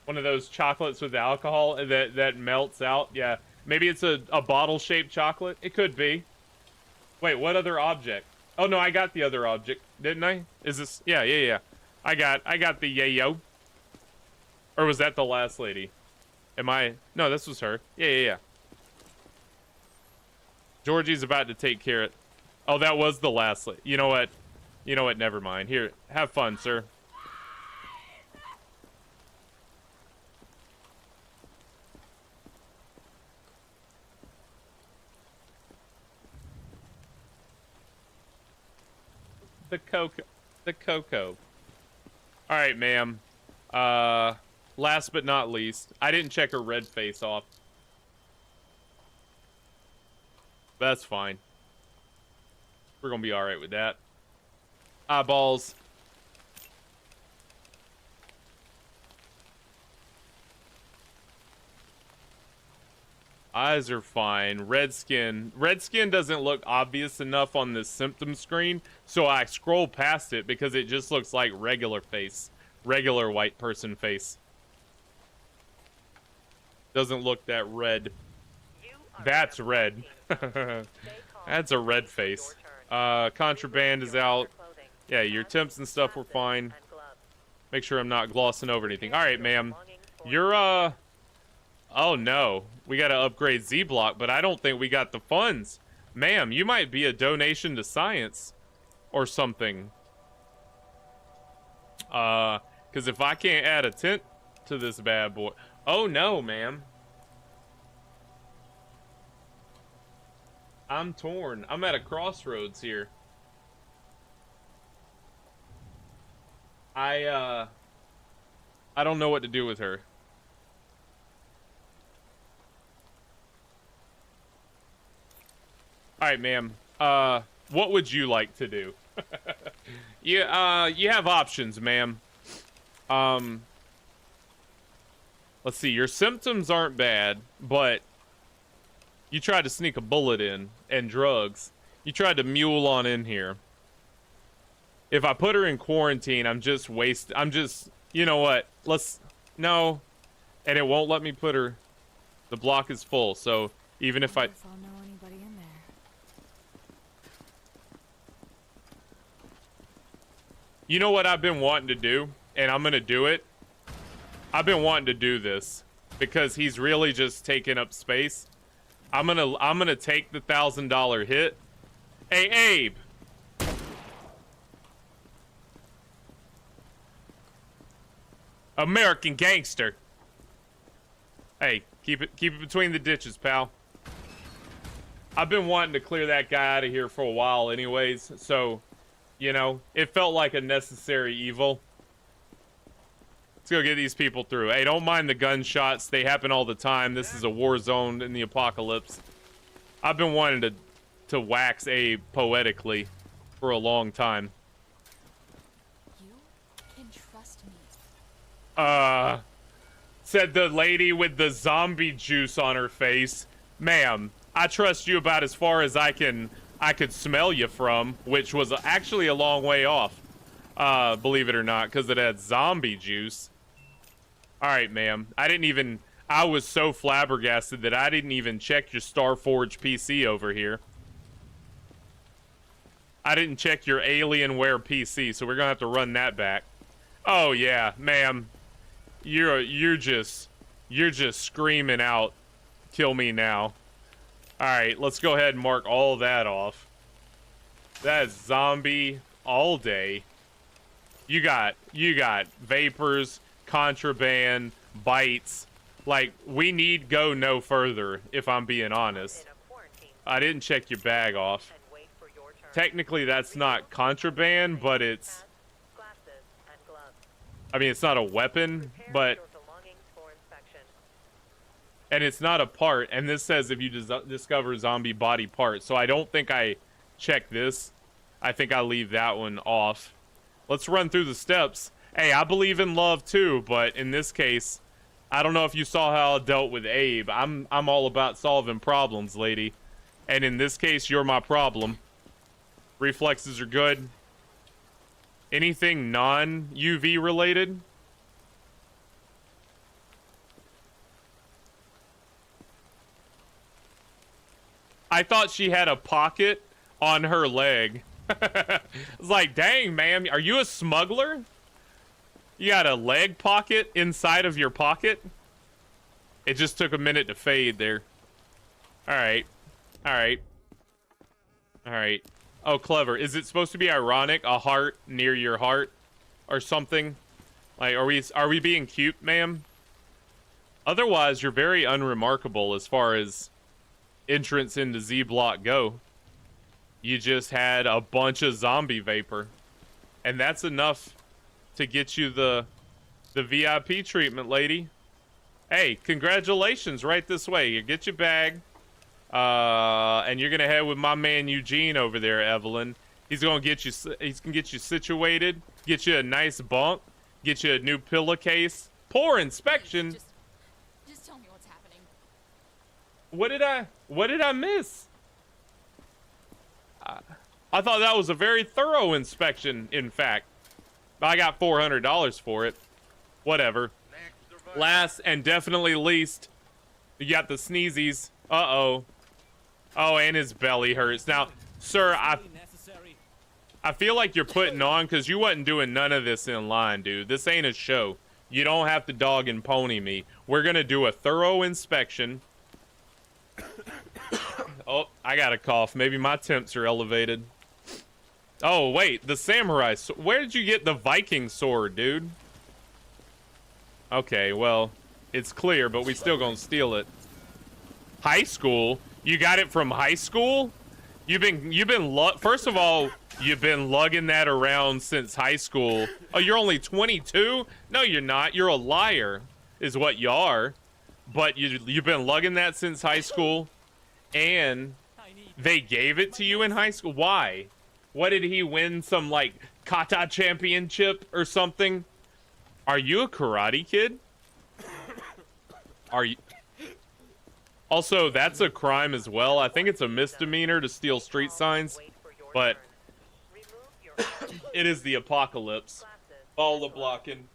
One of those chocolates with alcohol that melts out. Yeah. Maybe it's a bottle-shaped chocolate. It could be. Wait, what other object? Oh, no, I got the other object, didn't I? Is this... Yeah. I got the yayo. Or was that the last lady? No, this was her. Yeah. Georgie's about to take care of... Oh, that was the last lady. You know what? Never mind. Here, have fun, sir. The cocoa. All right, ma'am. Last but not least, I didn't check her red face off. That's fine. We're gonna be all right with that. Eyeballs. Eyes are fine. Red skin. Red skin doesn't look obvious enough on this symptom screen, so I scroll past it because it just looks like regular face. Regular white person face. Doesn't look that red. That's red. That's a red face. Contraband is out. Yeah, your temps and stuff were fine. Make sure I'm not glossing over anything. All right, ma'am. You're, oh, no. We got to upgrade Z-Block, but I don't think we got the funds. Ma'am, you might be a donation to science or something. Because if I can't add a tent to this bad boy... Oh, no, ma'am. I'm torn. I'm at a crossroads here. I don't know what to do with her. Alright, ma'am. What would you like to do? You have options, ma'am. Let's see, your symptoms aren't bad, but you tried to sneak a bullet in, and drugs. You tried to mule on in here. If I put her in quarantine, I'm just, you know what? No. And it won't let me put her, the block is full, so even if I...
I'll know anybody in there.
You know what I've been wanting to do, and I'm gonna do it. I've been wanting to do this because he's really just taking up space. I'm gonna take the $1,000 hit. Hey, Abe. American gangster. Hey, keep it between the ditches, pal. I've been wanting to clear that guy out of here for a while anyways, so, you know, it felt like a necessary evil. Let's go get these people through. Hey, don't mind the gunshots. They happen all the time. This is a war zone in the apocalypse. I've been wanting to wax Abe poetically for a long time.
You can trust me.
Said the lady with the zombie juice on her face. Ma'am, I trust you about as far as I could smell you from, which was actually a long way off. Believe it or not, because it had zombie juice. Alright, ma'am. I was so flabbergasted that I didn't even check your Starforge PC over here. I didn't check your Alienware PC, so we're gonna have to run that back. Oh yeah, ma'am. You're just screaming out, kill me now. Alright, let's go ahead and mark all that off. That is zombie all day. You got vapors, contraband, bites. Like, we need go no further, if I'm being honest. I didn't check your bag off. Technically, that's not contraband, but it's... I mean, it's not a weapon, but... And it's not a part, and this says if you discover zombie body part, so I don't think I check this. I think I leave that one off. Let's run through the steps. Hey, I believe in love too, but in this case, I don't know if you saw how I dealt with Abe. I'm all about solving problems, lady. And in this case, you're my problem. Reflexes are good. Anything non-UV related? I thought she had a pocket on her leg. I was like, dang, ma'am, are you a smuggler? You got a leg pocket inside of your pocket? It just took a minute to fade there. Alright. Alright. Alright. Oh, clever. Is it supposed to be ironic? A heart near your heart? Or something? Like, are we being cute, ma'am? Otherwise, you're very unremarkable as far as entrance into Z-Block go. You just had a bunch of zombie vapor. And that's enough to get you the VIP treatment, lady. Hey, congratulations, right this way. You get your bag. And you're gonna head with my man Eugene over there, Evelyn. He's gonna get you situated, get you a nice bunk, get you a new pillowcase. Poor inspection.
Just tell me what's happening.
What did I miss? I thought that was a very thorough inspection, in fact. I got $400 for it. Whatever. Last and definitely least, you got the sneezies. Uh-oh. Oh, and his belly hurts. Now, sir, I feel like you're putting on because you wasn't doing none of this in line, dude. This ain't a show. You don't have to dog and pony me. We're going to do a thorough inspection. Oh, I got a cough. Maybe my temps are elevated. Oh, wait. The samurai. Where did you get the Viking sword, dude? Okay, well, it's clear, but we still gonna steal it. High school? You got it from high school? First of all, you've been lugging that around since high school. Oh, you're only 22? No, you're not. You're a liar, is what you are. But you've been lugging that since high school, and they gave it to you in high school. Why? What, did he win some, like, kata championship or something? Are you a karate kid? Are you? Also, that's a crime as well. I think it's a misdemeanor to steal street signs, but it is the apocalypse. All the blocking.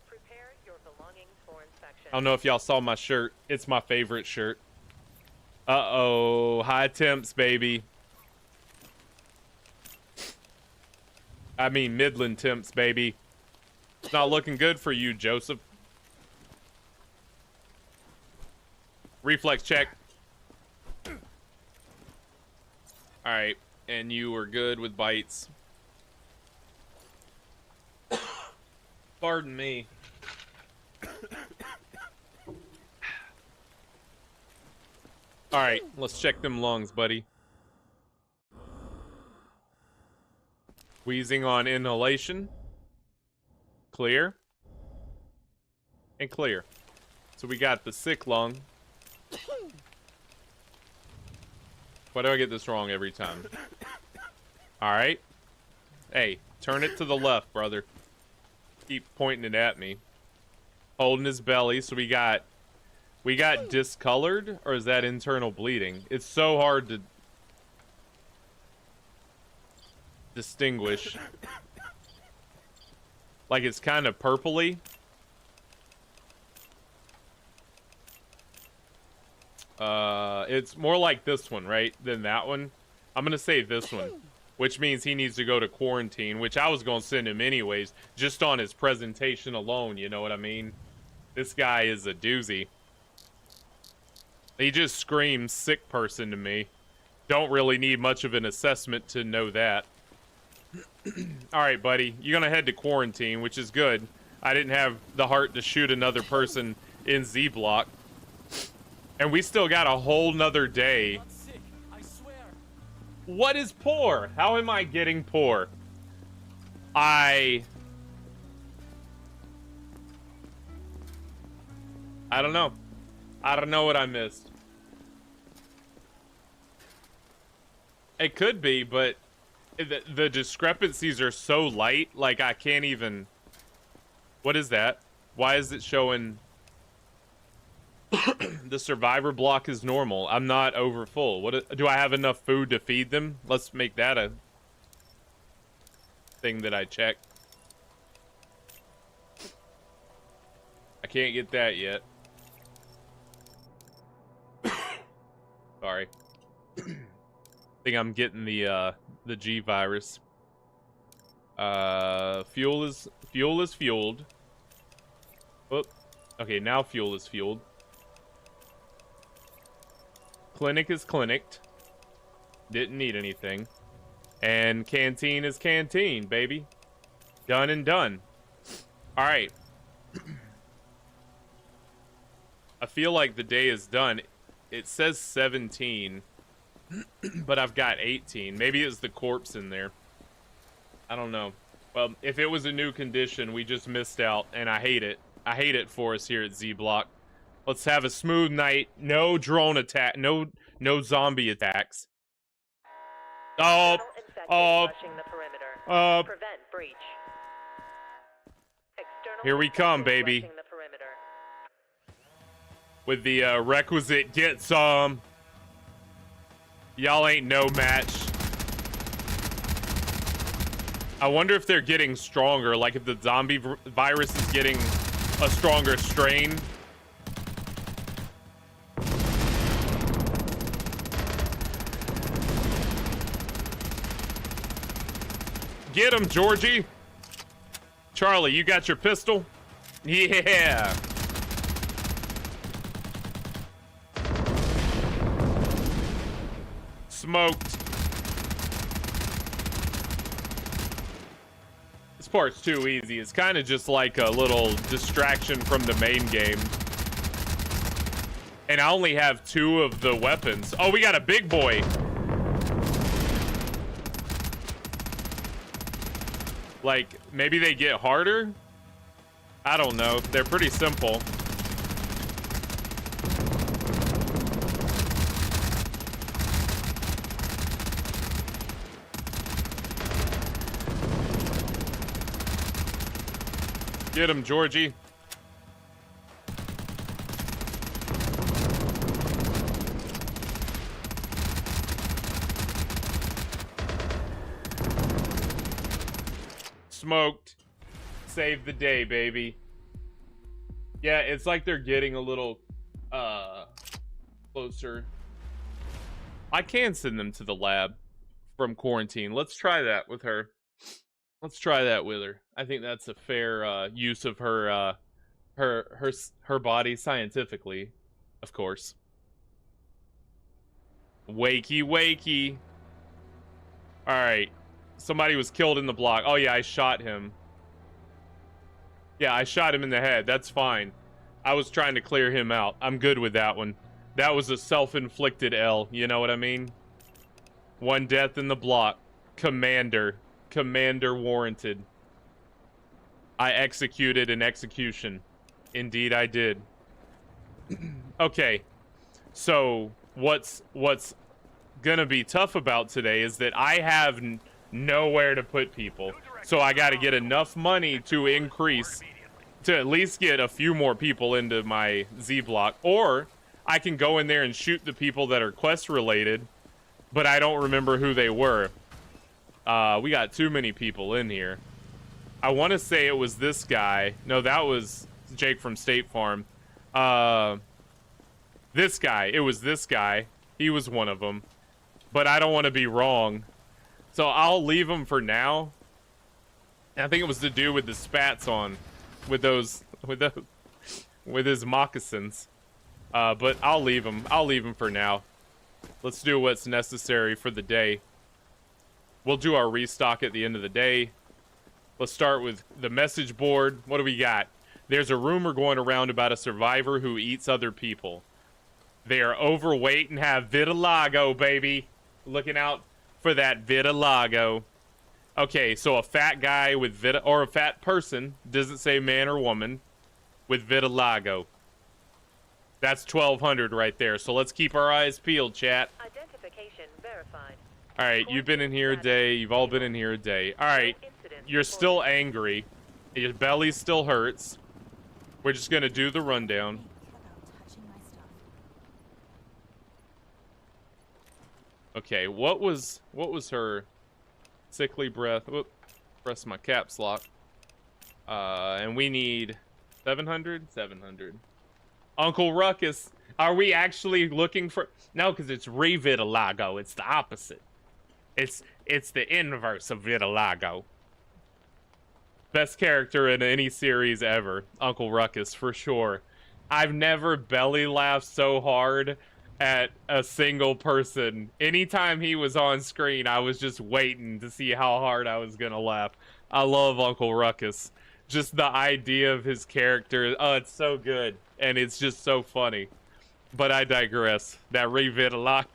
Prepare your belongings for inspection.
I don't know if y'all saw my shirt. It's my favorite shirt. Uh-oh. High temps, baby. I mean, Midland temps, baby. It's not looking good for you, Joseph. Reflex check. Alright, and you were good with bites. Pardon me. Alright, let's check them lungs, buddy. Wheezing on inhalation. Clear. And clear. So we got the sick lung. Why do I get this wrong every time? Alright. Hey, turn it to the left, brother. Keep pointing it at me. Holding his belly, so we got discolored, or is that internal bleeding? It's so hard to distinguish. Like, it's kind of purpley. It's more like this one, right, than that one. I'm gonna say this one, which means he needs to go to quarantine, which I was gonna send him anyways, just on his presentation alone, you know what I mean? This guy is a doozy. He just screams sick person to me. Don't really need much of an assessment to know that. Alright, buddy, you're gonna head to quarantine, which is good. I didn't have the heart to shoot another person in Z block. And we still got a whole nother day. What is poor? How am I getting poor? I don't know. I don't know what I missed. It could be, but the discrepancies are so light, like I can't even... What is that? Why is it showing... The survivor block is normal. I'm not over full. What do I have enough food to feed them? Let's make that a thing that I check. I can't get that yet. Sorry. Think I'm getting the G virus. Fuel is fueled. Oh, okay, now fuel is fueled. Clinic is clinicked. Didn't need anything. And canteen is canteen, baby. Done and done. Alright. I feel like the day is done. It says 17. But I've got 18. Maybe it's the corpse in there. I don't know. Well, if it was a new condition, we just missed out. And I hate it. I hate it for us here at Z Block. Let's have a smooth night. No drone attack. No zombie attacks. Oh. Prevent breach. Here we come, baby. With the requisite get some. Y'all ain't no match. I wonder if they're getting stronger. Like if the zombie virus is getting a stronger strain. Get him, Georgie. Charlie, you got your pistol? Yeah. Smoked. This part's too easy. It's kind of just like a little distraction from the main game. And I only have 2 of the weapons. Oh, we got a big boy. Like, maybe they get harder? I don't know. They're pretty simple. Get him, Georgie. Smoked. Save the day, baby. Yeah, it's like they're getting a little closer. I can send them to the lab from quarantine. Let's try that with her. Let's try that with her. I think that's a fair use of her her body scientifically, of course. Wakey wakey. All right. Somebody was killed in the block. Oh yeah, I shot him. Yeah, I shot him in the head. That's fine. I was trying to clear him out. I'm good with that one. That was a self-inflicted L. You know what I mean? 1 death in the block. Commander. Commander warranted. I executed an execution. Indeed I did. Okay. So, what's gonna be tough about today is that I have nowhere to put people. So I gotta get enough money to increase, to at least get a few more people into my Z block. Or, I can go in there and shoot the people that are quest related, but I don't remember who they were. We got too many people in here. I want to say it was this guy. No, that was Jake from State Farm. This guy. It was this guy. He was one of them. But I don't want to be wrong. So I'll leave him for now. I think it was to do with the spats on. With his moccasins. But I'll leave him. I'll leave him for now. Let's do what's necessary for the day. We'll do our restock at the end of the day. Let's start with the message board. What do we got? There's a rumor going around about a survivor who eats other people. They are overweight and have vitiligo, baby. Looking out for that vitiligo. Okay, so a fat guy with or a fat person, doesn't say man or woman, with vitiligo. That's 1,200 right there. So let's keep our eyes peeled, chat.
Identification verified.
All right, you've been in here a day. You've all been in here a day. All right, you're still angry. Your belly still hurts. We're just gonna do the rundown. Okay, what was her sickly breath? Whoop, press my caps lock. And we need 700. Uncle Ruckus, are we actually looking for? No, because it's revitiligo. It's the opposite. It's the inverse of vitiligo. Best character in any series ever, Uncle Ruckus, for sure. I've never belly laughed so hard at a single person. Anytime he was on screen, I was just waiting to see how hard I was gonna laugh. I love Uncle Ruckus. Just the idea of his character. Oh, it's so good. And it's just so funny. But I digress. That revitiligo.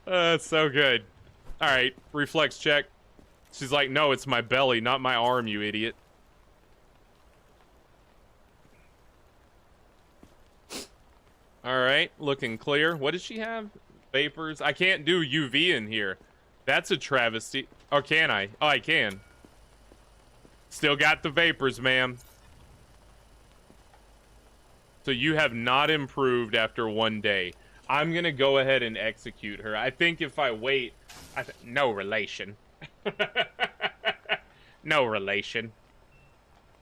It's so good. Alright, reflex check. She's like, no, it's my belly, not my arm, you idiot. Alright, looking clear. What does she have? Vapors. I can't do UV in here. That's a travesty. Or can I? Oh, I can. Still got the vapors, ma'am. So you have not improved after 1 day. I'm going to go ahead and execute her. I think if I wait... no relation. No relation.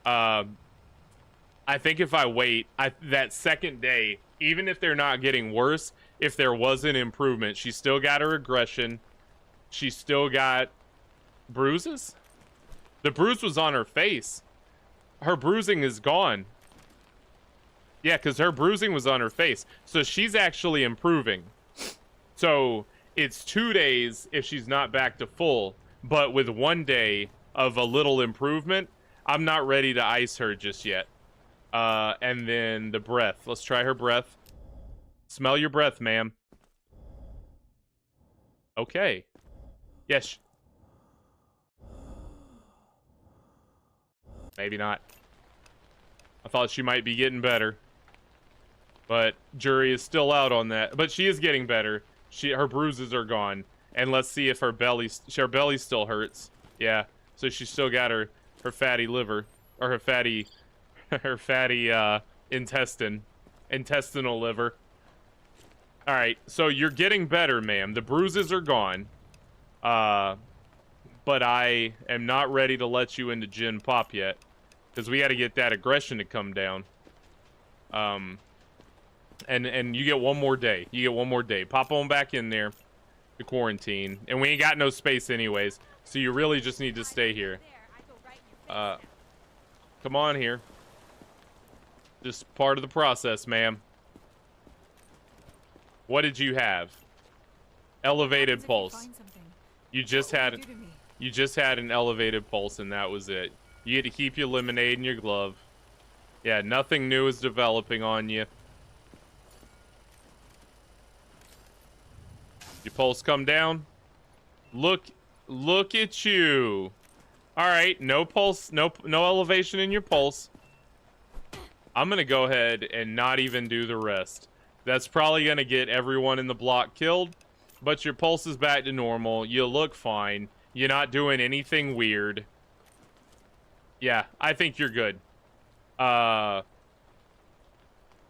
I think if I wait, that second day, even if they're not getting worse, if there was an improvement, she still got her aggression. She still got bruises? The bruise was on her face. Her bruising is gone. Yeah, because her bruising was on her face. So she's actually improving. So It's 2 days if she's not back to full. But with 1 day of a little improvement, I'm not ready to ice her just yet. And then the breath. Let's try her breath. Smell your breath, ma'am. Okay. Yes. Maybe not. I thought she might be getting better. But jury is still out on that. But she is getting better. Her bruises are gone. And let's see if her belly still hurts. Yeah. So she still got her fatty liver. Or her fatty intestinal liver. Alright, so you're getting better, ma'am. The bruises are gone. But I am not ready to let you into Gen Pop yet. Because we got to get that aggression to come down. And you get 1 more day. You get 1 more day. Pop on back in there to quarantine. And we ain't got no space anyways. So you really just need to stay here. Come on here. Just part of the process, ma'am. What did you have? Elevated pulse. You just had an elevated pulse and that was it. You had to keep your lemonade in your glove. Yeah, nothing new is developing on you. Your pulse come down. Look at you. All right, no pulse, no elevation in your pulse. I'm gonna go ahead and not even do the rest. That's probably gonna get everyone in the block killed, but your pulse is back to normal. You look fine. You're not doing anything weird. Yeah, I think you're good. And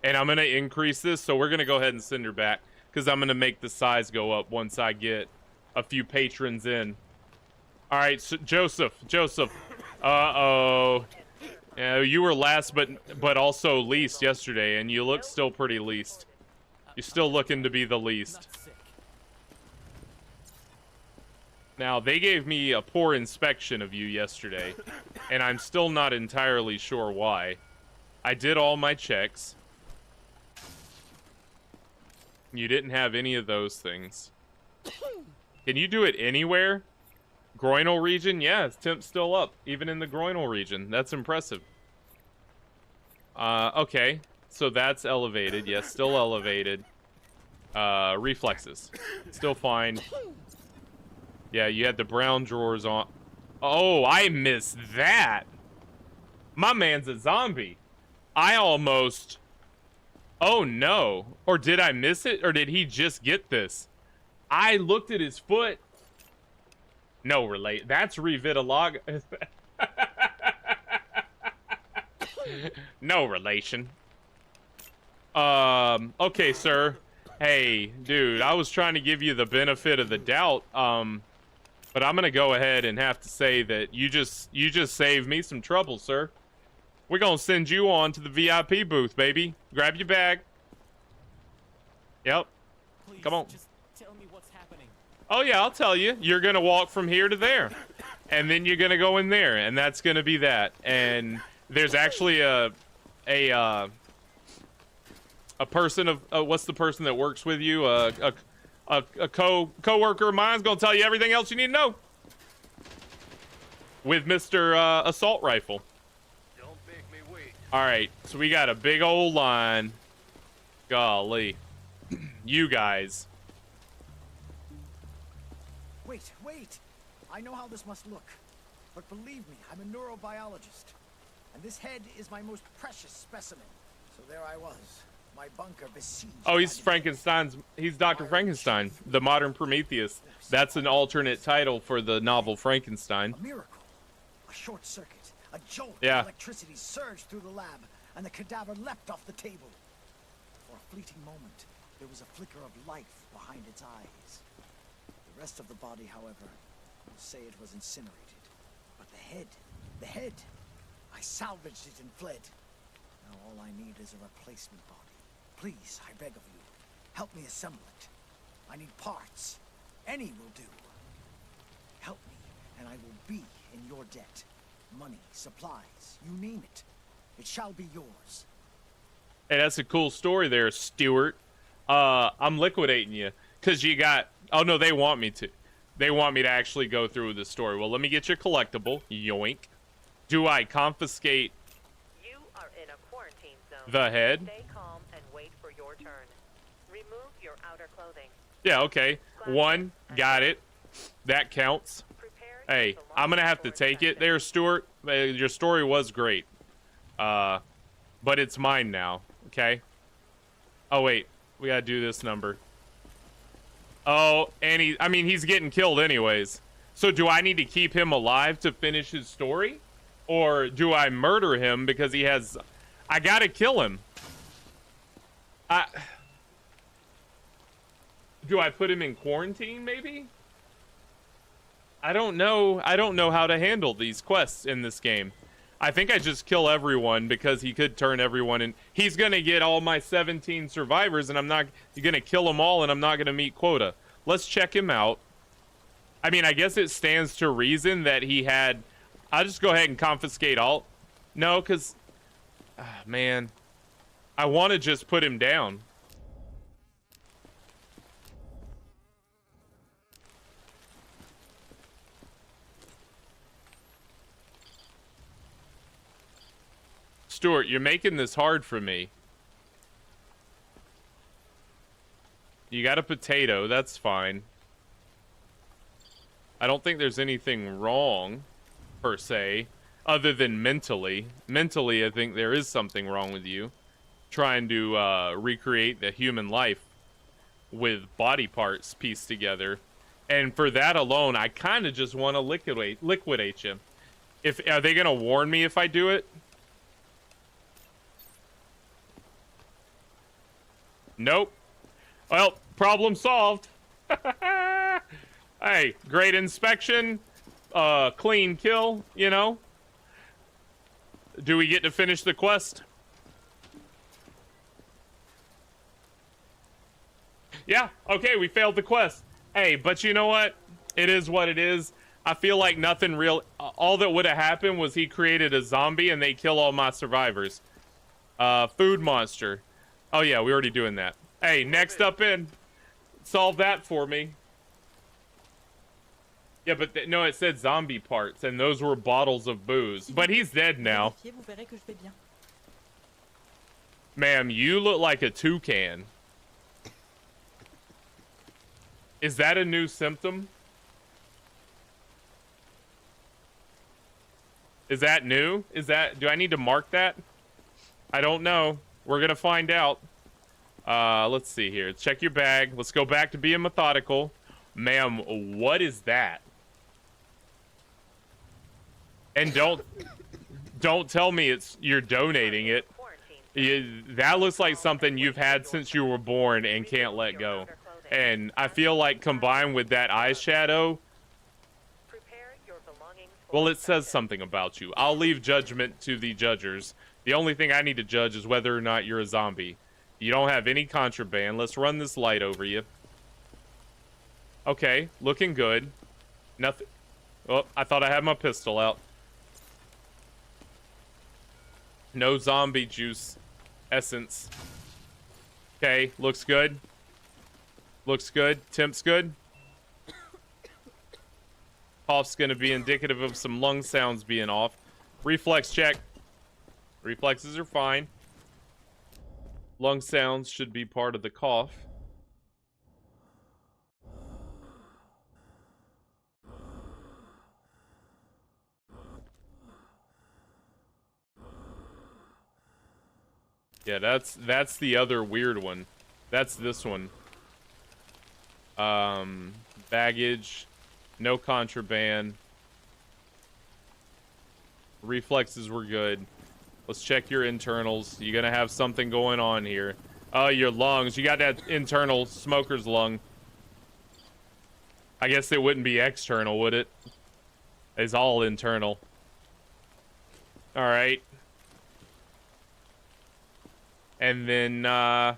I'm gonna increase this, so we're gonna go ahead and send her back because I'm gonna make the size go up once I get a few patrons in. All right, so Joseph. Uh-oh. Yeah, you were last, but also least yesterday, and you look still pretty least. You're still looking to be the least. Now, they gave me a poor inspection of you yesterday, and I'm still not entirely sure why. I did all my checks. You didn't have any of those things. Can you do it anywhere? Groinal region? Yeah, it's temp's still up, even in the groinal region. That's impressive. Okay. So that's elevated. Yes, still elevated. Reflexes. Still fine. Yeah, you had the brown drawers on. Oh, I missed that. My man's a zombie. I almost... Oh, no. Or did I miss it? Or did he just get this? I looked at his foot. No relate. That's revitalogue. No relation. Okay, sir. Hey, dude, I was trying to give you the benefit of the doubt. But I'm gonna go ahead and have to say that you just saved me some trouble, sir. We're gonna send you on to the VIP booth, baby. Grab your bag. Yep.
Please,
come on.
Just tell me what's happening.
Oh yeah, I'll tell you. You're gonna walk from here to there, and then you're gonna go in there, and that's gonna be that. And there's actually a person of what's the person that works with you? A co-worker of mine's gonna tell you everything else you need to know. With Mr. Assault Rifle.
Don't make me wait.
All right, so we got a big old line. Golly, you guys.
Wait. I know how this must look. But believe me, I'm a neurobiologist. And this head is my most precious specimen. So there I was. My bunker besieged.
Oh, he's Frankenstein's. He's Dr. Frankenstein, the modern Prometheus. That's an alternate title for the novel Frankenstein.
A miracle. A short circuit. A jolt
Yeah.
of electricity surged through the lab, and the cadaver leapt off the table. For a fleeting moment, there was a flicker of life behind its eyes. The rest of the body, however, will say it was incinerated. But the head, I salvaged it and fled. Now all I need is a replacement body. Please, I beg of you, help me assemble it. I need parts. Any will do. Help me, and I will be in your debt. Money, supplies, you name it. It shall be yours.
Hey, that's a cool story there, Stuart. I'm liquidating you because you got Oh no, they want me to. They want me to actually go through the story. Well, let me get your collectible. Yoink. Do I confiscate
You are in a quarantine zone.
the head?
Stay calm and wait for your turn. Remove your outer clothing.
Yeah, okay. One, got it. That counts.
Prepare
Hey,
your
I'm gonna have to
belongings for
take it
inspection.
there, Stuart. Your story was great. But it's mine now, okay? Oh, wait. We gotta do this number. Oh, and he's getting killed anyways. So do I need to keep him alive to finish his story? Or do I murder him because he has... I gotta kill him. Do I put him in quarantine, maybe? I don't know. I don't know how to handle these quests in this game. I think I just kill everyone because he could turn everyone in. He's going to get all my 17 survivors and I'm not going to kill them all and I'm not going to meet quota. Let's check him out. I mean, I guess it stands to reason that he had... I'll just go ahead and confiscate all. No, because... man. I want to just put him down. Stuart, you're making this hard for me. You got a potato, that's fine. I don't think there's anything wrong, per se, other than mentally. Mentally, I think there is something wrong with you. Trying to recreate the human life with body parts pieced together. And for that alone, I kind of just want to liquidate you. Are they going to warn me if I do it? Nope. Well, problem solved. Hey, great inspection. Clean kill, you know. Do we get to finish the quest? Yeah, okay, we failed the quest. Hey, but you know what? It is what it is. I feel like nothing real... all that would have happened was he created a zombie and they kill all my survivors. Food monster. Oh yeah, we're already doing that. Hey, next up in. Solve that for me. Yeah, but no, it said zombie parts, and those were bottles of booze. But he's dead now. Ma'am, you look like a toucan. Is that a new symptom? Is that new? Do I need to mark that? I don't know. We're gonna find out. Let's see here. Check your bag. Let's go back to being methodical. Ma'am, what is that? And don't tell me you're donating it. That looks like something you've had since you were born and can't let go. And I feel like combined with that eyeshadow, well, it says something about you. I'll leave judgment to the judgers. The only thing I need to judge is whether or not you're a zombie. You don't have any contraband. Let's run this light over you. Okay, looking good. Nothing. Oh, I thought I had my pistol out. No zombie juice essence. Okay, looks good. Looks good. Temp's good. Cough's gonna be indicative of some lung sounds being off. Reflex check. Reflexes are fine. Lung sounds should be part of the cough. Yeah, that's the other weird one. That's this one. Baggage, no contraband. Reflexes were good. Let's check your internals. You're gonna have something going on here. Oh, your lungs. You got that internal smoker's lung. I guess it wouldn't be external, would it? It's all internal. Alright. And then, and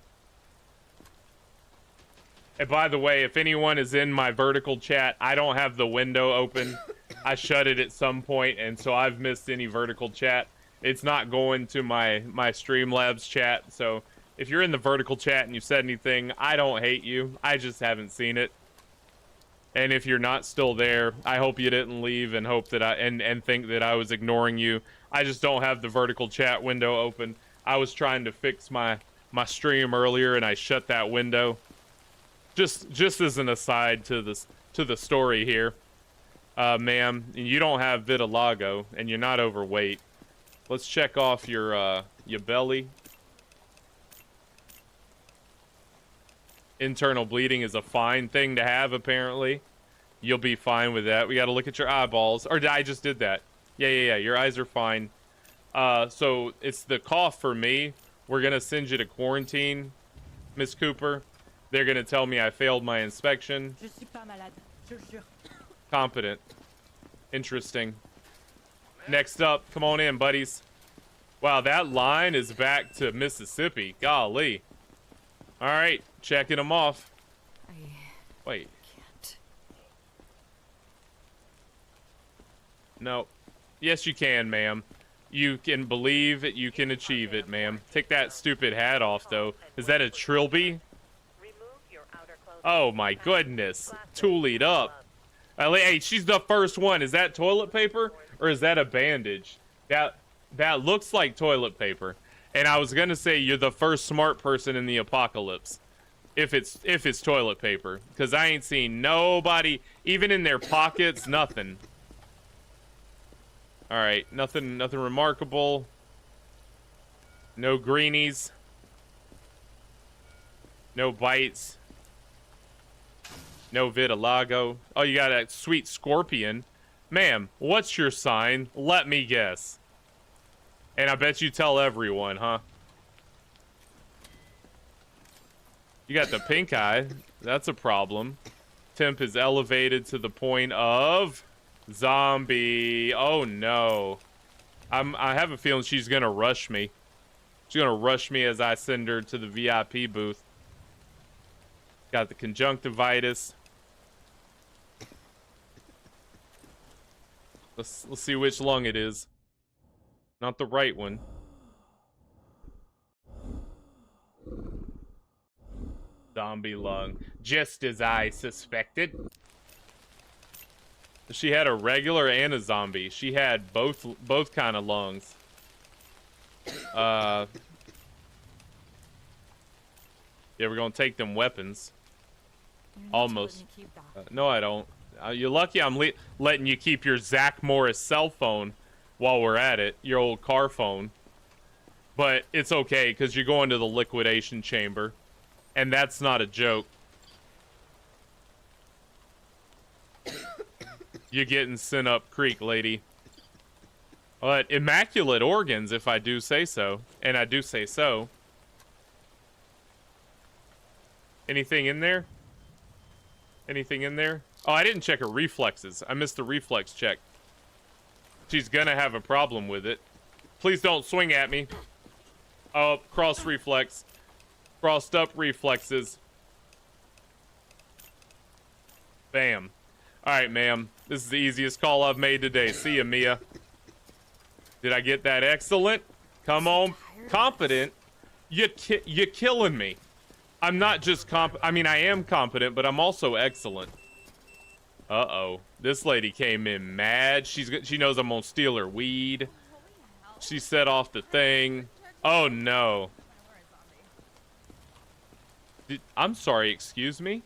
by the way, if anyone is in my vertical chat, I don't have the window open. I shut it at some point, and so I've missed any vertical chat. It's not going to my Streamlabs chat, so if you're in the vertical chat and you said anything, I don't hate you. I just haven't seen it. And if you're not still there, I hope you didn't leave and hope that and think that I was ignoring you. I just don't have the vertical chat window open. I was trying to fix my stream earlier and I shut that window. Just as an aside to the story here. Ma'am, you don't have vitiligo and you're not overweight. Let's check off your belly. Internal bleeding is a fine thing to have, apparently. You'll be fine with that. We got to look at your eyeballs. Or I just did that. Yeah. Your eyes are fine. So it's the cough for me. We're going to send you to quarantine, Miss Cooper. They're going to tell me I failed my inspection. Competent. Interesting. Next up, come on in, buddies. Wow, that line is back to Mississippi. Golly. All right, checking them off. Wait.
Can't.
No. Yes, you can, ma'am. You can believe it, you can achieve it, ma'am. Take that stupid hat off, though. Is that a trilby? Oh, my goodness. Toolied up. Hey, she's the first one. Is that toilet paper or is that a bandage? That looks like toilet paper. And I was gonna say you're the first smart person in the apocalypse, if it's toilet paper, because I ain't seen nobody even in their pockets. Nothing. All right, nothing remarkable. No greenies. No bites. No vitiligo. Oh, you got a sweet scorpion. Ma'am, what's your sign? Let me guess. And I bet you tell everyone, huh? You got the pink eye. That's a problem. Temp is elevated to the point of zombie. Oh no. I have a feeling she's gonna rush me. She's gonna rush me as I send her to the VIP booth. Got the conjunctivitis. Let's see which lung it is. Not the right one. Zombie lung. Just as I suspected. She had a regular and a zombie. She had both kind of lungs. Yeah, we're gonna take them weapons. Almost. No, I don't. You're lucky I'm letting you keep your Zach Morris cell phone while we're at it, your old car phone. But it's okay, because you're going to the liquidation chamber. And that's not a joke. You're getting sent up creek, lady. But immaculate organs, if I do say so. And I do say so. Anything in there? Anything in there? Oh, I didn't check her reflexes. I missed the reflex check. She's gonna have a problem with it. Please don't swing at me. Oh, cross reflex. Crossed up reflexes. Bam. Alright, ma'am. This is the easiest call I've made today. See ya, Mia. Did I get that excellent? Come on. Competent? You're killing me. I'm not just I mean, I am competent, but I'm also excellent. Uh-oh. This lady came in mad. She knows I'm gonna steal her weed. She set off the thing. Oh, no. I'm sorry, excuse me?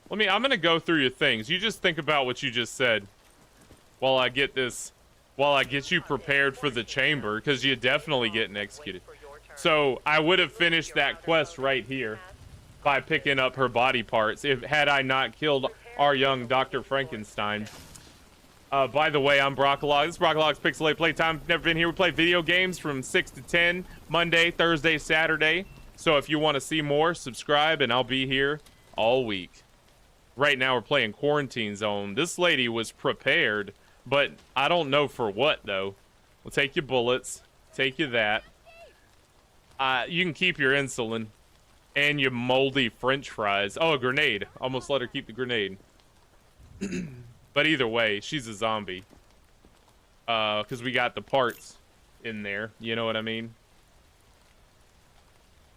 I'm gonna go through your things. You just think about what you just said while I get you prepared for the chamber, because you're definitely getting executed. So I would have finished that quest right here by picking up her body parts had I not killed our young Dr. Frankenstein. By the way, I'm Brockalock. This is Brockalock's Pixelated Playtime. Never been here. We play video games from 6 to 10, Monday, Thursday, Saturday. So if you want to see more, subscribe, and I'll be here all week. Right now, we're playing Quarantine Zone. This lady was prepared, but I don't know for what, though. We'll take your bullets. Take you that. You can keep your insulin. And your moldy french fries. Oh, a grenade. Almost let her keep the grenade. But either way, she's a zombie. Because we got the parts in there. You know what I mean?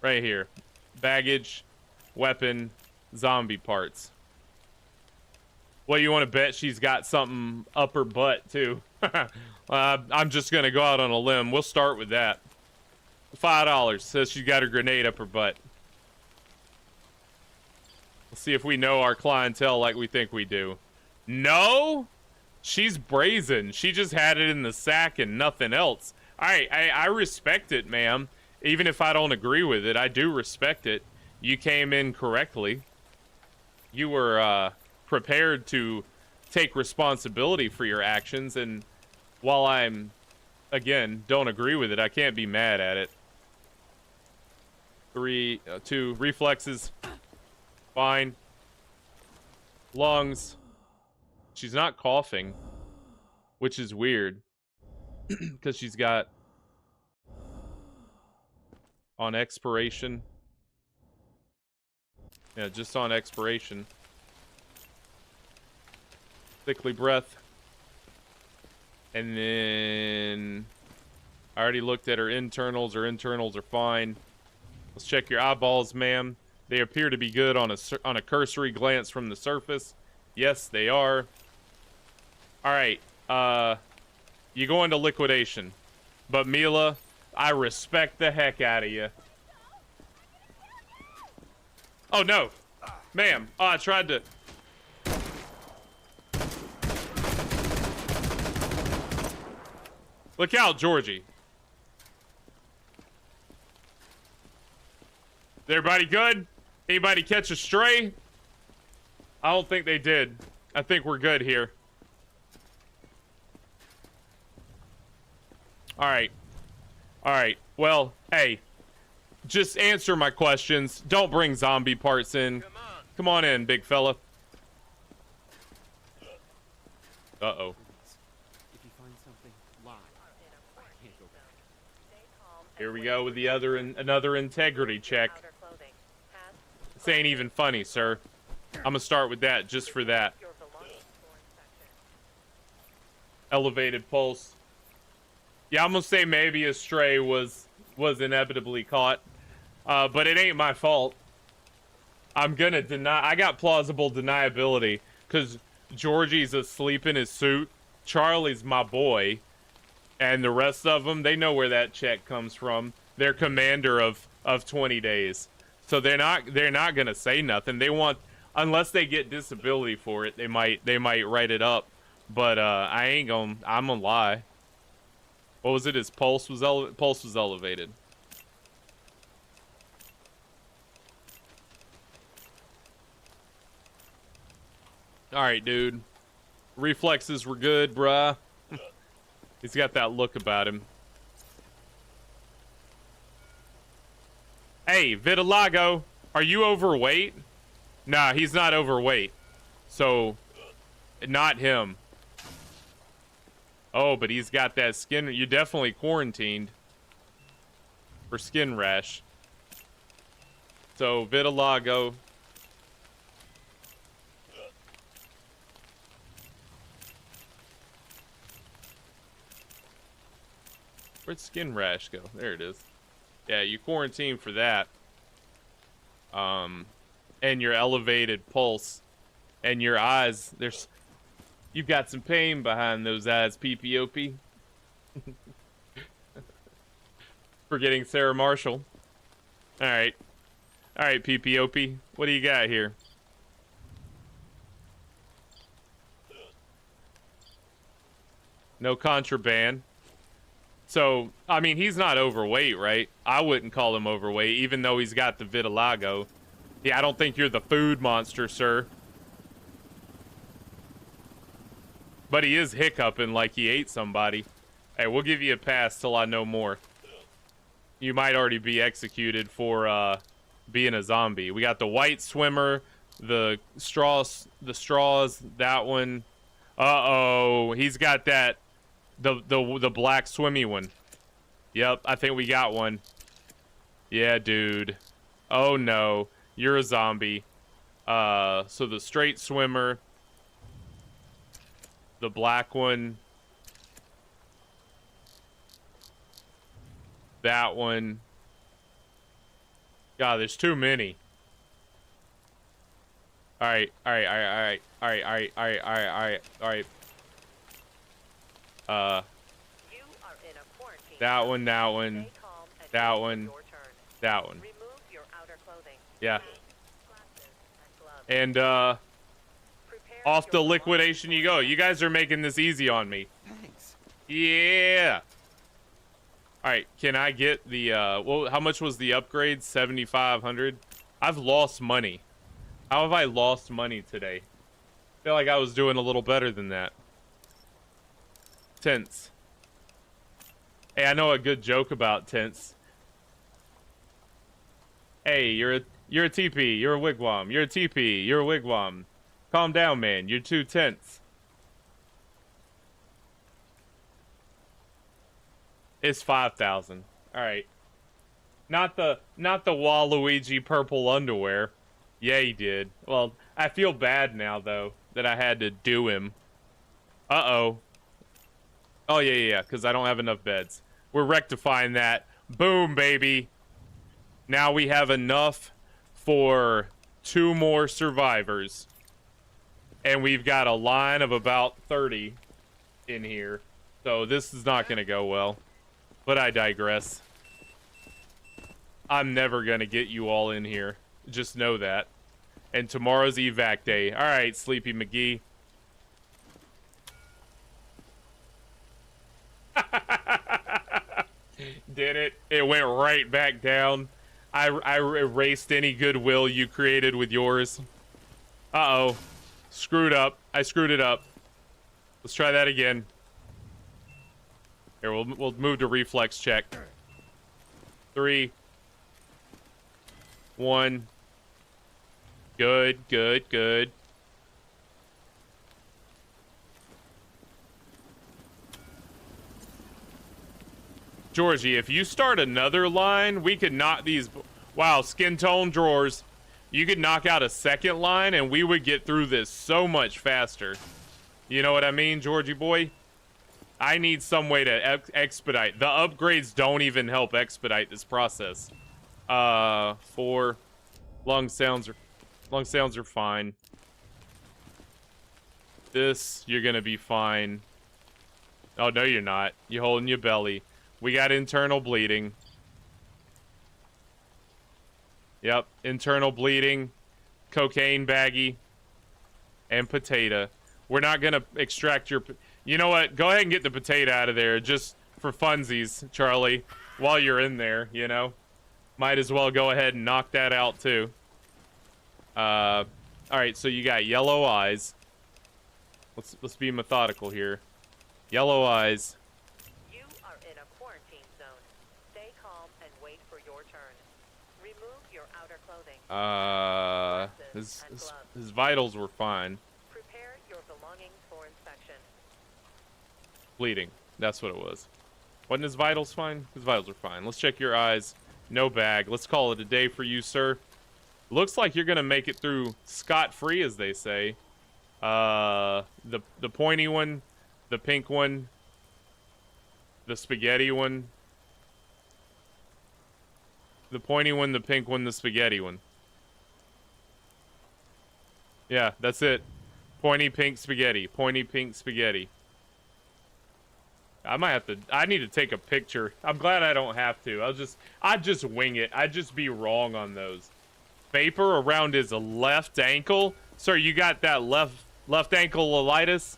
Right here. Baggage. Weapon. zombie parts. Well, you want to bet she's got something up her butt, too. I'm just going to go out on a limb. We'll start with that. $5 says she got her grenade up her butt. Let's see if we know our clientele like we think we do. No? She's brazen. She just had it in the sack and nothing else. Alright, I respect it, ma'am. Even if I don't agree with it, I do respect it. You came in correctly. You were prepared to take responsibility for your actions, and while I'm, again, don't agree with it, I can't be mad at it. 2 reflexes. Fine. Lungs. She's not coughing, which is weird because she's got on expiration. Yeah, just on expiration. Thickly breath. And then I already looked at her internals. Her internals are fine. Let's check your eyeballs, ma'am. They appear to be good on a cursory glance from the surface. Yes, they are. All right. You go into liquidation. But Mila, I respect the heck out of you. Oh, no. Ma'am. Oh, I tried to... Look out, Georgie. Is everybody good? Anybody catch a stray? I don't think they did. I think we're good here. Alright. Alright. Well, hey. Just answer my questions. Don't bring zombie parts in. Come on in, big fella. Uh-oh.
If you find something, lie. I can't go back.
Here we go with the another integrity check. This ain't even funny, sir. I'm gonna start with that just for that. Elevated pulse. Yeah, I'm gonna say maybe a stray was inevitably caught, but it ain't my fault. I'm gonna deny. I got plausible deniability because Georgie's asleep in his suit. Charlie's my boy, and the rest of them, they know where that check comes from. They're commander of 20 days, so they're not gonna say nothing. They want, unless they get disability for it, they might write it up. But I'm gonna lie. What was it? His pulse was elevated. All right, dude. Reflexes were good, bruh. He's got that look about him. Hey, Vitiligo, are you overweight? Nah, he's not overweight. So, not him. Oh, but he's got that skin. You're definitely quarantined for skin rash. So, Vitiligo. Where'd skin rash go? There it is. Yeah, you quarantine for that. And your elevated pulse. And your eyes, you've got some pain behind those eyes, PPOP. Forgetting Sarah Marshall. Alright. Alright, PPOP. What do you got here? No contraband. So, I mean, he's not overweight, right? I wouldn't call him overweight, even though he's got the vitiligo. Yeah, I don't think you're the food monster, sir. But he is hiccuping like he ate somebody. Hey, we'll give you a pass till I know more. You might already be executed for being a zombie. We got the white swimmer, the straws, that one. Uh-oh, he's got that, the black swimmy one. Yep, I think we got one. Yeah, dude. Oh no, you're a zombie. So the straight swimmer, the black one, that one. God, there's too many. All right.
You are in a quarantine.
That one, that
Stay
one,
calm and
that
wait for
one,
your turn.
that one.
Remove your outer clothing.
Yeah.
Glasses and gloves.
And
Prepare
off
your
to
belongings
liquidation
for
you go. You
inspection.
guys are making this easy on me.
Thanks.
Yeah. All right, can I get the well, how much was the upgrade? 7,500. I've lost money. How have I lost money today? I feel like I was doing a little better than that. Tents. Hey, I know a good joke about tents. Hey, you're a teepee, you're a wigwam. You're a teepee, you're a wigwam. Calm down, man. You're too tense. It's 5,000. All right. Not the Waluigi purple underwear. Yeah, he did. Well, I feel bad now though that I had to do him. Uh-oh. Oh yeah, because I don't have enough beds. We're rectifying that. Boom, baby. Now we have enough for 2 more survivors. And we've got a line of about 30 in here. So this is not going to go well. But I digress. I'm never going to get you all in here. Just know that. And tomorrow's evac day. All right, Sleepy McGee. Did it? It went right back down. I erased any goodwill you created with yours. Uh-oh. Screwed up. I screwed it up. Let's try that again. Here, we'll move to reflex check. 3, 1. Good, good, good. Georgie, if you start another line, we could knock these... Wow, skin tone drawers. You could knock out a second line and we would get through this so much faster. You know what I mean, Georgie boy? I need some way to expedite. The upgrades don't even help expedite this process. 4. Lung sounds are fine. This, you're gonna be fine. Oh, no, you're not. You're holding your belly. We got internal bleeding. Yep, internal bleeding, cocaine baggie, and potato. We're not gonna extract your... You know what? Go ahead and get the potato out of there, just for funsies, Charlie. While you're in there, you know? Might as well go ahead and knock that out, too. Alright, so you got yellow eyes. Let's be methodical here. Yellow eyes.
You are in a quarantine zone. Stay calm and wait for your turn. Remove your outer clothing.
His vitals were fine.
Prepare your belongings for inspection.
Bleeding. That's what it was. Wasn't his vitals fine? His vitals are fine. Let's check your eyes. No bag. Let's call it a day for you, sir. Looks like you're gonna make it through scot-free, as they say. The pointy one, the pink one, the spaghetti one. The pointy one, the pink one, the spaghetti one. Yeah, that's it. Pointy pink spaghetti. Pointy pink spaghetti. I need to take a picture. I'm glad I don't have to. I'd just wing it. I'd just be wrong on those. Vapor around his left ankle? Sir, you got that left ankle colitis?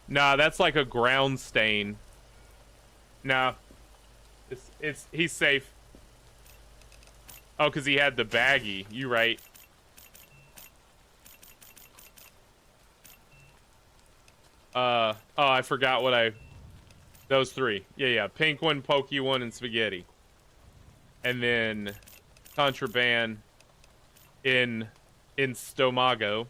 Nah, that's like a ground stain. Nah. He's safe. Oh, because he had the baggie. You right. Oh, I forgot what those 3. Yeah. Pink one, pokey one, and spaghetti. And then contraband in Stomago.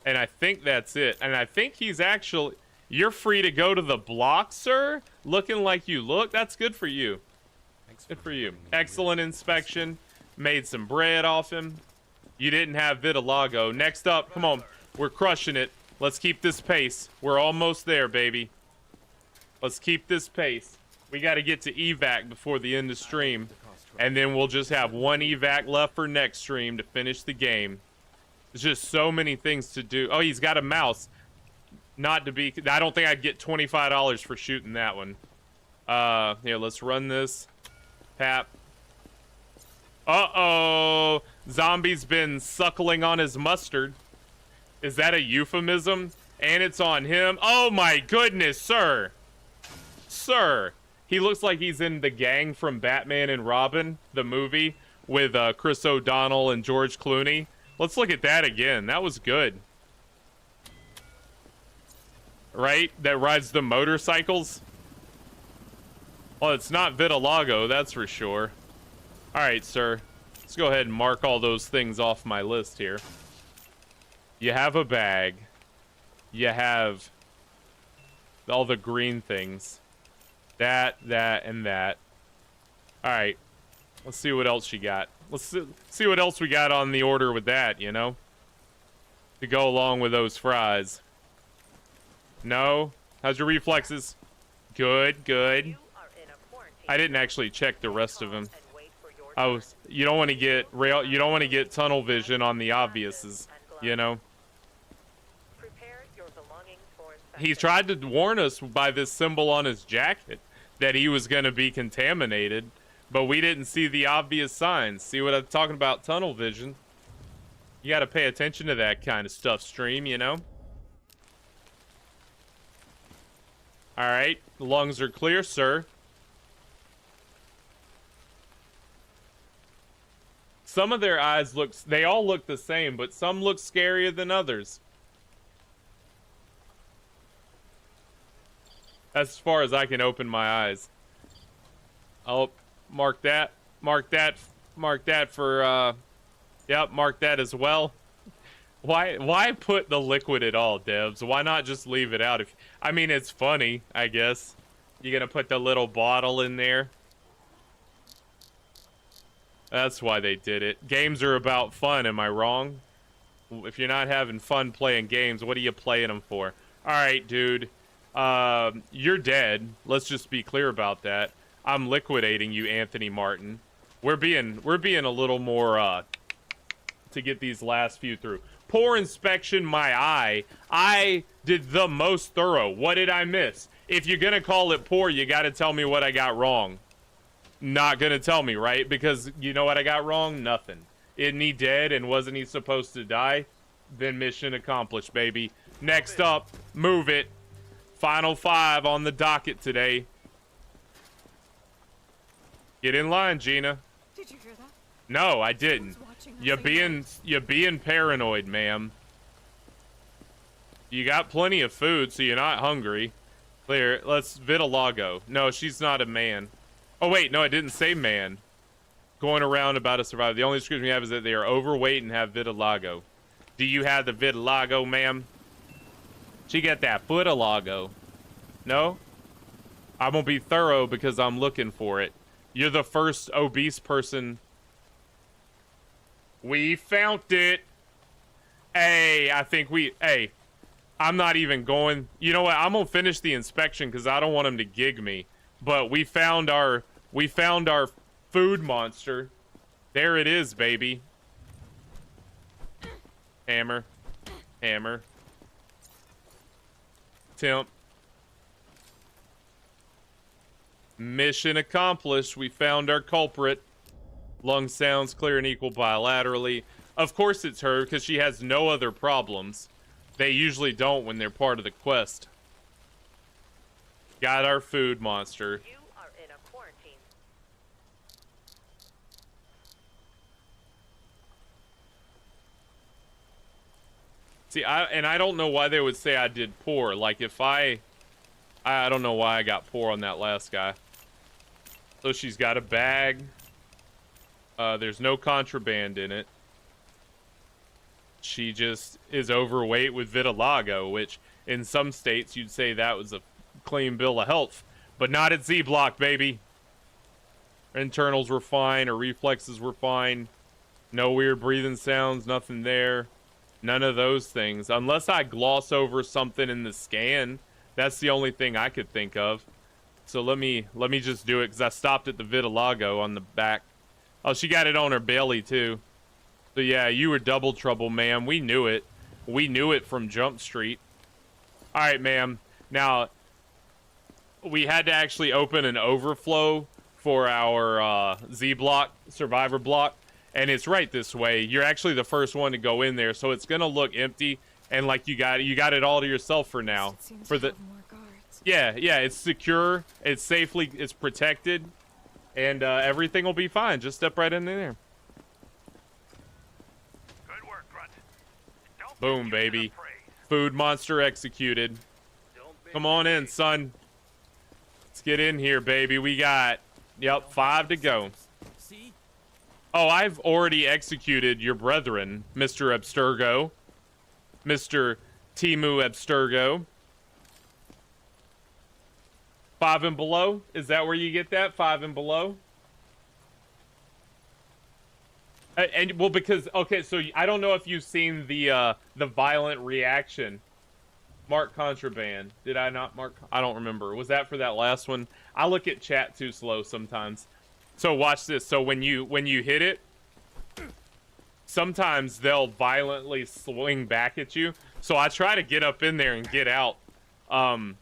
And I think that's it. And I think he's actually... You're free to go to the block, sir? Looking like you look? That's good for you. Good for you. Excellent inspection. Made some bread off him. You didn't have vitiligo. Next up, come on. We're crushing it. Let's keep this pace. We're almost there, baby. Let's keep this pace. We got to get to evac before the end of stream. And then we'll just have one evac left for next stream to finish the game. There's just so many things to do. Oh, he's got a mouse. Not to be... I don't think I'd get $25 for shooting that one. Here, let's run this. Pap. Uh-oh. Zombie's been suckling on his mustard. Is that a euphemism? And it's on him. Oh my goodness, sir. Sir. He looks like he's in The Gang from Batman and Robin, the movie, with Chris O'Donnell and George Clooney. Let's look at that again. That was good. Right? That rides the motorcycles? Well, it's not Vitiligo, that's for sure. Alright, sir. Let's go ahead and mark all those things off my list here. You have a bag. You have all the green things. That, and that. Alright. Let's see what else you got. Let's see what else we got on the order with that, you know? To go along with those fries. No? How's your reflexes? Good, good. I didn't actually check the rest of them. You don't want to get tunnel vision on the obviouses, you know? He tried to warn us by this symbol on his jacket that he was going to be contaminated, but we didn't see the obvious signs. See what I'm talking about? Tunnel vision. You got to pay attention to that kind of stuff, stream, you know? Alright, the lungs are clear, sir. Some of their eyes they all look the same, but some look scarier than others. That's as far as I can open my eyes. Oh, mark that for, yep, mark that as well. Why put the liquid at all, devs? Why not just leave it out? I mean, it's funny, I guess. You're gonna put the little bottle in there. That's why they did it. Games are about fun, am I wrong? If you're not having fun playing games, what are you playing them for? Alright, dude. You're dead. Let's just be clear about that. I'm liquidating you, Anthony Martin. We're being a little more, to get these last few through. Poor inspection, my eye. I did the most thorough. What did I miss? If you're gonna call it poor, you gotta tell me what I got wrong. Not gonna tell me, right? Because you know what I got wrong? Nothing. Isn't he dead and wasn't he supposed to die? Then mission accomplished, baby. Next up, move it. Final 5 on the docket today. Get in line, Gina.
Did you hear that?
No, I didn't. You're being paranoid, ma'am. You got plenty of food, so you're not hungry. Clear. Let's vitiligo. No, she's not a man. Oh wait, no, I didn't say man. Going around about to survive. The only description we have is that they are overweight and have vitiligo. Do you have the vitiligo, ma'am? She got that vitiligo. No? I'm gonna be thorough because I'm looking for it. You're the first obese person. We found it. Hey, hey, I'm not even going. You know what? I'm gonna finish the inspection because I don't want him to gig me. But we found our food monster. There it is, baby. Hammer. Hammer. Temp. Mission accomplished. We found our culprit. Lung sounds clear and equal bilaterally. Of course it's her, because she has no other problems. They usually don't when they're part of the quest. Got our food monster.
You are in a quarantine.
See, I don't know why they would say I did poor. Like, if I don't know why I got poor on that last guy. So she's got a bag. There's no contraband in it. She just is overweight with vitiligo, which in some states you'd say that was a clean bill of health, but not at Z Block, baby. Her internals were fine, her reflexes were fine. No weird breathing sounds, nothing there. None of those things. Unless I gloss over something in the scan, that's the only thing I could think of. So let me just do it, because I stopped at the vitiligo on the back. Oh, she got it on her belly, too. So yeah, you were double trouble, ma'am. We knew it. We knew it from Jump Street. All right, ma'am. Now, we had to actually open an overflow for our Z block, survivor block, and it's right this way. You're actually the first one to go in there, so it's gonna look empty and like you got it all to yourself for now. For the yeah, it's secure, it's protected, and everything will be fine. Just step right in there.
Good work, Grunt. Don't
Boom,
be
baby.
afraid.
Food monster executed.
Don't be
Come on in, son. Let's get in here, baby. We got, yep, 5 to go.
See?
Oh, I've already executed your brethren, Mr. Abstergo. Mr. Timu Abstergo. 5 and below? Is that where you get that? 5 and below? And well, because okay, so I don't know if you've seen the violent reaction. Mark contraband. Did I not mark? I don't remember. Was that for that last one? I look at chat too slow sometimes. So watch this. So when you hit it, sometimes they'll violently swing back at you. So I try to get up in there and get out. And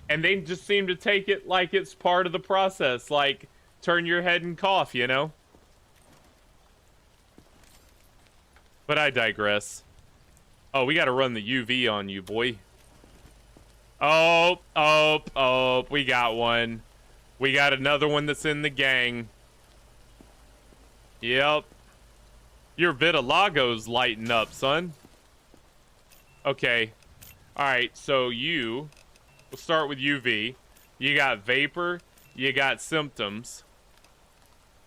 they just seem to take it like it's part of the process. Like, turn your head and cough, you know? But I digress. Oh, we gotta run the UV on you, boy. Oh, we got one. We got another one that's in the gang. Yep. Your vitiligo's lighting up, son. Okay. Alright, so we'll start with UV. You got vapor. You got symptoms.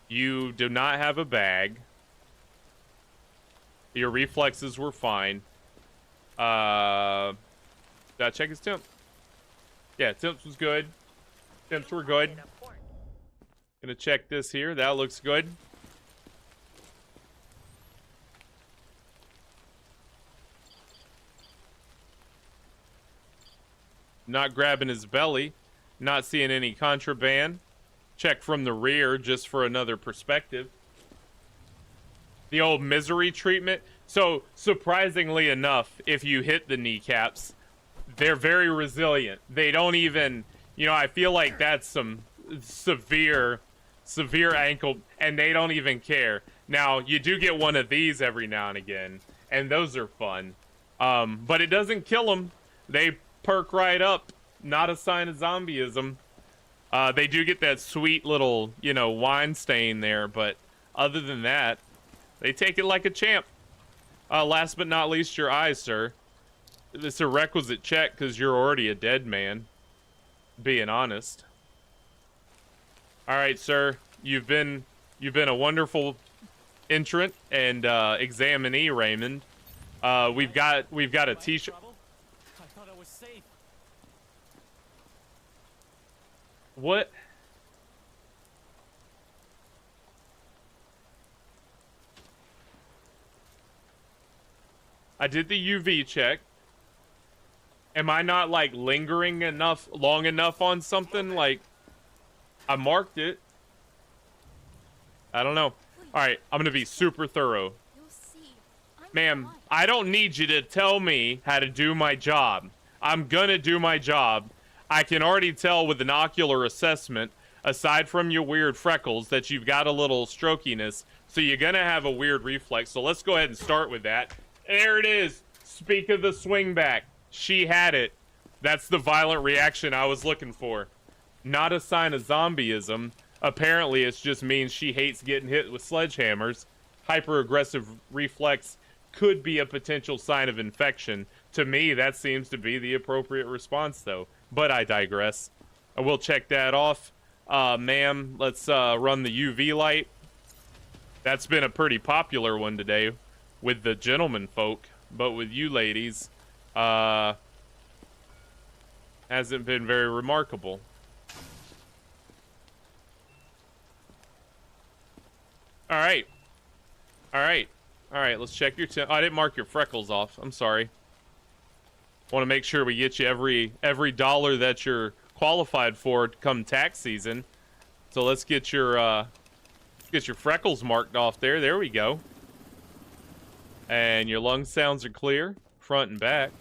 You do not have a bag. Your reflexes were fine. Gotta check his temp. Yeah, temps was good. Temps were good. Gonna check this here. That looks good. Not grabbing his belly. Not seeing any contraband. Check from the rear just for another perspective. The old misery treatment. So, surprisingly enough, if you hit the kneecaps, they're very resilient. They don't even, you know, I feel like that's some severe ankle, and they don't even care. Now, you do get one of these every now and again, and those are fun. But it doesn't kill them. They perk right up. Not a sign of zombieism. They do get that sweet little, you know, wine stain there, but other than that, they take it like a champ. Last but not least, your eyes, sir. It's a requisite check because you're already a dead man. Being honest. All right, sir. You've been a wonderful entrant and examinee, Raymond. We've got a T-shirt.
I thought I was safe.
What? I did the UV check. Am I not like lingering long enough on something? Like, I marked it. I don't know. All right, I'm gonna be super thorough.
You'll see.
Ma'am, I don't need you to tell me how to do my job. I'm gonna do my job. I can already tell with an ocular assessment, aside from your weird freckles, that you've got a little strokiness, so you're gonna have a weird reflex. So let's go ahead and start with that. There it is. Speak of the swing back. She had it. That's the violent reaction I was looking for. Not a sign of zombieism. Apparently, it just means she hates getting hit with sledgehammers. Hyper-aggressive reflex could be a potential sign of infection. To me, that seems to be the appropriate response, though. But I digress. I will check that off. Ma'am, let's run the UV light. That's been a pretty popular one today with the gentleman folk. But with you ladies, hasn't been very remarkable. Alright, let's check your temp. Oh, I didn't mark your freckles off. I'm sorry. Want to make sure we get you every dollar that you're qualified for come tax season. So let's get your freckles marked off there. There we go. And your lung sounds are clear, front and back.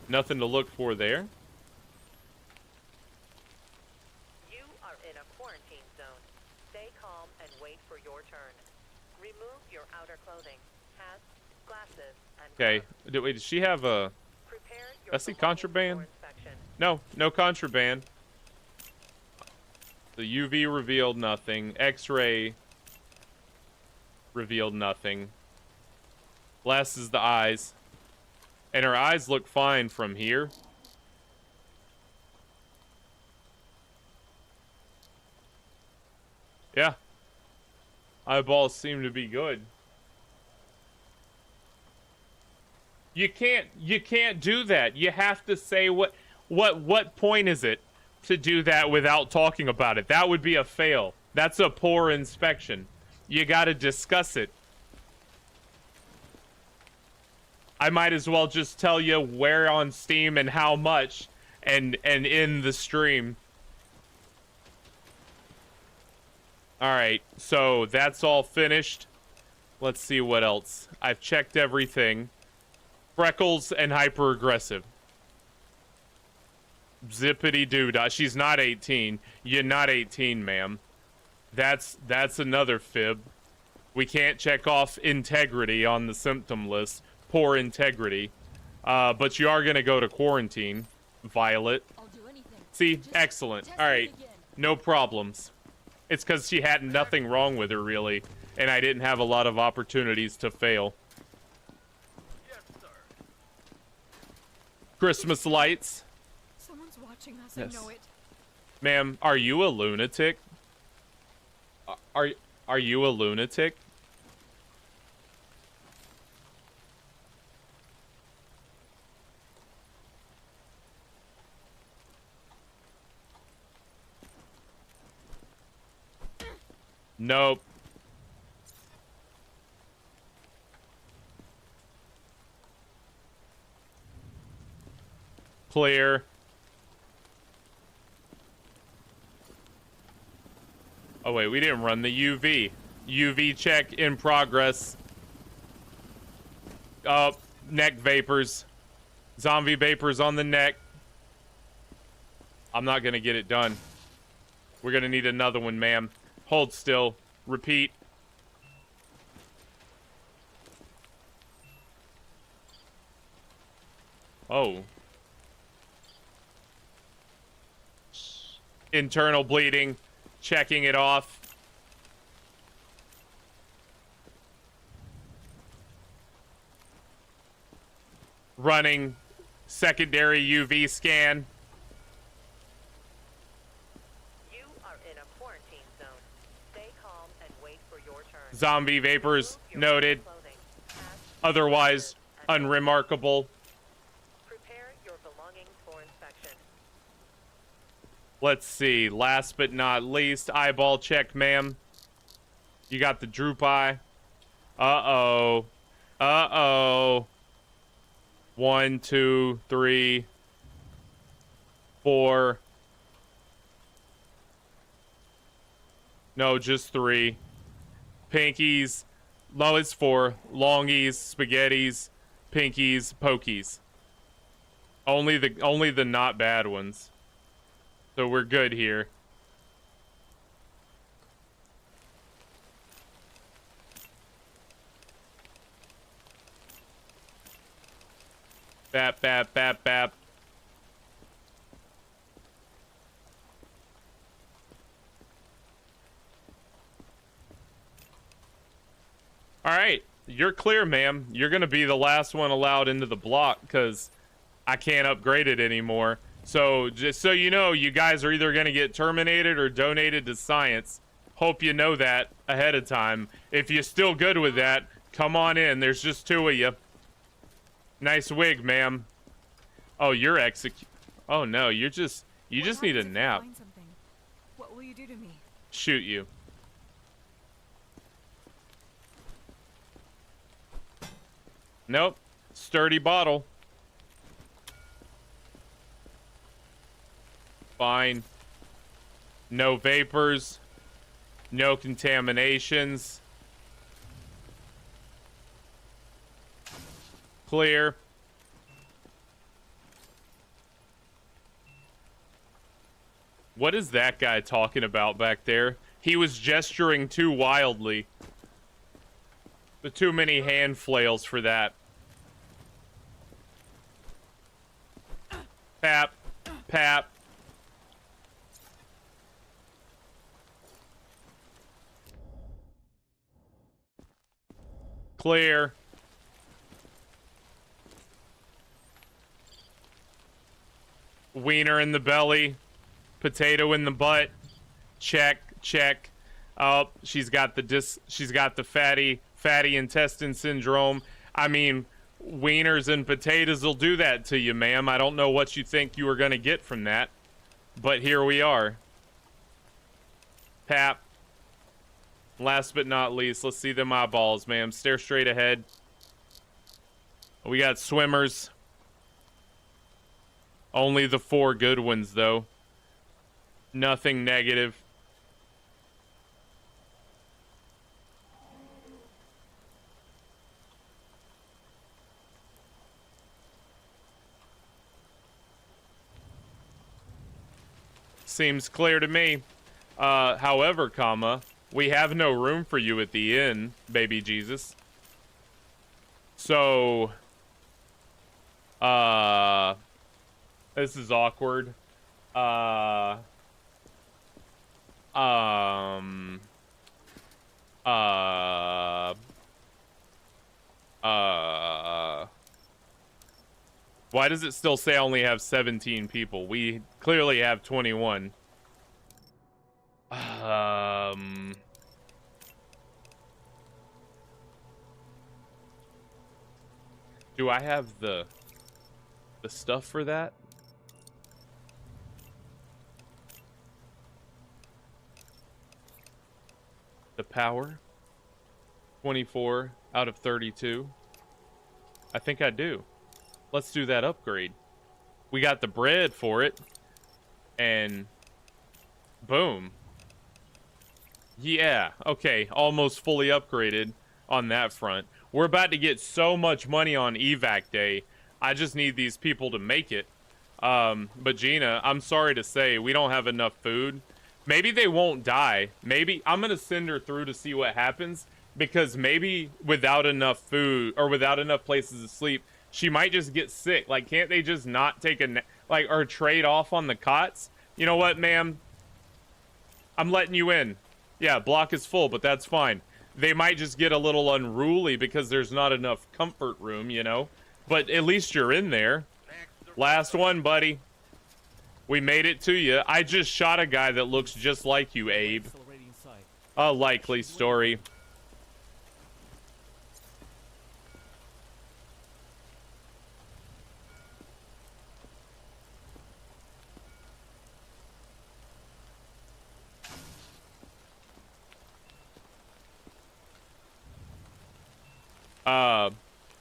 Nothing to look for there.
You are in a quarantine zone. Stay calm and wait for your turn. Remove your outer clothing, hats, glasses, and
Okay.
gloves.
Wait, does she have a...
Prepare your
I see
belongings
contraband.
for inspection.
No, no contraband. The UV revealed nothing. X-ray revealed nothing. Last is the eyes. And her eyes look fine from here. Yeah. Eyeballs seem to be good. You can't do that. You have to say what point is it to do that without talking about it? That would be a fail. That's a poor inspection. You got to discuss it. I might as well just tell you where on Steam and how much and in the stream. All right. So that's all finished. Let's see what else. I've checked everything. Freckles and hyper aggressive. Zippity doo dah. She's not 18. You're not 18, ma'am. That's another fib. We can't check off integrity on the symptom list. Poor integrity. But you are gonna go to quarantine, Violet.
I'll do anything.
See,
Just
excellent.
test
All
me
right,
again.
no problems. It's because she had nothing wrong with her really, and I didn't have a lot of opportunities to fail.
Yes, sir.
Christmas lights.
Someone's watching us,
Yes.
I know it.
Ma'am, are you a lunatic? Are you a lunatic? Nope. Clear. Oh wait, we didn't run the UV. UV check in progress. Neck vapors. Zombie vapors on the neck. I'm not gonna get it done. We're gonna need another one, ma'am. Hold still. Repeat. Oh. Internal bleeding. Checking it off. Running secondary UV scan.
You are in a quarantine zone. Stay calm and wait for your turn.
Zombie vapors
Remove your
noted.
outer clothing, hats,
Otherwise
glasses, and gloves.
unremarkable.
Prepare your belongings for inspection.
Let's see. Last but not least, eyeball check, ma'am. You got the droop eye. Uh-oh. Uh-oh. 1, 2, 3, 4. No, just 3. Pinkies. No, it's 4. Longies, spaghettis, pinkies, pokies. Only the not bad ones. So we're good here. Bap, bap, bap, bap. All right, you're clear, ma'am. You're gonna be the last one allowed into the block because I can't upgrade it anymore. So just so you know, you guys are either gonna get terminated or donated to science. Hope you know that ahead of time. If you're still good with that, come on in. There's just 2 of you. Nice wig, ma'am. Oh, you're Oh no, you just need a
What happens if you
nap.
find something? What will you do to me?
Shoot you. Nope. Sturdy bottle. Fine. No vapors. No contaminations. Clear. What is that guy talking about back there? He was gesturing too wildly. The too many hand flails for that. Pap. Pap. Clear. Wiener in the belly. Potato in the butt. Check, check. Oh, she's got the fatty intestine syndrome. I mean, wieners and potatoes will do that to you, ma'am. I don't know what you think you were gonna get from that, but here we are. Pap. Last but not least, let's see them eyeballs, ma'am. Stare straight ahead. We got swimmers. Only the 4 good ones, though. Nothing negative. Seems clear to me. However, comma, we have no room for you at the inn, baby Jesus. So, this is awkward. Why does it still say I only have 17 people? We clearly have 21. Do I have the stuff for that? The power? 24 out of 32. I think I do. Let's do that upgrade. We got the bread for it. And boom. Yeah, okay. Almost fully upgraded on that front. We're about to get so much money on evac day. I just need these people to make it. But Gina, I'm sorry to say, we don't have enough food. Maybe they won't die. Maybe I'm gonna send her through to see what happens, because maybe without enough food or without enough places to sleep, she might just get sick. Like, can't they just not take a like, or trade off on the cots? You know what, ma'am? I'm letting you in. Yeah, block is full, but that's fine. They might just get a little unruly because there's not enough comfort room, you know? But at least you're in there. Last one, buddy. We made it to you. I just shot a guy that looks just like you, Abe. A likely story.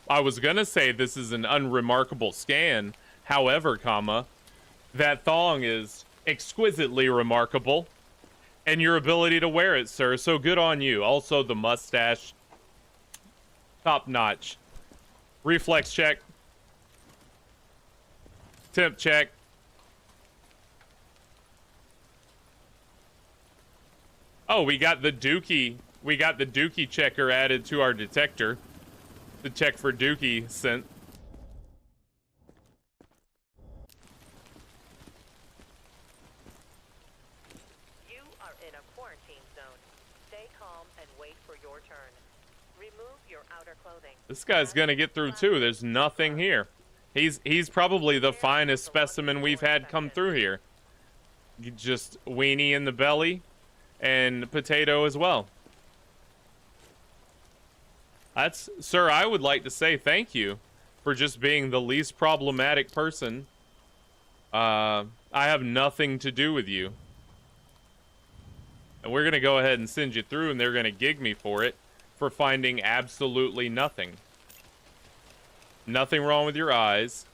I was gonna say this is an unremarkable scan. However, comma, that thong is exquisitely remarkable. And your ability to wear it, sir. So good on you. Also, the mustache. Top notch. Reflex check. Temp check. Oh, we got the Dookie. We got the Dookie checker added to our detector. To check for Dookie scent.
You are in a quarantine zone. Stay calm and wait for your turn. Remove your outer clothing.
This guy's gonna get through too. There's nothing here. He's probably the finest specimen we've had come through here. Just weenie in the belly and potato as well. That's, sir, I would like to say thank you for just being the least problematic person. I have nothing to do with you. And we're going to go ahead and send you through, and they're going to gig me for it, for finding absolutely nothing. Nothing wrong with your eyes.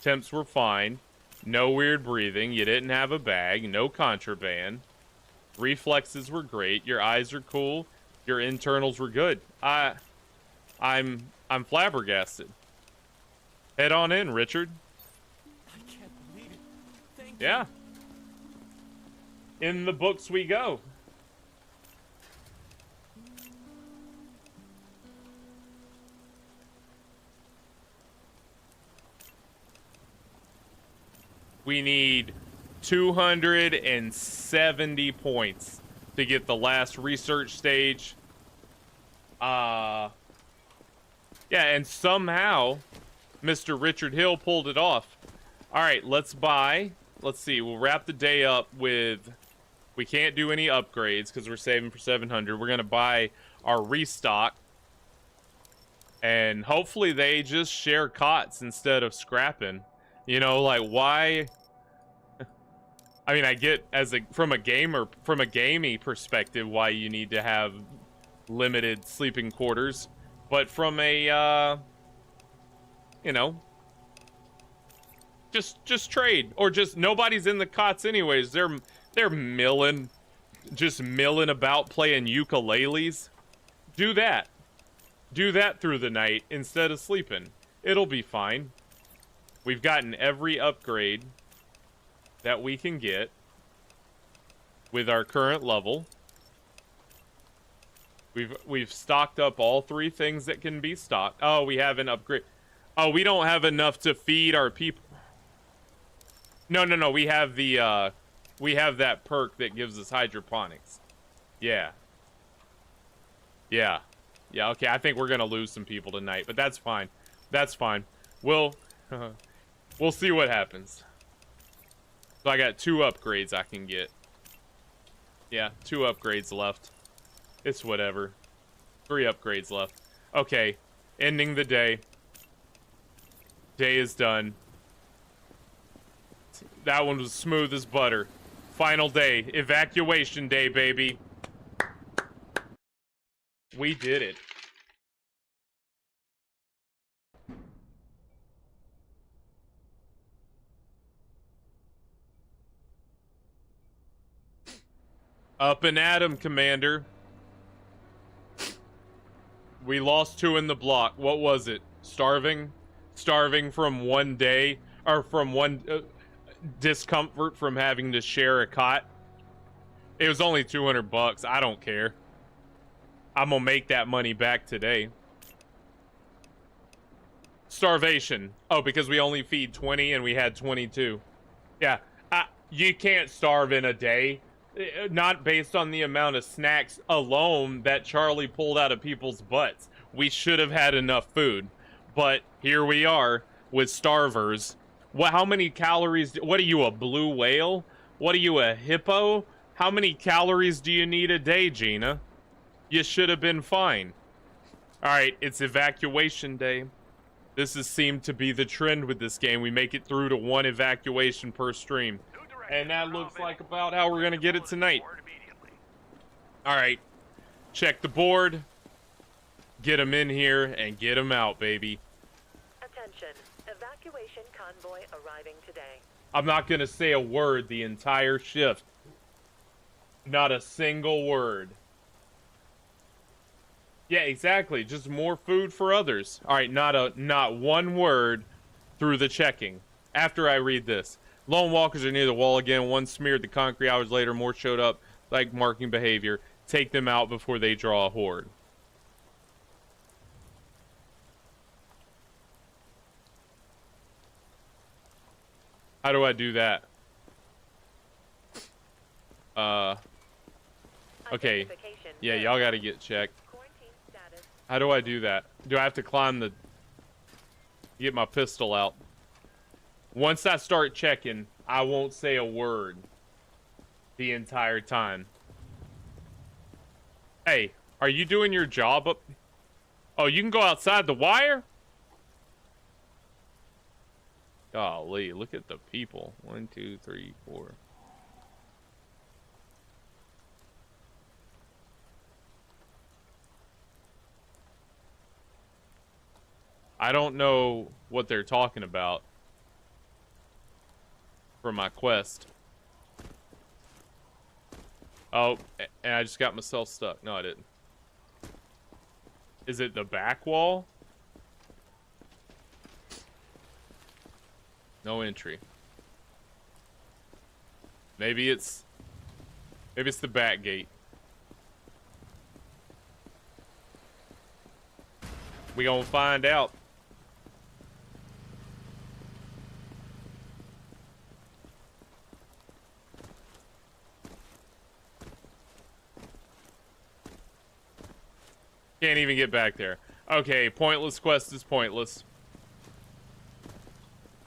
Temps were fine. No weird breathing. You didn't have a bag. No contraband. Reflexes were great. Your eyes are cool. Your internals were good. I'm I'm flabbergasted. Head on in, Richard.
I can't believe it. Thank you.
Yeah. In the books we go. We need 270 points to get the last research stage. Yeah, and somehow Mr. Richard Hill pulled it off. All right, let's buy. Let's see. We'll wrap the day up with. We can't do any upgrades because we're saving for 700. We're gonna buy our restock, and hopefully they just share cots instead of scrapping. You know, like why? I mean, I get from a gamey perspective why you need to have limited sleeping quarters, but from a you know, just trade, or just nobody's in the cots anyways. They're milling about playing ukuleles. Do that through the night instead of sleeping. It'll be fine. We've gotten every upgrade that we can get with our current level. We've stocked up all 3 things that can be stocked. Oh, we have an upgrade. Oh, we don't have enough to feed our people. No. We have the we have that perk that gives us hydroponics. Yeah. Okay, I think we're gonna lose some people tonight, but that's fine. That's fine. We'll see what happens. So I got 2 upgrades I can get. Yeah, 2 upgrades left. It's whatever. 3 upgrades left. Okay, ending the day. Day is done. That one was smooth as butter. Final day. Evacuation day, baby. We did it. Up and at 'em, Commander. We lost 2 in the block. What was it? Starving? Starving from one day? Or from one discomfort from having to share a cot? It was only 200 bucks. I don't care. I'm gonna make that money back today. Starvation. Oh, because we only feed 20 and we had 22. Yeah. You can't starve in a day. Not based on the amount of snacks alone that Charlie pulled out of people's butts. We should have had enough food. But here we are with starvers. How many calories? What are you, a blue whale? What are you, a hippo? How many calories do you need a day, Gina? You should have been fine. Alright, it's evacuation day. This has seemed to be the trend with this game. We make it through to 1 evacuation per stream. And that looks like about how we're going to get it tonight. Alright. Check the board. Get them in here and get them out, baby.
Attention. Evacuation convoy arriving today.
I'm not going to say a word the entire shift. Not a single word. Yeah, exactly. Just more food for others. Alright, not one word through the checking. After I read this. Lone walkers are near the wall again. One smeared the concrete. Hours later, more showed up, like marking behavior. Take them out before they draw a horde. How do I do that? Okay. Yeah, y'all gotta get checked. How do I do that? Do I have to climb the... Get my pistol out. Once I start checking, I won't say a word the entire time. Hey, are you doing your job up? Oh, you can go outside the wire? Golly, look at the people. 1, 2, 3, 4. I don't know what they're talking about for my quest. Oh, and I just got myself stuck. No, I didn't. Is it the back wall? No entry. Maybe it's the back gate. We gonna find out. Can't even get back there. Okay, pointless quest is pointless.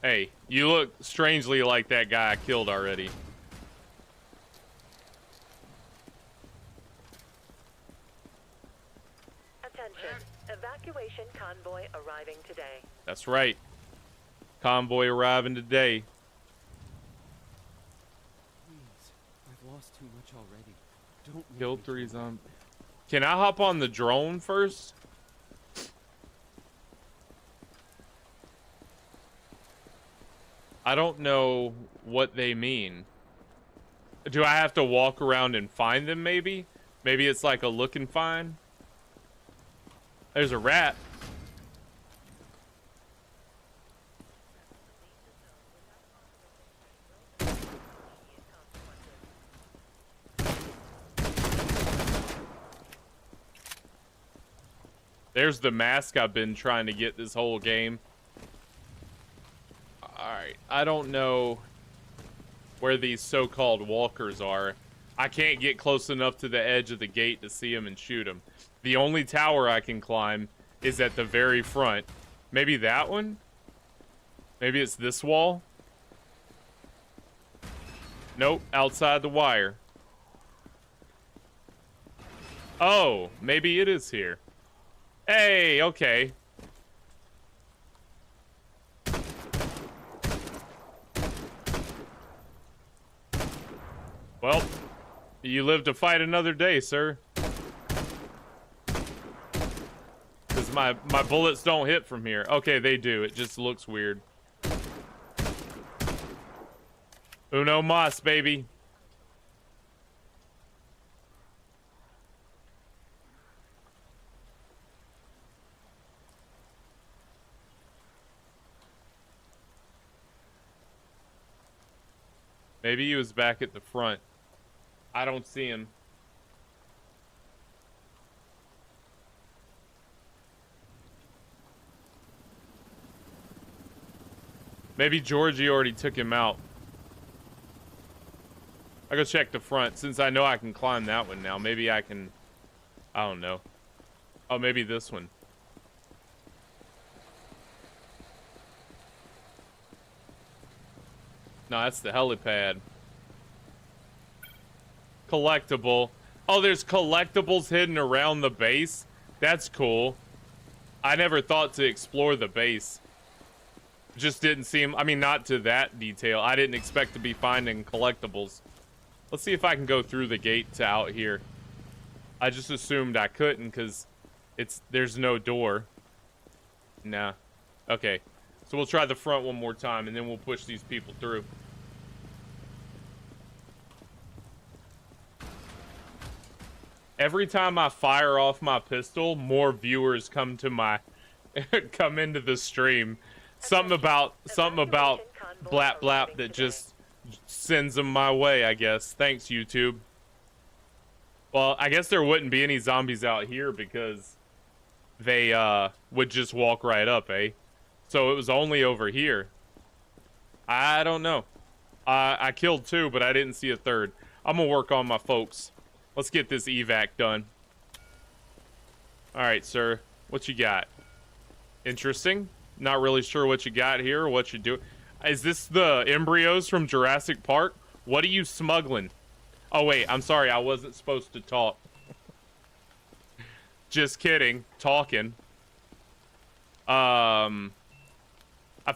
Hey, you look strangely like that guy I killed already.
Attention. Evacuation convoy arriving today.
That's right. Convoy arriving today.
Please, I've lost too much already. Don't make
Killed
me
3
kill
zombies. Can I hop on the drone first? I don't know what they mean. Do I have to walk around and find them, maybe? Maybe it's like a look and find? There's a rat. There's the mask I've been trying to get this whole game. Alright, I don't know where these so-called walkers are. I can't get close enough to the edge of the gate to see them and shoot them. The only tower I can climb is at the very front. Maybe that one? Maybe it's this wall? Nope, outside the wire. Oh, maybe it is here. Hey, okay. Well, you live to fight another day, sir. Because my bullets don't hit from here. Okay, they do. It just looks weird. Uno mas, baby. Maybe he was back at the front. I don't see him. Maybe Georgie already took him out. I go check the front since I know I can climb that one now. Maybe I can, I don't know. Oh, maybe this one. No, that's the helipad. Collectible. Oh, there's collectibles hidden around the base? That's cool. I never thought to explore the base. Just didn't seem, I mean, not to that detail. I didn't expect to be finding collectibles. Let's see if I can go through the gate to out here. I just assumed I couldn't because there's no door. Nah. Okay. So we'll try the front one more time and then we'll push these people through. Every time I fire off my pistol, more viewers come to my come into the stream. Something about blap blap that just sends them my way, I guess. Thanks, YouTube. Well, I guess there wouldn't be any zombies out here because they would just walk right up, eh? So it was only over here. I don't know. I killed 2, but I didn't see a 3rd. I'm gonna work on my folks. Let's get this evac done. Alright, sir. What you got? Interesting. Not really sure what you got here or what you do. Is this the embryos from Jurassic Park? What are you smuggling? Oh, wait. I'm sorry. I wasn't supposed to talk. Just kidding. Talking. I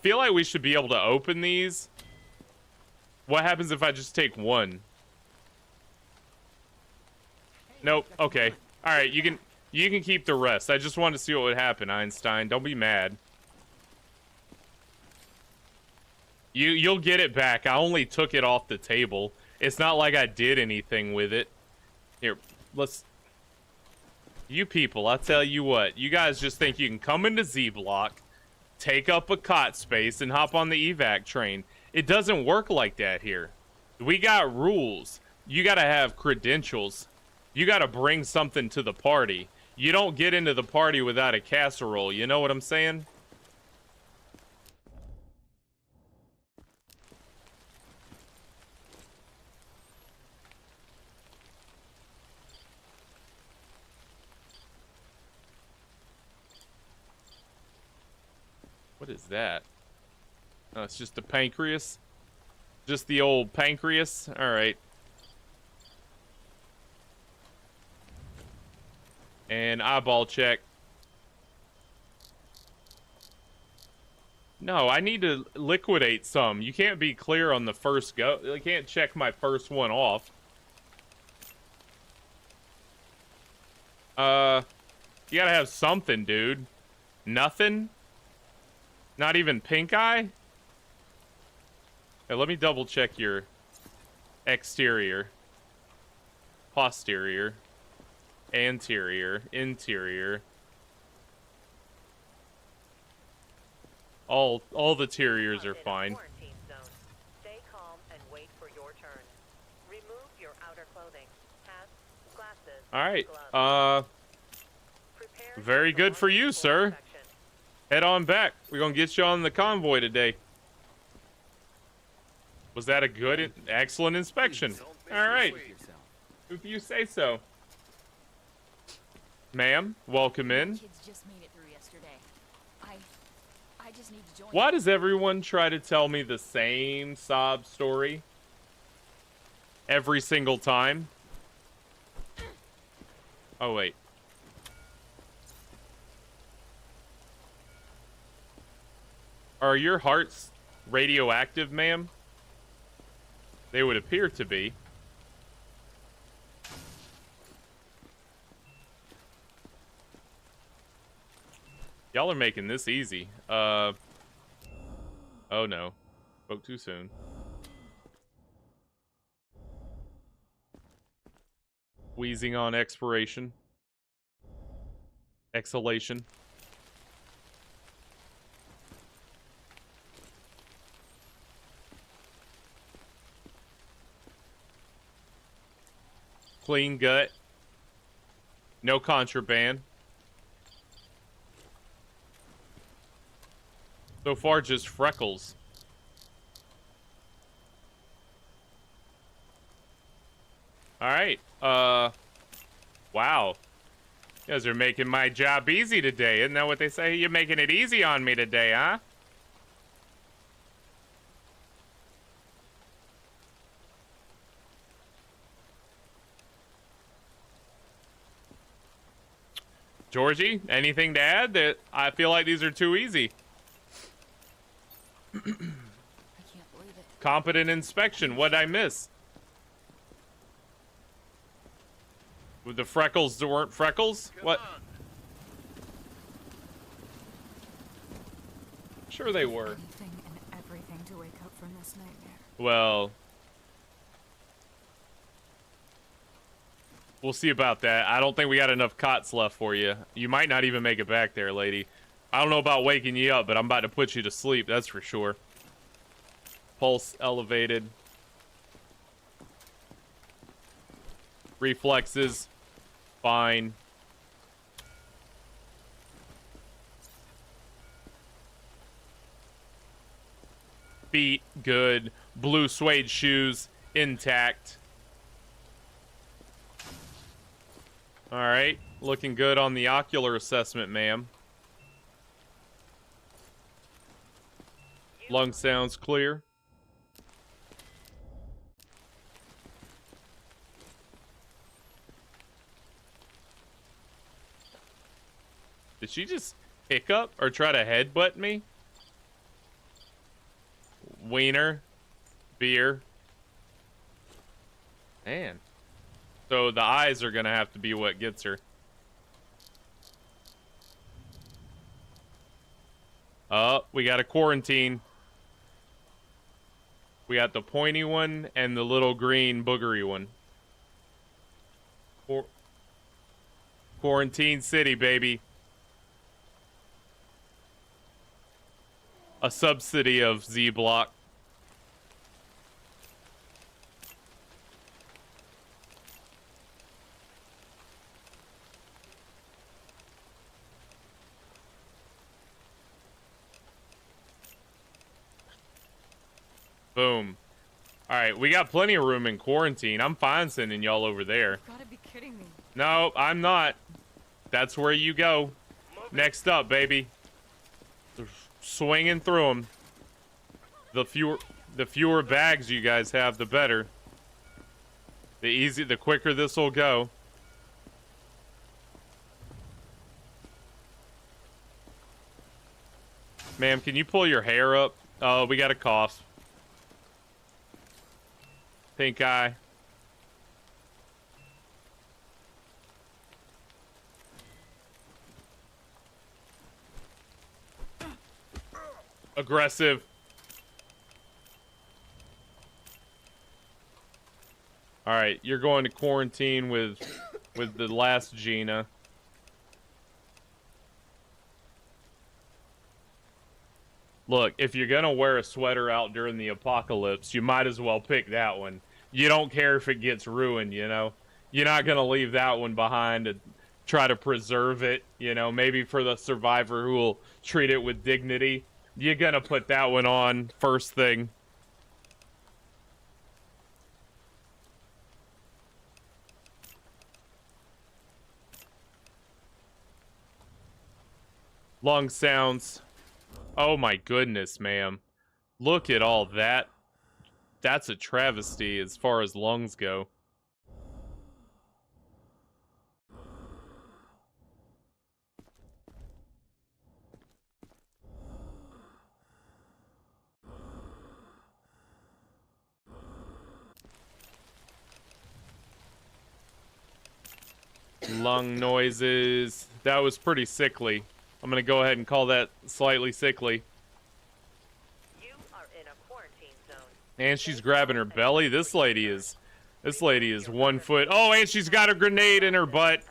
feel like we should be able to open these. What happens if I just take one? Nope. Okay. All right. You can keep the rest. I just wanted to see what would happen, Einstein. Don't be mad. You'll get it back. I only took it off the table. It's not like I did anything with it. Here, let's. You people, I tell you what. You guys just think you can come into Z Block, take up a cot space, and hop on the evac train. It doesn't work like that here. We got rules. You gotta have credentials. You gotta bring something to the party. You don't get into the party without a casserole. You know what I'm saying? What is that? Oh, it's just the pancreas? Just the old pancreas? Alright. And eyeball check. No, I need to liquidate some. You can't be clear on the first go. I can't check my first one off. You gotta have something, dude. Nothing? Not even pink eye? Hey, let me double check your exterior. Posterior. Anterior. Interior. All the terriers are fine.
Quarantine zone. Stay calm and wait for your turn. Remove your outer clothing. Hats, glasses,
Alright.
gloves. Prepare
Very
for
good for you,
launch
sir.
inspection.
Head on back. We're gonna get you on the convoy today. Was that a good, excellent inspection? Alright. If you say so. Ma'am, welcome in.
Kids just made it through yesterday. I just need to join.
Why does everyone try to tell me the same sob story? Every single time? Oh, wait. Are your hearts radioactive, ma'am? They would appear to be. Y'all are making this easy. Oh no. Spoke too soon. Wheezing on expiration. Exhalation. Clean gut. No contraband. So far, just freckles. Alright. Wow. You guys are making my job easy today. Isn't that what they say? You're making it easy on me today, huh? Georgie, anything to add? That I feel like these are too easy.
I can't believe it.
Competent inspection. What'd I miss? With the freckles that weren't freckles? What?
Come on.
Sure they were.
Anything and everything to wake up from this nightmare.
Well, we'll see about that. I don't think we got enough cots left for you. You might not even make it back there, lady. I don't know about waking you up, but I'm about to put you to sleep, that's for sure. Pulse elevated. Reflexes. Fine. Feet, good. Blue suede shoes, intact. Alright, looking good on the ocular assessment, ma'am. Lung sounds clear. Did she just hiccup or try to headbutt me? Wiener. Beer. Man. So the eyes are gonna have to be what gets her. Oh, we got a quarantine. We got the pointy one and the little green boogery one. Quarantine City, baby. a subsidy of Z Block. Boom. All right, we got plenty of room in quarantine. I'm fine sending y'all over there.
You gotta be kidding me.
No, I'm not. That's where you go. Next up, baby. Swinging through them. The fewer bags you guys have, the better. The quicker this will go. Ma'am, can you pull your hair up? Oh, we got a cough. Pink eye. Aggressive. All right, you're going to quarantine with the last Gina. Look, if you're gonna wear a sweater out during the apocalypse, you might as well pick that one. You don't care if it gets ruined, you know? You're not gonna leave that one behind and try to preserve it, you know? Maybe for the survivor who will treat it with dignity. You're gonna put that one on first thing. Lung sounds. Oh my goodness, ma'am. Look at all that. That's a travesty as far as lungs go. Lung noises. That was pretty sickly. I'm gonna go ahead and call that slightly sickly.
You are in a quarantine zone.
And she's grabbing her belly. This lady is 1 foot. Oh, and she's got a grenade in her butt.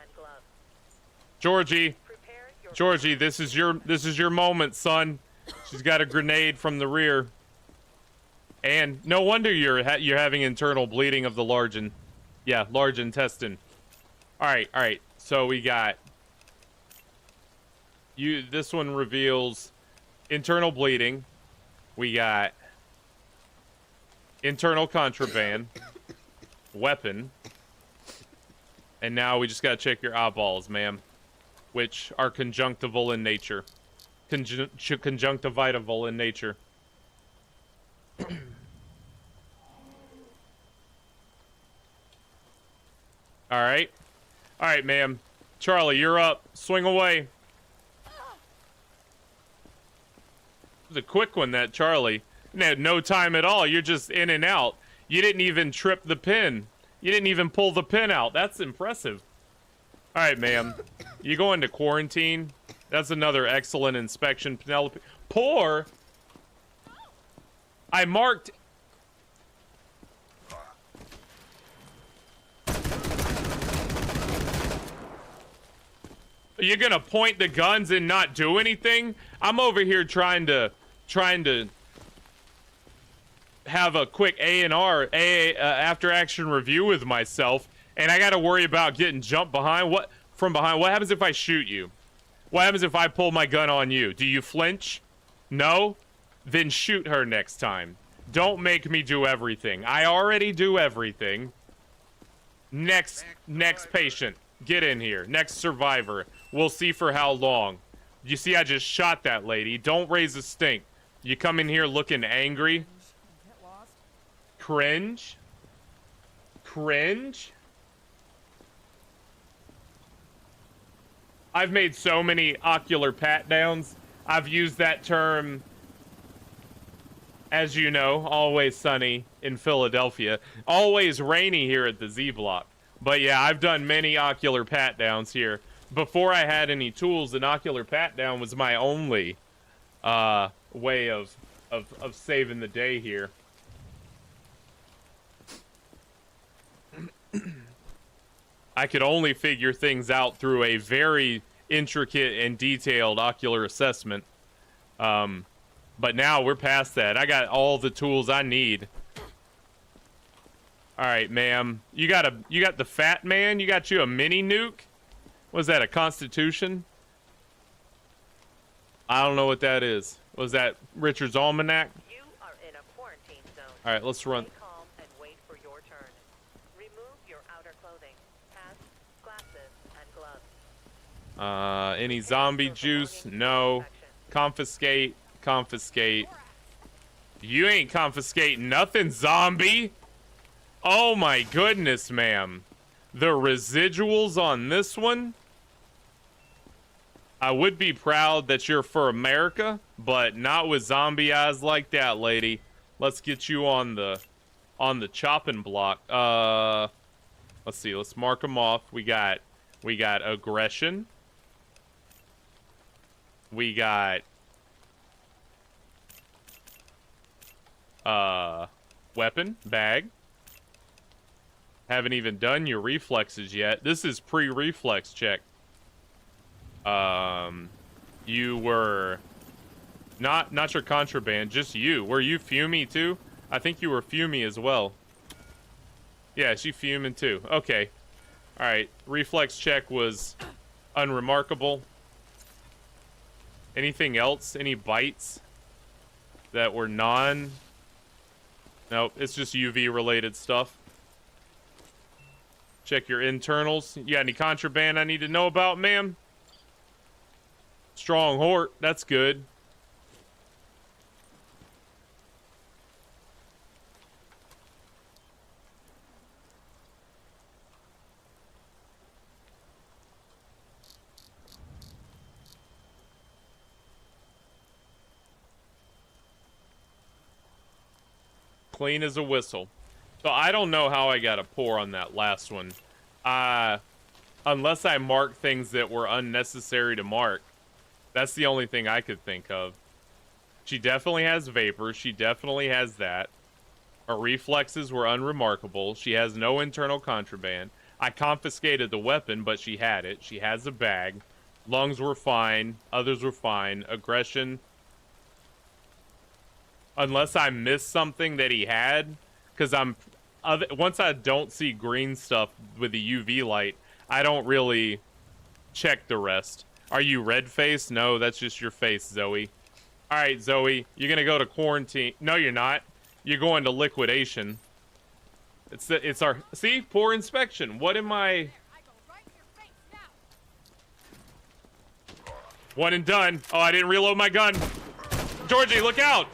Georgie, Georgie, this is your moment, son. She's got a grenade from the rear. And no wonder you're having internal bleeding of the large intestine. All right. So we got you. This one reveals internal bleeding. We got internal contraband, weapon, and now we just gotta check your eyeballs, ma'am, which are conjunctival in nature, conjunctivital in nature. All right, ma'am. Charlie, you're up. Swing away. It was a quick one, that Charlie. No time at all. You're just in and out. You didn't even trip the pin. You didn't even pull the pin out. That's impressive. All right, ma'am. You go into quarantine. That's another excellent inspection. Penelope. Poor. I marked. You're gonna point the guns and not do anything? I'm over here trying to have a quick A&R, after action review with myself, and I gotta worry about getting jumped from behind. What happens if I shoot you? What happens if I pull my gun on you? Do you flinch? No? Then shoot her next time. Don't make me do everything. I already do everything. Next patient. Get in here. Next survivor. We'll see for how long. You see, I just shot that lady. Don't raise a stink. You come in here looking angry. Cringe. Cringe. I've made so many ocular pat downs. I've used that term, as you know, always sunny in Philadelphia. Always rainy here at the Z Block. But yeah, I've done many ocular pat downs here. Before I had any tools, an ocular pat down was my only way of saving the day here. I could only figure things out through a very intricate and detailed ocular assessment. But now we're past that. I got all the tools I need. All right, ma'am. You got the fat man? You got you a mini nuke? Was that a Constitution? I don't know what that is. Was that Richard's Almanac?
You are in a quarantine zone.
All right, let's run.
Stay calm and wait for your turn. Remove your outer clothing, hats, glasses, and gloves.
Any zombie juice? No. Confiscate. Confiscate. You ain't confiscating nothing, zombie. Oh my goodness, ma'am. The residuals on this one. I would be proud that you're for America, but not with zombie eyes like that, lady. Let's get you on the chopping block. Let's see. Let's mark them off. We got aggression. We got weapon bag. Haven't even done your reflexes yet. This is pre-reflex check. You were not your contraband, just you. Were you fumey too? I think you were fumey as well. Yeah, she fuming too. Okay. All right. Reflex check was unremarkable. Anything else? Any bites that were non? Nope. It's just UV related stuff. Check your internals. You got any contraband I need to know about, ma'am? Strong hort. That's good. Clean as a whistle. So I don't know how I got a pour on that last one. Unless I marked things that were unnecessary to mark. That's the only thing I could think of. She definitely has vapor. She definitely has that. Her reflexes were unremarkable. She has no internal contraband. I confiscated the weapon, but she had it. She has a bag. Lungs were fine. Others were fine. Aggression. Unless I missed something that he had. Because once I don't see green stuff with the UV light, I don't really check the rest. Are you red-faced? No, that's just your face, Zoe. All right, Zoe, you're going to go to quarantine. No, you're not. You're going to liquidation. It's our... See? Poor inspection. What am I... One and done. Oh, I didn't reload my gun. Georgie, look out!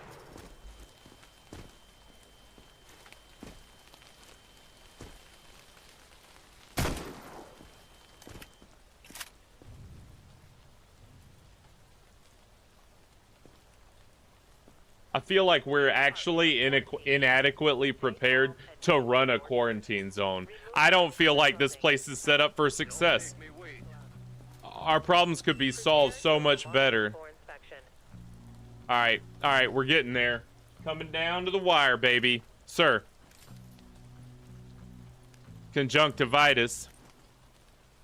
I feel like we're actually inadequately prepared to run a quarantine zone. I don't feel like this place is set up for success. Our problems could be solved so much better. All right, we're getting there. Coming down to the wire, baby. Sir. Conjunctivitis.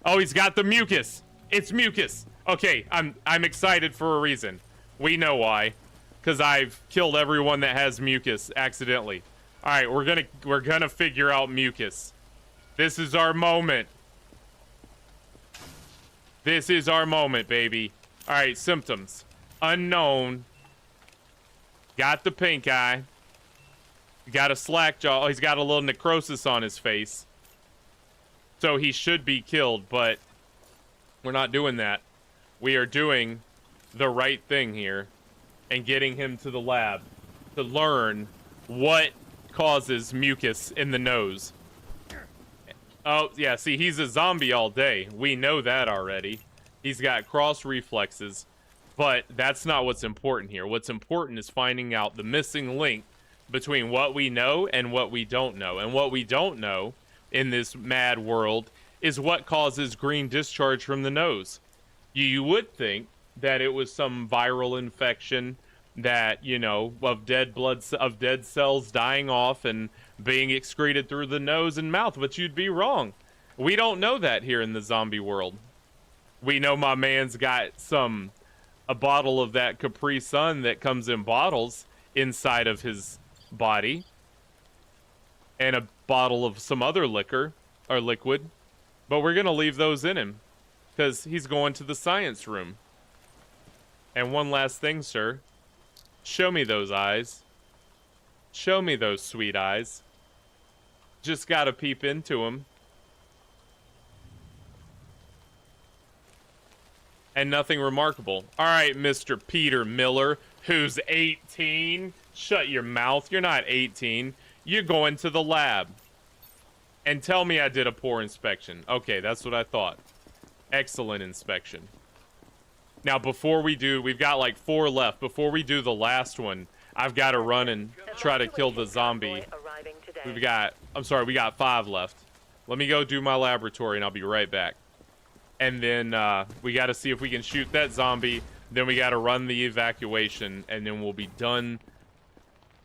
Oh, he's got the mucus. It's mucus. Okay, I'm excited for a reason. We know why. Because I've killed everyone that has mucus accidentally. All right, we're gonna figure out mucus. This is our moment. This is our moment, baby. All right, symptoms. Unknown. Got the pink eye. Got a slack jaw. Oh, he's got a little necrosis on his face. So he should be killed, but we're not doing that. We are doing the right thing here. And getting him to the lab to learn what causes mucus in the nose. Oh, yeah, see, he's a zombie all day. We know that already. He's got cross reflexes, but that's not what's important here. What's important is finding out the missing link between what we know and what we don't know. And what we don't know in this mad world is what causes green discharge from the nose. You would think that it was some viral infection that, you know, of dead cells dying off and being excreted through the nose and mouth, but you'd be wrong. We don't know that here in the zombie world. We know my man's got some a bottle of that Capri Sun that comes in bottles inside of his body, and a bottle of some other liquor or liquid, but we're gonna leave those in him because he's going to the science room. And one last thing, sir, show me those eyes. Show me those sweet eyes. Just gotta peep into them. And nothing remarkable. All right, Mr. Peter Miller, who's 18. Shut your mouth. You're not 18. You're going to the lab. And tell me I did a poor inspection. Okay, that's what I thought. Excellent inspection. Now, before we do, we've got like 4 left. Before we do the last one, I've got to run and try to kill the zombie. We got 5 left. Let me go do my laboratory and I'll be right back. And then we got to see if we can shoot that zombie. Then we got to run the evacuation, and then we'll be done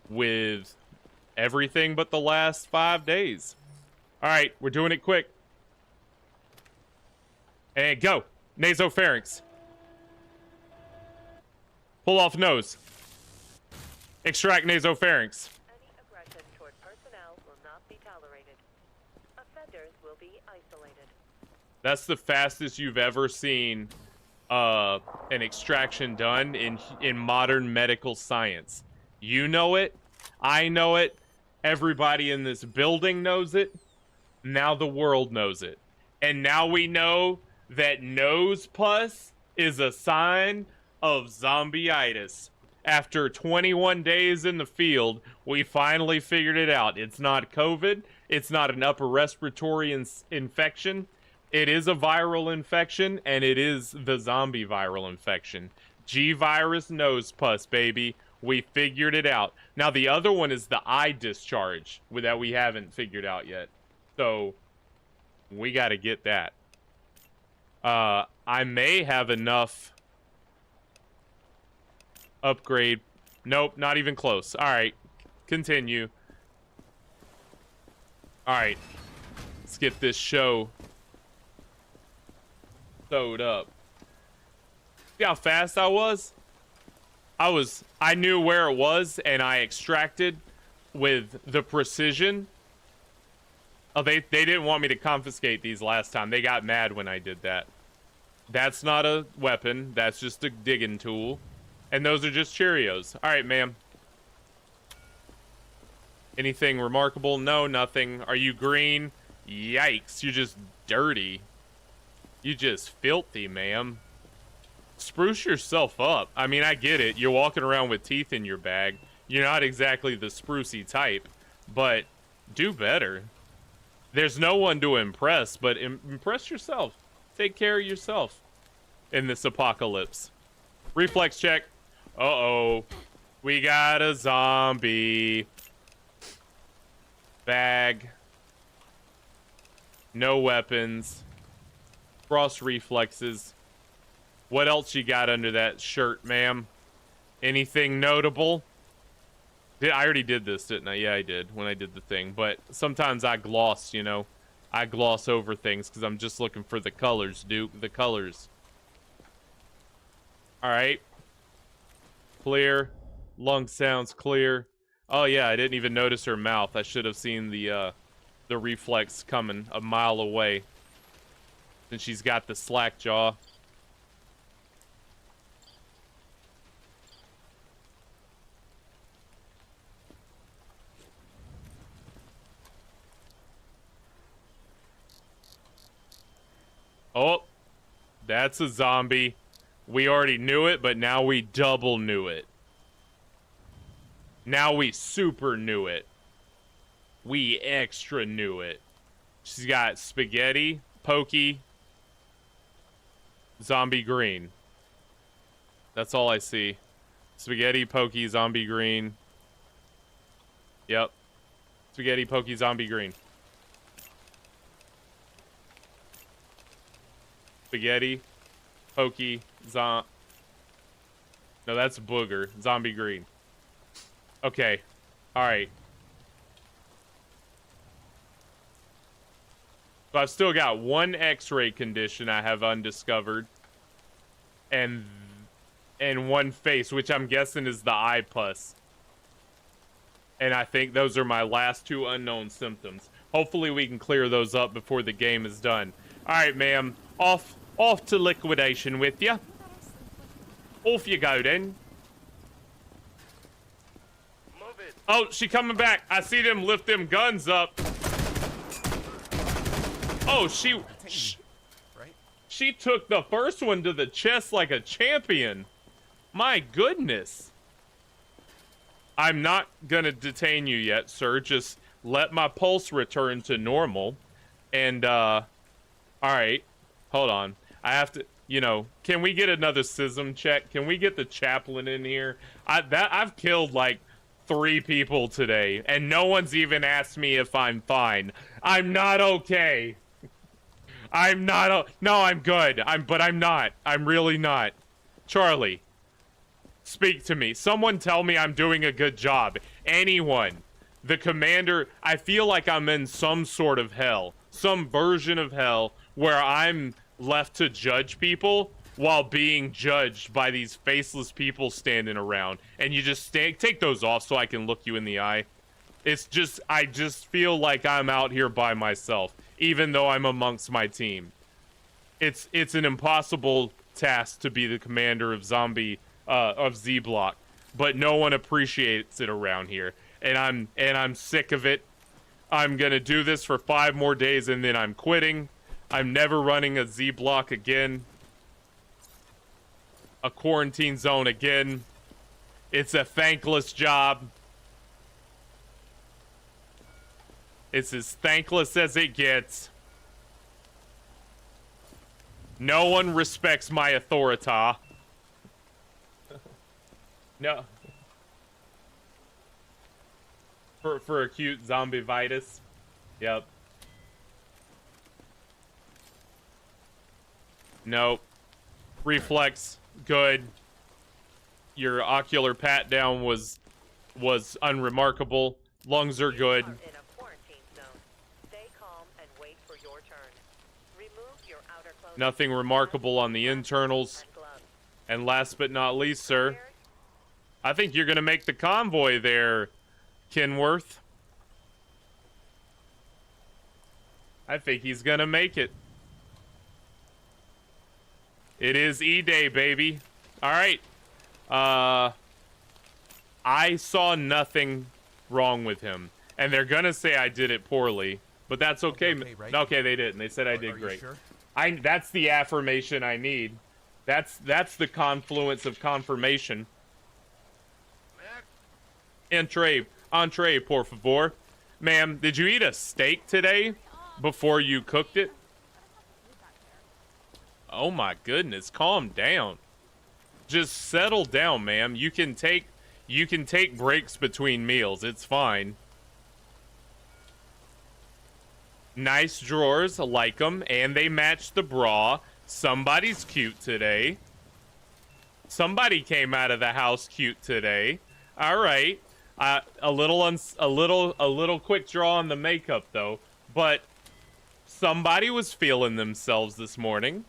with everything but the last 5 days. All right, we're doing it quick. And go. Nasopharynx. Pull off nose. Extract nasopharynx.
Any aggression toward personnel will not be tolerated. Offenders will be isolated.
That's the fastest you've ever seen an extraction done in modern medical science. You know it. I know it. Everybody in this building knows it. Now the world knows it. And now we know that nose pus is a sign of zombie-itis. After 21 days in the field, we finally figured it out. It's not COVID. It's not an upper respiratory infection. It is a viral infection, and it is the zombie viral infection. G-virus nose pus, baby. We figured it out. Now, the other one is the eye discharge that we haven't figured out yet. So, we got to get that. I may have enough upgrade. Nope, not even close. All right, continue. All right, let's get this show sewed up. See how fast I was? I knew where it was, and I extracted with the precision. Oh, they didn't want me to confiscate these last time. They got mad when I did that. That's not a weapon. That's just a digging tool. And those are just Cheerios. All right, ma'am. Anything remarkable? No, nothing. Are you green? Yikes, you're just dirty. You just filthy, ma'am. Spruce yourself up. I mean, I get it. You're walking around with teeth in your bag. You're not exactly the sprucey type, but do better. There's no one to impress, but impress yourself. Take care of yourself in this apocalypse. Reflex check. Uh-oh. We got a zombie. Bag. No weapons. Frost reflexes. What else you got under that shirt, ma'am? Anything notable? I already did this, didn't I? Yeah, I did when I did the thing. But sometimes I gloss, you know. I gloss over things because I'm just looking for the colors, Duke. The colors. Alright. Clear. Lung sounds clear. Oh, yeah, I didn't even notice her mouth. I should have seen the reflex coming a mile away. And she's got the slack jaw. Oh, that's a zombie. We already knew it, but now we double knew it. Now we super knew it. We extra knew it. She's got spaghetti, pokey, zombie green. That's all I see. Spaghetti, pokey, zombie green. Yep. Spaghetti, pokey, zombie green. Spaghetti, pokey, No, that's booger. Zombie green. Okay. Alright. So I've still got one X-ray condition I have undiscovered. And and one face, which I'm guessing is the eye pus. And I think those are my last two unknown symptoms. Hopefully we can clear those up before the game is done. All right, ma'am. Off to liquidation with you. Off you go, then.
Move it.
Oh, she coming back. I see them lift them guns up. Oh, she took the first one to the chest like a champion. My goodness. I'm not gonna detain you yet, sir. Just let my pulse return to normal. And, all right. Hold on. I have to, you know, can we get another SISM check? Can we get the chaplain in here? I've killed like 3 people today, and no one's even asked me if I'm fine. I'm not okay. I'm not, no, I'm good. But I'm not. I'm really not. Charlie, speak to me. Someone tell me I'm doing a good job. Anyone. The commander, I feel like I'm in some sort of hell. Some version of hell where I'm left to judge people while being judged by these faceless people standing around. And you just take those off so I can look you in the eye. It's just, I just feel like I'm out here by myself, even though I'm amongst my team. It's an impossible task to be the commander of of Z Block, but no one appreciates it around here. And I'm sick of it. I'm gonna do this for 5 more days and then I'm quitting. I'm never running a Z Block again. A quarantine zone again. It's a thankless job. It's as thankless as it gets. No one respects my authority. No. For acute zombie-vitis. Yep. Nope. Reflex, good. Your ocular pat down was unremarkable. Lungs are good.
You are in a quarantine zone. Stay calm and wait for your turn. Remove your outer clothing.
Nothing remarkable on the internals.
And gloves.
And last but not least, sir, I think you're gonna make the convoy there, Kenworth. I think he's gonna make it. It is E-Day, baby. All right. I saw nothing wrong with him, and they're gonna say I did it poorly, but that's okay.
Okay, right?
Okay, they didn't. They said I did
Are
great.
you sure?
That's the affirmation I need. That's the confluence of confirmation.
Mac,
Entree, por favor. Ma'am, did you eat a steak today before you cooked it? Oh my goodness, calm down. Just settle down, ma'am. You can take breaks between meals. It's fine. Nice drawers, I like them, and they match the bra. Somebody's cute today. Somebody came out of the house cute today. All right. A little quick draw on the makeup though, but somebody was feeling themselves this morning.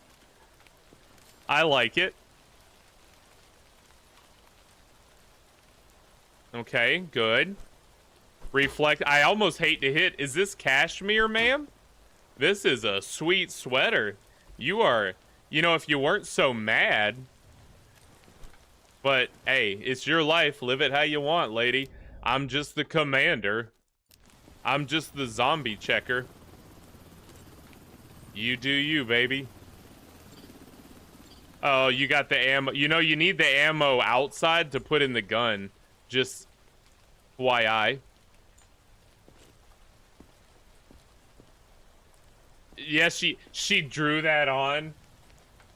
I like it. Okay, good. Reflect. I almost hate to hit. Is this cashmere, ma'am? This is a sweet sweater. You are, you know, if you weren't so mad. But, hey, it's your life. Live it how you want, lady. I'm just the commander. I'm just the zombie checker. You do you, baby. Oh, you got the ammo. You know, you need the ammo outside to put in the gun. Just FYI. Yes, she drew that on.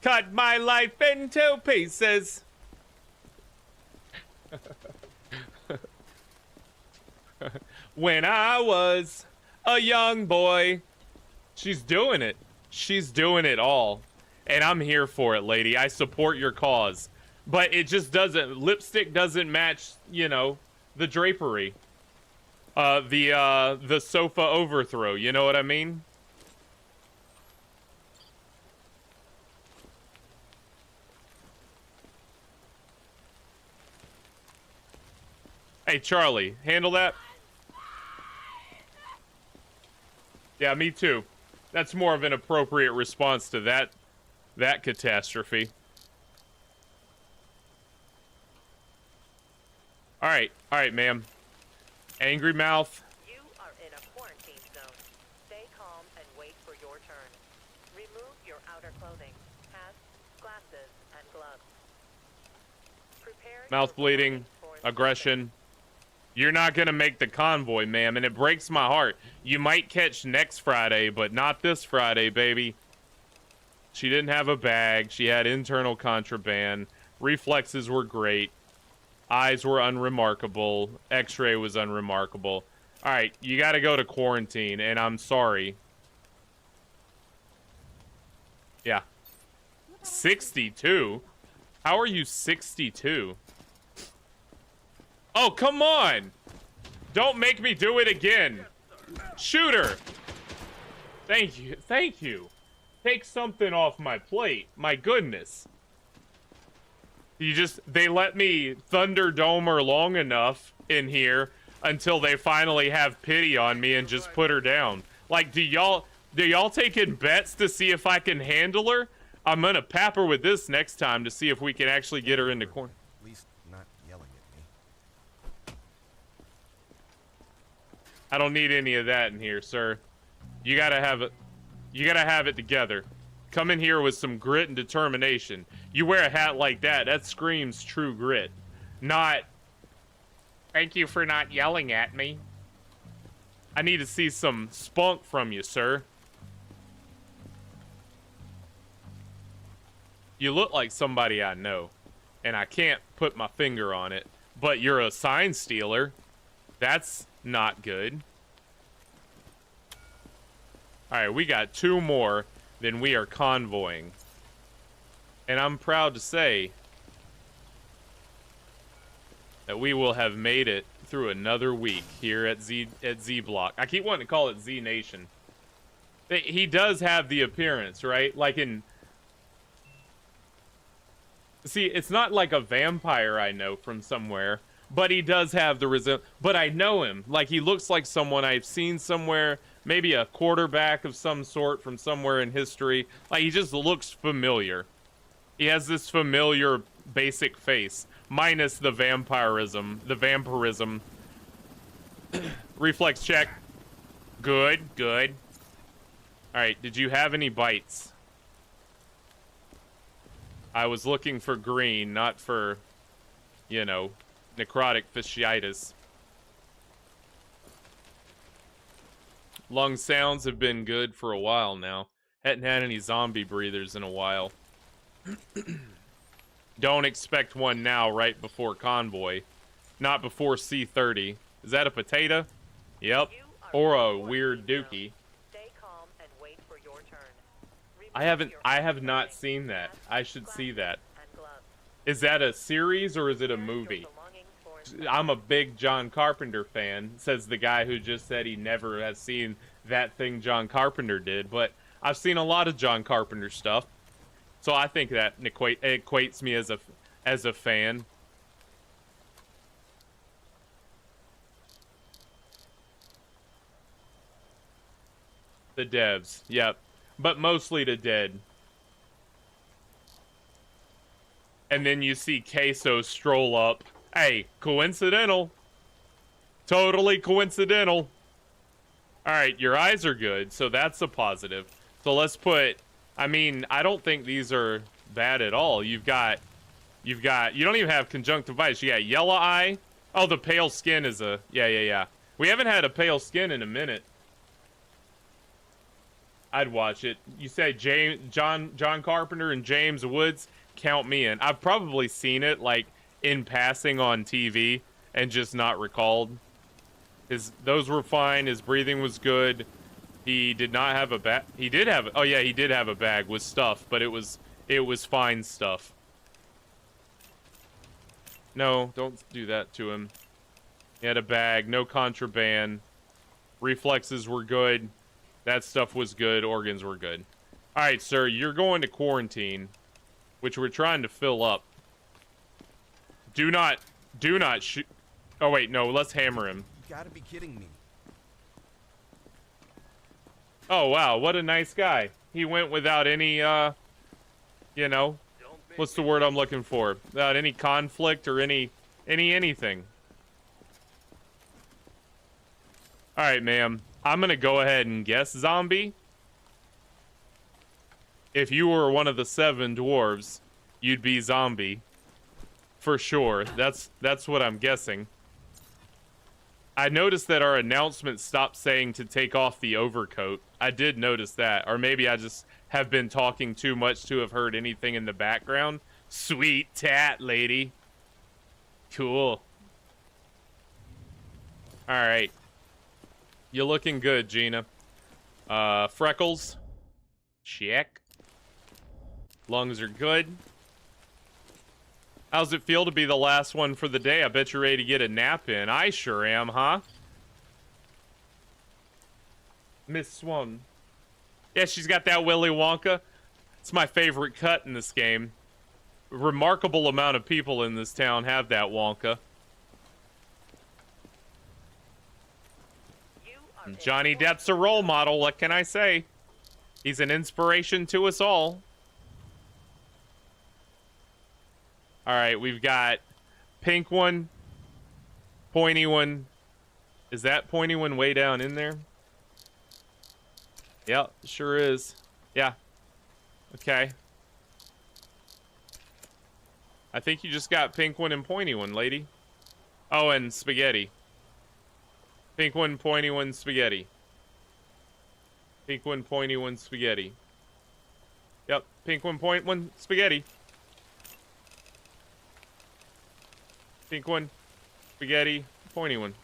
Cut my life into pieces. When I was a young boy. She's doing it. She's doing it all. And I'm here for it, lady. I support your cause. But it just doesn't, lipstick doesn't match, you know, the drapery. The sofa overthrow, you know what I mean? Hey, Charlie, handle that. Yeah, me too. That's more of an appropriate response to that catastrophe. All right, ma'am. Angry mouth.
You are in a quarantine zone. Stay calm and wait for your turn. Remove your outer clothing, hats, glasses, and gloves. Prepare
Mouth
your
bleeding,
belongings for inspection.
aggression. You're not gonna make the convoy, ma'am, and it breaks my heart. You might catch next Friday, but not this Friday, baby. She didn't have a bag. She had internal contraband. Reflexes were great. Eyes were unremarkable. X-ray was unremarkable. All right, you got to go to quarantine, and I'm sorry. Yeah. 62? How are you 62? Oh, come on! Don't make me do it again! Shooter! Thank you, thank you. Take something off my plate. My goodness. They let me Thunderdomer long enough in here until they finally have pity on me and just put her down. Like, do y'all taking bets to see if I can handle her? I'm gonna pap her with this next time to see if we can actually get her into corner.
At least not yelling at me.
I don't need any of that in here, sir. You gotta have it together. Come in here with some grit and determination. You wear a hat like that, that screams true grit. Not, thank you for not yelling at me. I need to see some spunk from you, sir. You look like somebody I know, and I can't put my finger on it, but you're a sign stealer. That's not good. All right, we got 2 more, then we are convoying. And I'm proud to say that we will have made it through another week here at Z Block. I keep wanting to call it Z Nation. He does have the appearance, right? Like in... See, it's not like a vampire I know from somewhere, but he does have the but I know him. Like, he looks like someone I've seen somewhere, maybe a quarterback of some sort from somewhere in history. Like, he just looks familiar. He has this familiar basic face, minus the vampirism. Reflex check. Good, good. All right, did you have any bites? I was looking for green, not for, you know, necrotic fasciitis. Lung sounds have been good for a while now. Hadn't had any zombie breathers in a while. Don't expect one now right before convoy. Not before C30. Is that a potato? Yep. Or a weird dookie.
Stay calm and wait for your turn.
I have not seen that. I should see that.
And gloves.
Is that a series or is it a movie? I'm a big John Carpenter fan, says the guy who just said he never has seen that thing John Carpenter did, but I've seen a lot of John Carpenter stuff. So I think that equates me as a fan. The devs, yep. But mostly the dead. And then you see Queso stroll up. Hey, coincidental. Totally coincidental. Alright, your eyes are good, so that's a positive. So let's put... I mean, I don't think these are bad at all. You don't even have conjunctivitis. You got yellow eye. Oh, the pale skin is a... Yeah. We haven't had a pale skin in a minute. I'd watch it. You say John Carpenter and James Woods, count me in. I've probably seen it, like, in passing on TV and just not recalled. Those were fine. His breathing was good. He did not have a bag. He did have... Oh, yeah, he did have a bag with stuff, but it was fine stuff. No, don't do that to him. He had a bag, no contraband. Reflexes were good. That stuff was good. Organs were good. All right, sir, you're going to quarantine, which we're trying to fill up. Do not shoot. Oh wait, no, let's hammer him.
You gotta be kidding me.
Oh wow, what a nice guy. He went without any, you know, what's the word I'm looking for? Without any conflict or anything. Alright, ma'am. I'm gonna go ahead and guess zombie. If you were one of the 7 dwarves, you'd be zombie. For sure. That's what I'm guessing. I noticed that our announcement stopped saying to take off the overcoat. I did notice that. Or maybe I just have been talking too much to have heard anything in the background. Sweet tat, lady. Cool. Alright. You're looking good, Gina. Freckles. Check. Lungs are good. How's it feel to be the last one for the day? I bet you're ready to get a nap in. I sure am, huh? Miss Swan. Yeah, she's got that Willy Wonka. It's my favorite cut in this game. A remarkable amount of people in this town have that Wonka. Johnny Depp's a role model, what can I say? He's an inspiration to us all. Alright, we've got pink one, pointy one. Is that pointy one way down in there? Yep, sure is. Yeah. Okay. I think you just got pink one and pointy one, lady. Oh, and spaghetti. Pink one, pointy one, spaghetti. Pink one, pointy one, spaghetti. Yep, pink one, point one, spaghetti. Pink one, spaghetti, pointy one.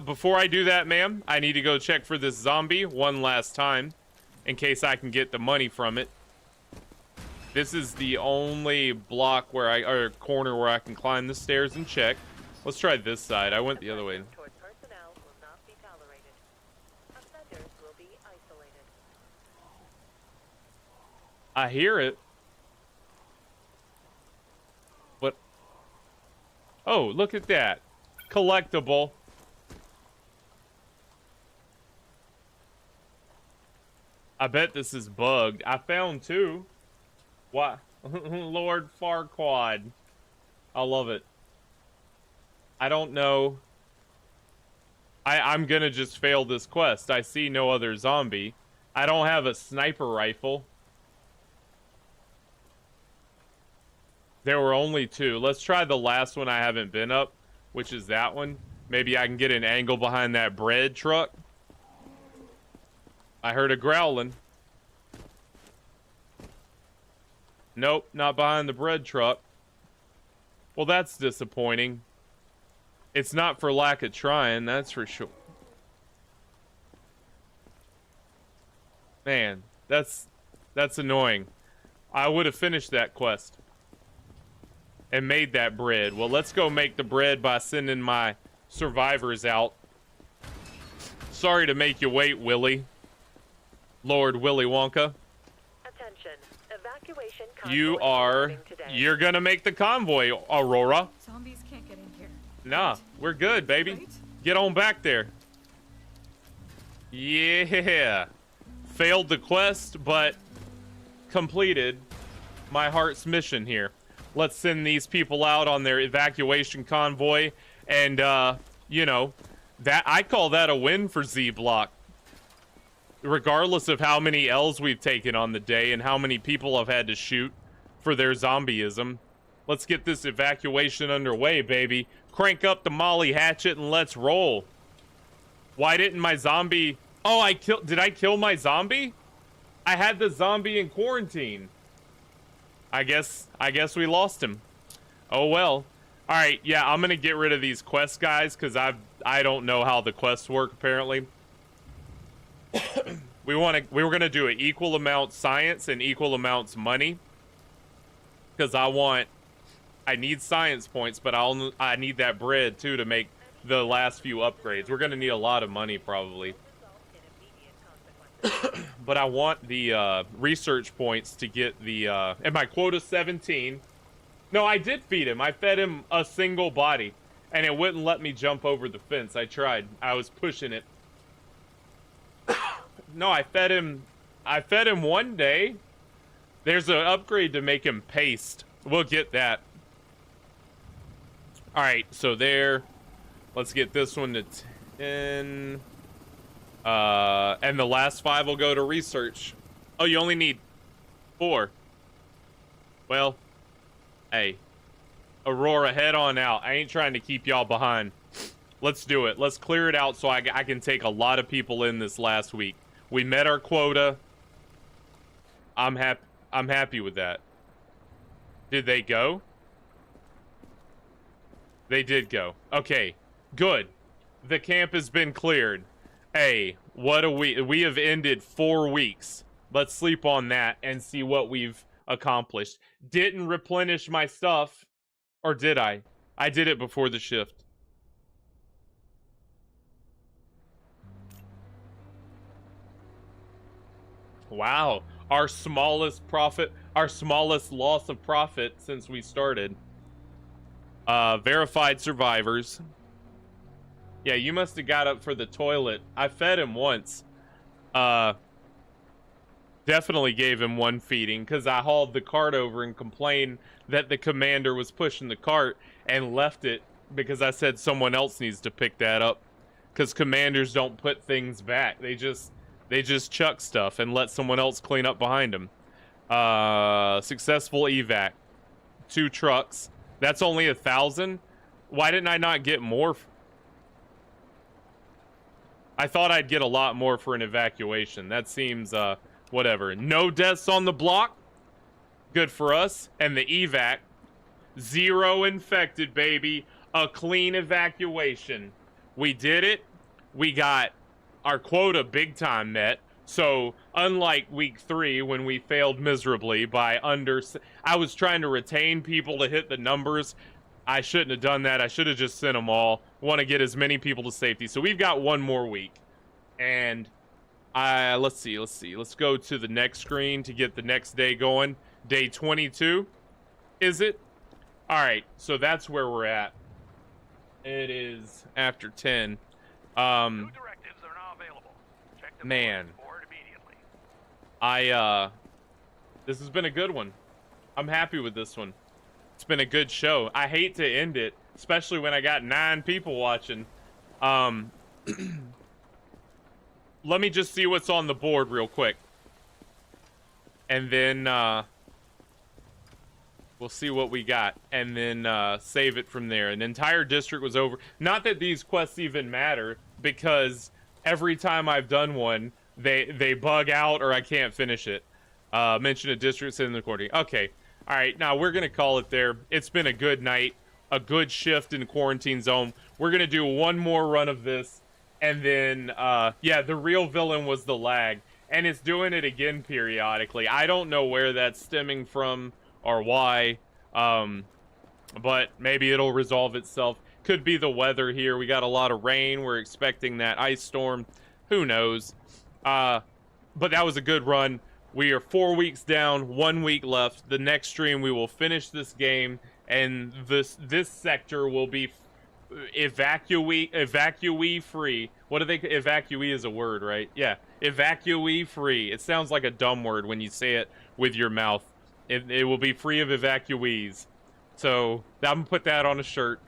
Before I do that, ma'am, I need to go check for this zombie one last time, in case I can get the money from it. This is the only block where or corner where I can climb the stairs and check. Let's try this side. I went the other way.
Toward personnel will not be tolerated. Offenders will be isolated.
I hear it. But oh, look at that. Collectible. I bet this is bugged. I found 2. What? Lord Farquaad. I love it. I don't know. I'm gonna just fail this quest. I see no other zombie. I don't have a sniper rifle. There were only 2. Let's try the last one I haven't been up, which is that one. Maybe I can get an angle behind that bread truck. I heard a growling. Nope, not behind the bread truck. Well, that's disappointing. It's not for lack of trying, that's for sure. Man, that's annoying. I would have finished that quest and made that bread. Well, let's go make the bread by sending my survivors out. Sorry to make you wait, Willy. Lord Willy Wonka.
Attention. Evacuation
You're gonna make the convoy, Aurora.
Zombies can't get in here.
Nah, we're good, baby.
Right?
Get on back there. Yeah. Failed the quest, but completed my heart's mission here. Let's send these people out on their evacuation convoy. And, you know, that I call that a win for Z-Block. Regardless of how many L's we've taken on the day and how many people I've had to shoot for their zombieism. Let's get this evacuation underway, baby. Crank up the Molly hatchet and let's roll. Why didn't my zombie... Oh, did I kill my zombie? I had the zombie in quarantine. I guess we lost him. Oh well. Alright, yeah, I'm gonna get rid of these quest guys because I don't know how the quests work apparently. We were gonna do an equal amount science and equal amounts money. Because I need science points, but I need that bread too to make the last few upgrades. We're gonna need a lot of money probably. But I want the research points to get the and my quota 17. No, I did feed him. I fed him a single body, and it wouldn't let me jump over the fence. I tried. I was pushing it. No, I fed him one day. There's an upgrade to make him paste. We'll get that. All right, so there. Let's get this one to 10. And the last 5 will go to research. Oh, you only need 4. Well, hey, Aurora, head on out. I ain't trying to keep y'all behind. Let's do it. Let's clear it out so I can take a lot of people in this last week. We met our quota. I'm happy with that. Did they go? They did go. Okay, good. The camp has been cleared. Hey, what a week. We have ended 4 weeks. Let's sleep on that and see what we've accomplished. Didn't replenish my stuff. Or did I? I did it before the shift. Wow. Our smallest profit, our smallest loss of profit since we started. Verified survivors. Yeah, you must have got up for the toilet. I fed him once. Definitely gave him 1 feeding because I hauled the cart over and complained that the commander was pushing the cart and left it because I said someone else needs to pick that up because commanders don't put things back. They just chuck stuff and let someone else clean up behind them. Successful evac. 2 trucks. That's only 1,000. Why didn't I not get more? I thought I'd get a lot more for an evacuation. That seems, whatever. No deaths on the block. Good for us. And the evac. 0 infected, baby. A clean evacuation. We did it. We got our quota big time met. So, unlike week 3 when we failed miserably by I was trying to retain people to hit the numbers. I shouldn't have done that. I should have just sent them all. Want to get as many people to safety. So we've got 1 more week. And let's see. Let's go to the next screen to get the next day going. Day 22, is it? All right, so that's where we're at. It is after 10.
New directives are now available. Check the
Man.
board immediately.
This has been a good one. I'm happy with this one. It's been a good show. I hate to end it, especially when I got 9 people watching. Let me just see what's on the board real quick. And then, we'll see what we got. And then, save it from there. An entire district was over. Not that these quests even matter, because every time I've done one, they bug out or I can't finish it. Mention a district in the recording. Okay. All right. Now, we're going to call it there. It's been a good night. A good shift in quarantine zone. We're going to do 1 more run of this. And then, yeah, the real villain was the lag. And it's doing it again periodically. I don't know where that's stemming from or why. But maybe it'll resolve itself. Could be the weather here. We got a lot of rain. We're expecting that ice storm. Who knows? But that was a good run. We are 4 weeks down, 1 week left. The next stream, we will finish this game. And this sector will be evacuee free. What do they? Evacuee is a word, right? Yeah, evacuee free. It sounds like a dumb word when you say it with your mouth. It will be free of evacuees. So I'm gonna put that on a shirt.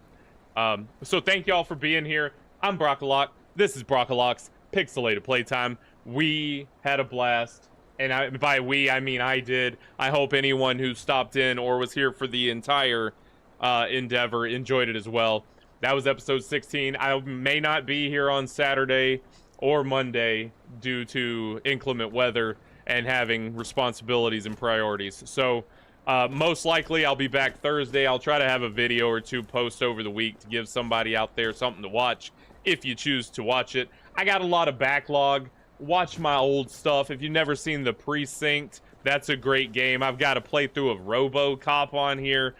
So thank y'all for being here. I'm Brockalock. This is Brockalock's Pixelated Playtime. We had a blast. And by we, I mean I did. I hope anyone who stopped in or was here for the entire endeavor enjoyed it as well. That was episode 16. I may not be here on Saturday or Monday due to inclement weather and having responsibilities and priorities. So most likely I'll be back Thursday. I'll try to have a video or 2 post over the week to give somebody out there something to watch if you choose to watch it. I got a lot of backlog. Watch my old stuff. If you've never seen The Precinct, that's a great game. I've got a playthrough of RoboCop on here.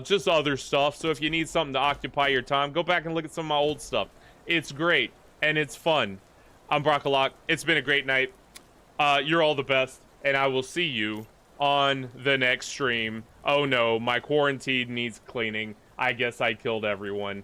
Just other stuff. So if you need something to occupy your time, go back and look at some of my old stuff. It's great and it's fun. I'm Brockalock. It's been a great night. You're all the best, and I will see you on the next stream. Oh no, my quarantine needs cleaning. I guess I killed everyone.